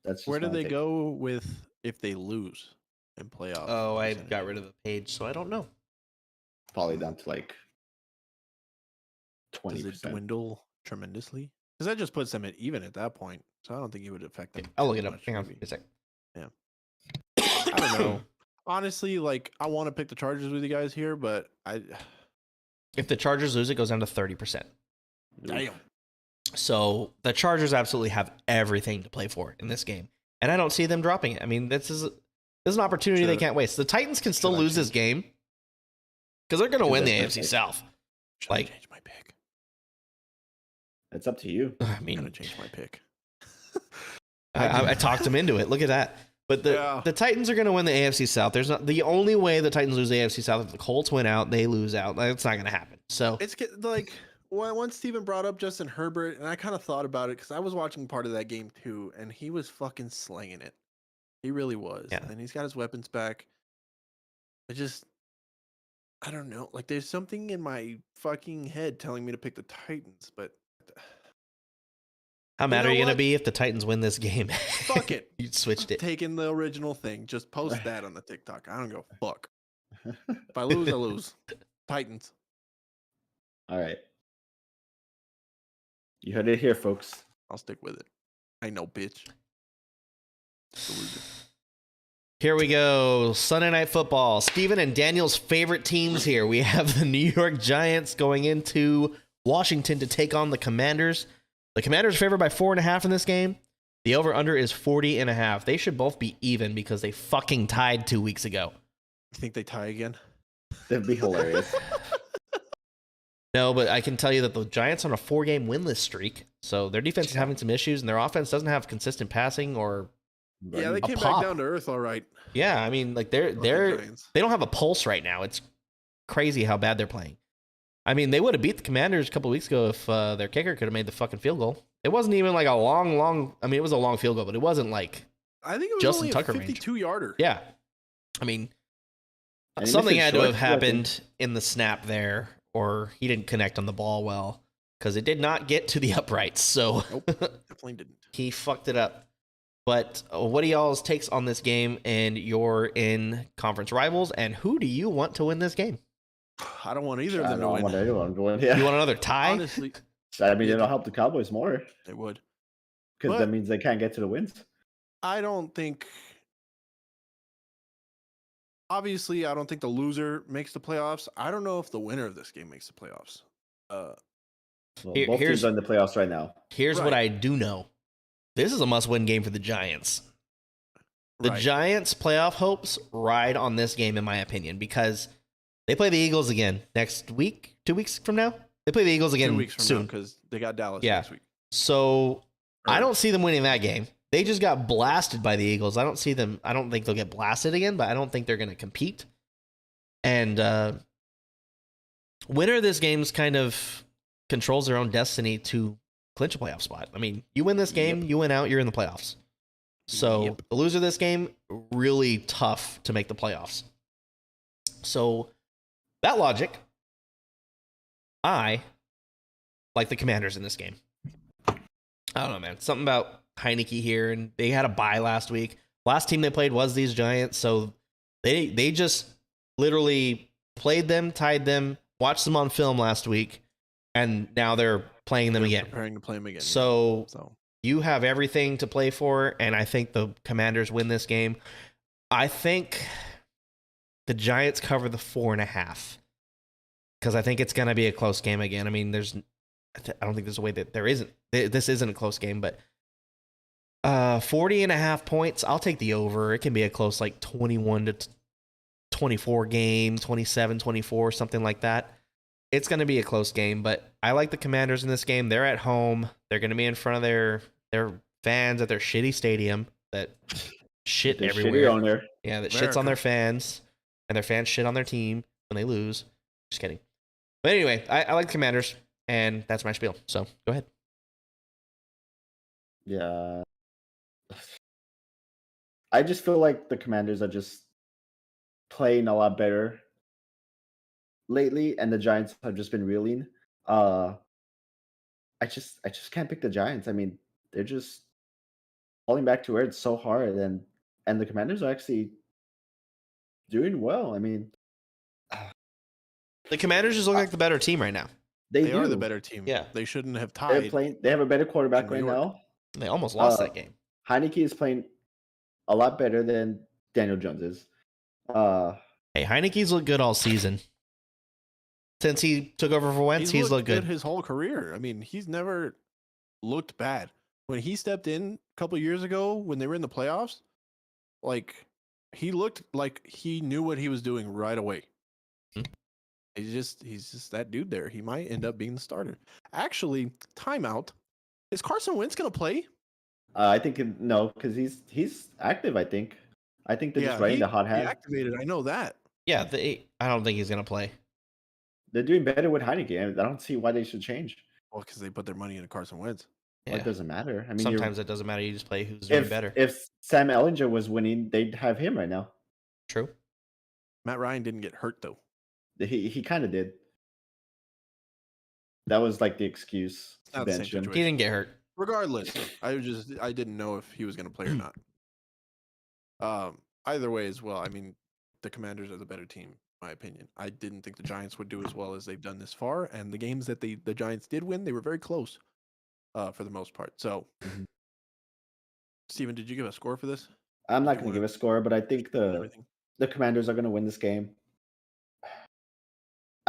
That's just where do they go with if they lose in playoff? Oh, I got rid of the page, so I don't know. Probably down to like 20%. Does it dwindle tremendously? Because that just puts them at even at that point. So I don't think it would affect them. I'll look it up. Hang on a sec. Yeah. I don't know. Honestly, like I want to pick the Chargers with you guys here, but if the Chargers lose, it goes down to 30%. Damn. So the Chargers absolutely have everything to play for in this game, and I don't see them dropping it. I mean, this is an opportunity they can't waste. The Titans can still lose this game because they're going to win the AFC South. Should I change my pick? It's up to you. I mean, I'm going to change my pick. I talked them into it. Look at that. But the Titans are going to win the AFC South. There's not the only way the Titans lose the AFC South if the Colts win out, they lose out. That's not going to happen. So it's like once Steven brought up Justin Herbert, and I kind of thought about it because I was watching part of that game too, and he was fucking slinging it. He really was. Yeah. And he's got his weapons back. I don't know. Like there's something in my fucking head telling me to pick the Titans, but how mad are you going to be if the Titans win this game? Fuck it. You switched it. Taking the original thing. Just post that on the TikTok. I don't go fuck. If I lose, I lose. Titans. All right. You heard it here, folks. I'll stick with it. I know, bitch. Here we go. Sunday Night Football. Steven and Daniel's favorite teams here. We have the New York Giants going into Washington to take on the Commanders. The Commanders are favored by 4.5 in this game. The over-under is 40.5. They should both be even because they fucking tied 2 weeks ago. You think they tie again? That'd be hilarious. No, but I can tell you that the Giants are on a 4-game winless streak, so their defense is having some issues, and their offense doesn't have consistent passing or yeah, they came back down to earth, all right. Yeah, I mean, like they don't have a pulse right now. It's crazy how bad they're playing. I mean, they would have beat the Commanders a couple weeks ago if their kicker could have made the fucking field goal. It wasn't even like a long. I mean, it was a long field goal, but it wasn't like I think it was Justin only Tucker a 52-yarder. Yeah, I mean, something had to have happened in the snap there, or he didn't connect on the ball well because it did not get to the uprights. So nope, definitely didn't. He fucked it up. But what are y'all's takes on this game? And you're in conference rivals, and who do you want to win this game? I don't want either of them to win. I want anyone to win. Yeah. You want another tie? Honestly, I mean, it'll help the Cowboys more. It would, because that means they can't get to the wins. I don't think. Obviously, I don't think the loser makes the playoffs. I don't know if the winner of this game makes the playoffs. Well, both teams are in the playoffs right now. Here's what I do know. This is a must-win game for the Giants. The Giants' playoff hopes ride on this game, in my opinion, because they play the Eagles again next week, 2 weeks from now. They play the Eagles again 2 weeks from soon because they got Dallas next week. So I don't see them winning that game. They just got blasted by the Eagles. I don't think they'll get blasted again, but I don't think they're going to compete. And winner of this game's kind of controls their own destiny to clinch a playoff spot. I mean, you win this game, you win out, you're in the playoffs. So the loser of this game, really tough to make the playoffs. So that logic, I like the Commanders in this game. I don't know, man. Something about Heineke here, and they had a bye last week. Last team they played was these Giants, so they just literally played them, tied them, watched them on film last week, and now they're playing them again. Preparing to play them again. So you have everything to play for, and I think the Commanders win this game. I think the Giants cover the 4.5 because I think it's going to be a close game again. I mean, I don't think there's a way that this isn't a close game, but 40.5 points, I'll take the over. It can be a close, like 21-24 game, 27-24, something like that. It's going to be a close game, but I like the Commanders in this game. They're at home. They're going to be in front of their fans at their shitty stadium that shit everywhere. On there. Yeah, that shits on their fans, and their fans shit on their team when they lose. Just kidding. But anyway, I like the Commanders, and that's my spiel. So go ahead. Yeah. I just feel like the Commanders are just playing a lot better lately, and the Giants have just been reeling. I just can't pick the Giants. I mean, they're just falling back to earth so hard, and the Commanders are actually doing well. I mean, the Commanders just look like the better team right now. They are the better team. Yeah, they shouldn't have tied. They have a better quarterback right now. They almost lost that game. Heineke is playing a lot better than Daniel Jones is. Hey, Heineke's looked good all season. Since he took over for Wentz, he's looked good his whole career. I mean, he's never looked bad. When he stepped in a couple years ago when they were in the playoffs, like he looked like he knew what he was doing right away. He's just that dude there. He might end up being the starter. Actually, timeout. Is Carson Wentz going to play? I think no, because he's active. I think they're just riding the hot hand. He activated. I know that. Yeah, I don't think he's going to play. They're doing better with Heineke. I don't see why they should change. Well, because they put their money into Carson Wentz. Yeah. Well, it doesn't matter. I mean, sometimes it doesn't matter. You just play who's doing better. If Sam Ehlinger was winning, they'd have him right now. True. Matt Ryan didn't get hurt though. He kind of did. That was like the excuse to bench him. He didn't get hurt. Regardless, I didn't know if he was going to play or not. Either way as well. I mean, the Commanders are the better team, in my opinion. I didn't think the Giants would do as well as they've done this far, and the games that the Giants did win, they were very close, for the most part. So, Steven, did you give a score for this? I'm not going to give a score, but I think the Commanders are going to win this game.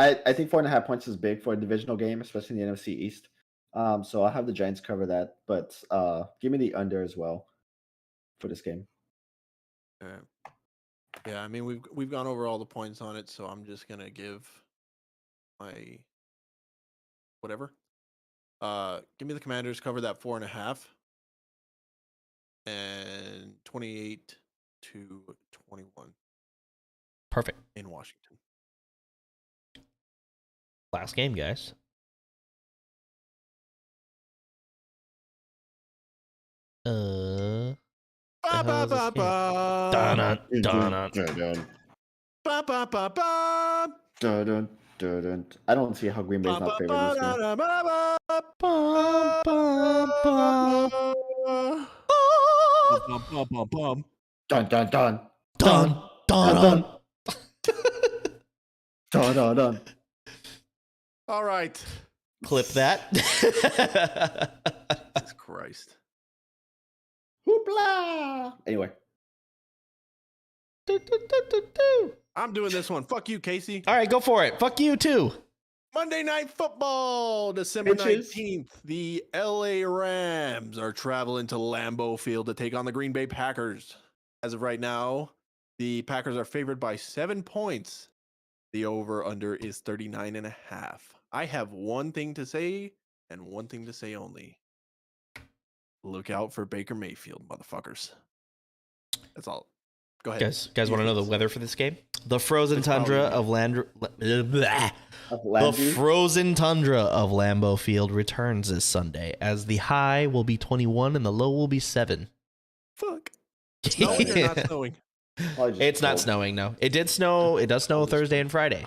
I think 4.5 points is big for a divisional game, especially in the NFC East. So I'll have the Giants cover that, but give me the under as well for this game. Yeah, I mean we've gone over all the points on it, so I'm just gonna give my whatever. Give me the Commanders, cover that 4.5, and 28-21. Perfect. In Washington. Last game, guys. I don't see how Green Bay's not favored this game. Dun dun dun dun dun dun dun dun. All right. Clip that. Jesus Christ. Hoopla! Anyway. I'm doing this one. Fuck you, Casey. All right, go for it. Fuck you, too. Monday Night Football, December 19th. The LA Rams are traveling to Lambeau Field to take on the Green Bay Packers. As of right now, the Packers are favored by 7 points. The over-under is 39.5. I have one thing to say, and one thing to say only. Look out for Baker Mayfield, motherfuckers. That's all. Go ahead. Guys want to know the weather for this game? The frozen tundra of the frozen tundra of Lambeau Field returns this Sunday, as the high will be 21 and the low will be 7. Fuck. Snowing or not snowing? It's not snowing. No, it did snow. It does snow Thursday and Friday,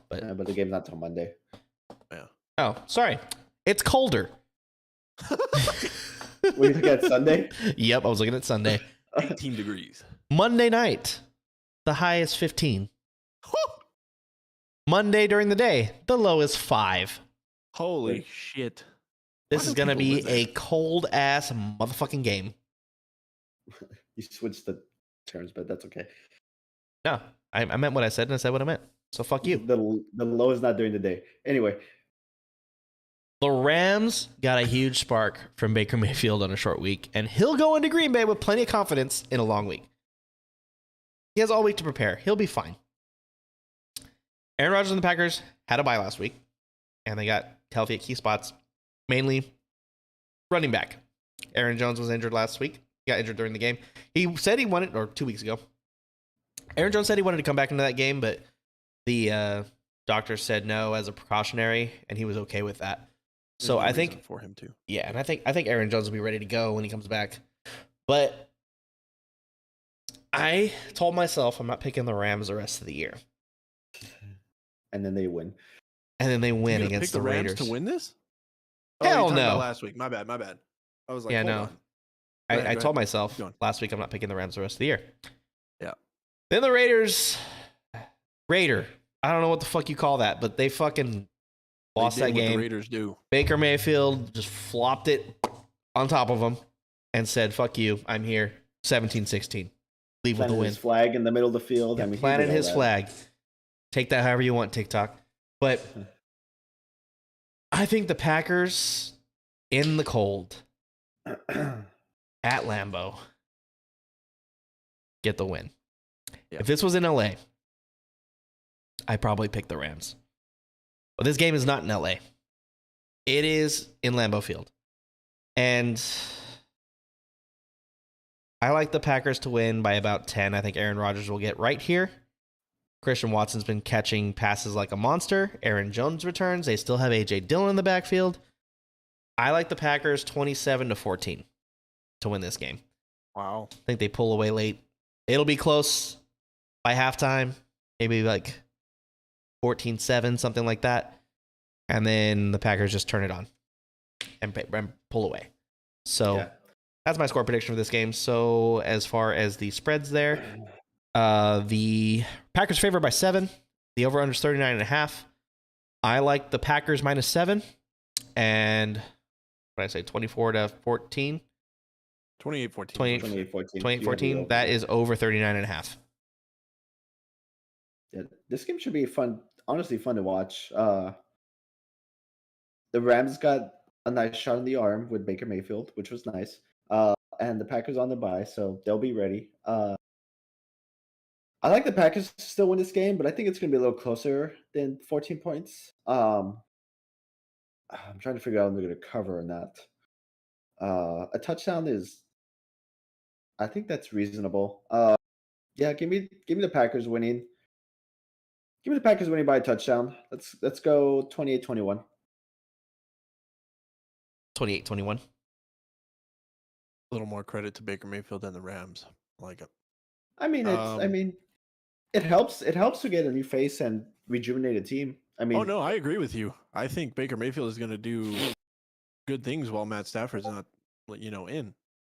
but the game's not till Monday. Yeah. Oh, sorry. It's colder. Were you looking at Sunday? Yep, I was looking at Sunday. 18 degrees. Monday night, the high is 15. Monday during the day, the low is 5. Holy shit. This is going to be a cold ass motherfucking game. You switched the terms, but that's okay. No, I meant what I said and I said what I meant. So fuck you. The low is not during the day. Anyway. The Rams got a huge spark from Baker Mayfield on a short week, and he'll go into Green Bay with plenty of confidence in a long week. He has all week to prepare. He'll be fine. Aaron Rodgers and the Packers had a bye last week, and they got healthy at key spots, mainly running back. Aaron Jones was injured last week. He got injured during the game. He said he wanted, or 2 weeks ago. Aaron Jones said he wanted to come back into that game, but the doctor said no as a precautionary, and he was okay with that. So I think for him too. Yeah, and I think Aaron Jones will be ready to go when he comes back. But I told myself I'm not picking the Rams the rest of the year. And then they win. And then they win against the Raiders. Rams to win this? Hell no. Last week. My bad. I was like, yeah, no. I told myself last week I'm not picking the Rams the rest of the year. Yeah. Then the Raider. I don't know what the fuck you call that, but they fucking lost that game. What the Raiders do. Baker Mayfield just flopped it on top of them and said, fuck you, I'm here. 17-16. Leave with the win. His flag in the middle of the field. Yeah, planted his flag. Take that however you want, TikTok. But I think the Packers in the cold at Lambeau get the win. Yeah. If this was in LA, I'd probably pick the Rams. But this game is not in LA. It is in Lambeau Field. And I like the Packers to win by about 10. I think Aaron Rodgers will get right here. Christian Watson's been catching passes like a monster. Aaron Jones returns. They still have A.J. Dillon in the backfield. I like the Packers 27-14 to win this game. Wow. I think they pull away late. It'll be close by halftime. Maybe like 14-7, something like that. And then the Packers just turn it on and pull away. So that's my score prediction for this game. So as far as the spreads there, the Packers favored by 7. The over-under is 39.5. I like the Packers -7. And what did I say, 24-14? 28-14. 28-14. That is over 39.5. Yeah, this game should be fun. Honestly, fun to watch. The Rams got a nice shot in the arm with Baker Mayfield, which was nice. And the Packers on the bye, so they'll be ready. I like the Packers to still win this game, but I think it's going to be a little closer than 14 points. I'm trying to figure out if they're going to cover or not. A touchdown is, I think that's reasonable. Yeah, give me the Packers winning. Give me the Packers winning by a touchdown. Let's go 28-21. 28-21. A little more credit to Baker Mayfield than the Rams. I like it. I mean, it helps. It helps to get a new face and rejuvenate a team. I mean, oh no, I agree with you. I think Baker Mayfield is going to do good things while Matt Stafford's not, in.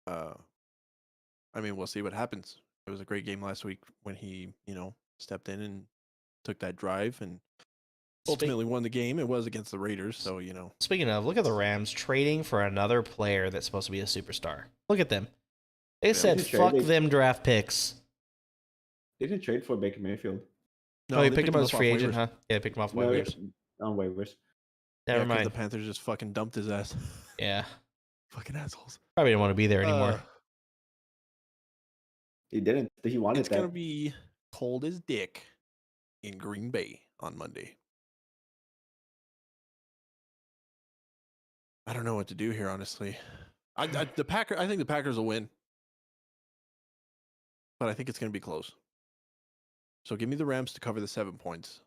I mean, we'll see what happens. It was a great game last week when he, stepped in and took that drive and ultimately won the game. It was against the Raiders, so Speaking of, look at the Rams trading for another player that's supposed to be a superstar. Look at them. They said, "Fuck them draft picks." They didn't trade for Baker Mayfield. No, you picked him as free agent, huh? Yeah, picked him off waivers. On waivers. Never mind. The Panthers just fucking dumped his ass. Yeah. Fucking assholes. Probably didn't want to be there anymore. He didn't. He wanted It's gonna be cold as dick in Green Bay on Monday. I don't know what to do here, honestly. I think the Packers will win. but I think it's going to be close. So give me the Rams to cover the 7 points.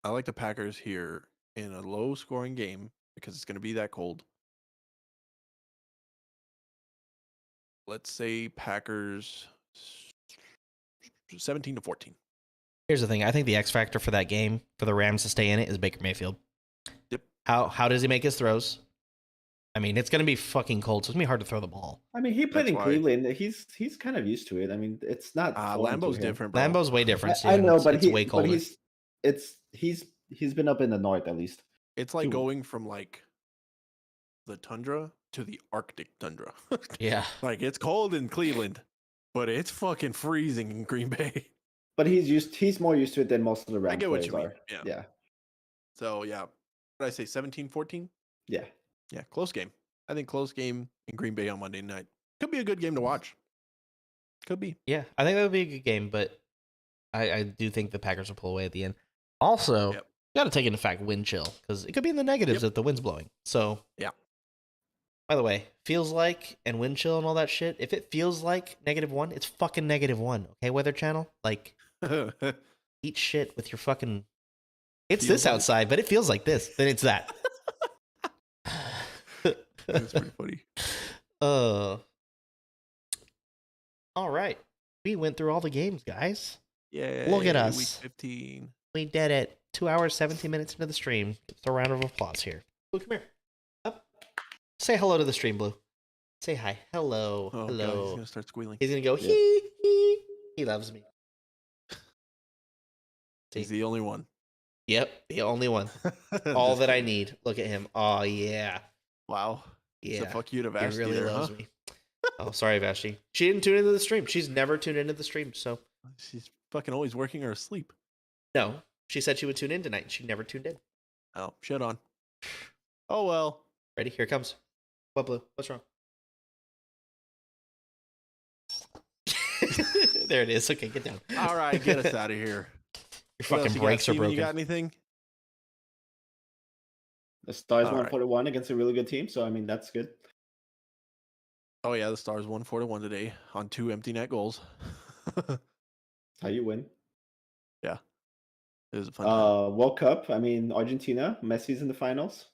I like the Packers here in a low-scoring game because it's going to be that cold. Let's say Packers 17-14. Here's the thing. I think the X factor for that game, for the Rams to stay in it, is Baker Mayfield. Yep. How does he make his throws? I mean, it's going to be fucking cold, so it's going to be hard to throw the ball. I mean, he played in Cleveland. He's kind of used to it. I mean, it's not. Lambeau's different, bro. Lambeau's way different. I know, but it's way colder. But he's been up in the north at least. It's like going from like the tundra to the Arctic tundra. Yeah. Like it's cold in Cleveland, but it's fucking freezing in Green Bay. But he's more used to it than most of the Rams I get what players you mean. are. Yeah. So yeah. What did I say? 17-14? Yeah. Yeah, close game. I think close game in Green Bay on Monday night. Could be a good game to watch. Could be. Yeah, I think that would be a good game, but I do think the Packers will pull away at the end. Also, you got to take into fact wind chill, because it could be in the negatives if the wind's blowing. So, yeah. By the way, feels like and wind chill and all that shit, if it feels like -1, it's fucking -1. Okay, Weather Channel? Like, eat shit with your fucking... It's feels this like... outside, but it feels like this. Then it's that. That's pretty funny. All right. We went through all the games, guys. Yeah. Look at us. Week 15. We did it. 2 hours, 17 minutes into the stream. It's a round of applause here. Blue, come here. Up. Say hello to the stream, Blue. Say hi. Hello. Oh, hello. God, he's going to start squealing. He's going to go, hee. He loves me. He's the only one. Yep, the only one. All that I need. Look at him. Oh, yeah. Wow. Yeah. So fuck you to Vashti. He really there, loves huh? me. Oh, sorry, Vashti. She didn't tune into the stream. She's never tuned into the stream, so. She's fucking always working or asleep. No, she said she would tune in tonight, and she never tuned in. Oh, shit on. Oh, well. Ready? Here it comes. What, Blue? What's wrong? There it is. Okay, get down. All right, get us out of here. Your fucking brakes are broken. You got anything? The Stars won 4-1 against a really good team, so I mean that's good. Oh yeah, the Stars won 4-1 today on 2 empty net goals. How you win? Yeah, it was a fun time. World Cup. I mean Argentina. Messi's in the finals.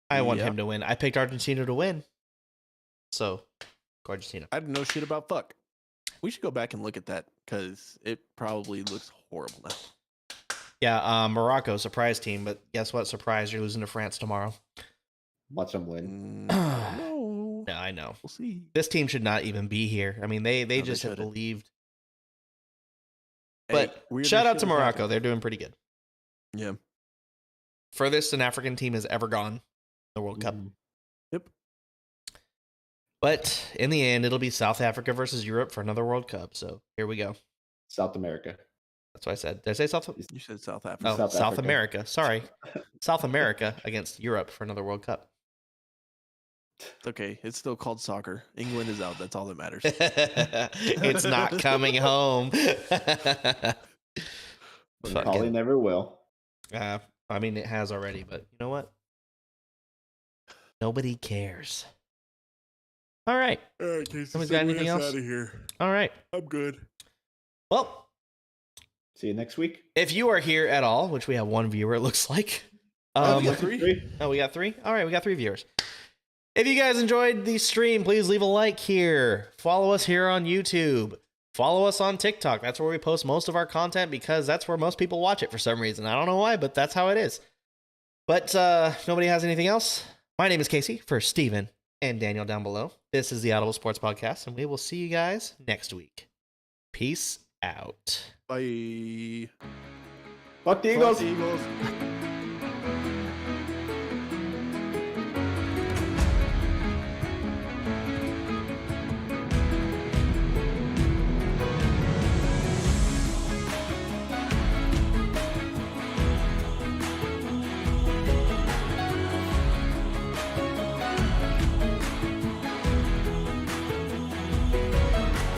I want him to win. I picked Argentina to win, so go Argentina. I didn't know shit about fuck. We should go back and look at that because it probably looks horrible now. Yeah, Morocco, surprise team, but guess what? Surprise, you're losing to France tomorrow. Watch them win. No. Yeah, I know. We'll see. This team should not even be here. I mean, they just have believed. But shout out to Morocco. They're doing pretty good. Yeah. Furthest an African team has ever gone in the World Cup. Yep. But in the end, it'll be South Africa versus Europe for another World Cup. So here we go. South America. That's what I said. Did I say South? You said South Africa. Oh, South America. Sorry. South America against Europe for another World Cup. It's okay. It's still called soccer. England is out. That's all that matters. It's not coming home. Probably never will. I mean, it has already, but you know what? Nobody cares. All right. All right, Casey. Somebody's got anything else? Out of here. All right. I'm good. Well, see you next week. If you are here at all, which we have one viewer, it looks like. We got 3. Oh, we got 3? All right, we got 3 viewers. If you guys enjoyed the stream, please leave a like here. Follow us here on YouTube. Follow us on TikTok. That's where we post most of our content because that's where most people watch it for some reason. I don't know why, but that's how it is. But nobody has anything else. My name is Casey for Steven and Daniel down below. This is the Audible Sports Podcast, and we will see you guys next week. Peace out. Bye. Fuck the Eagles. Fuck the Eagles.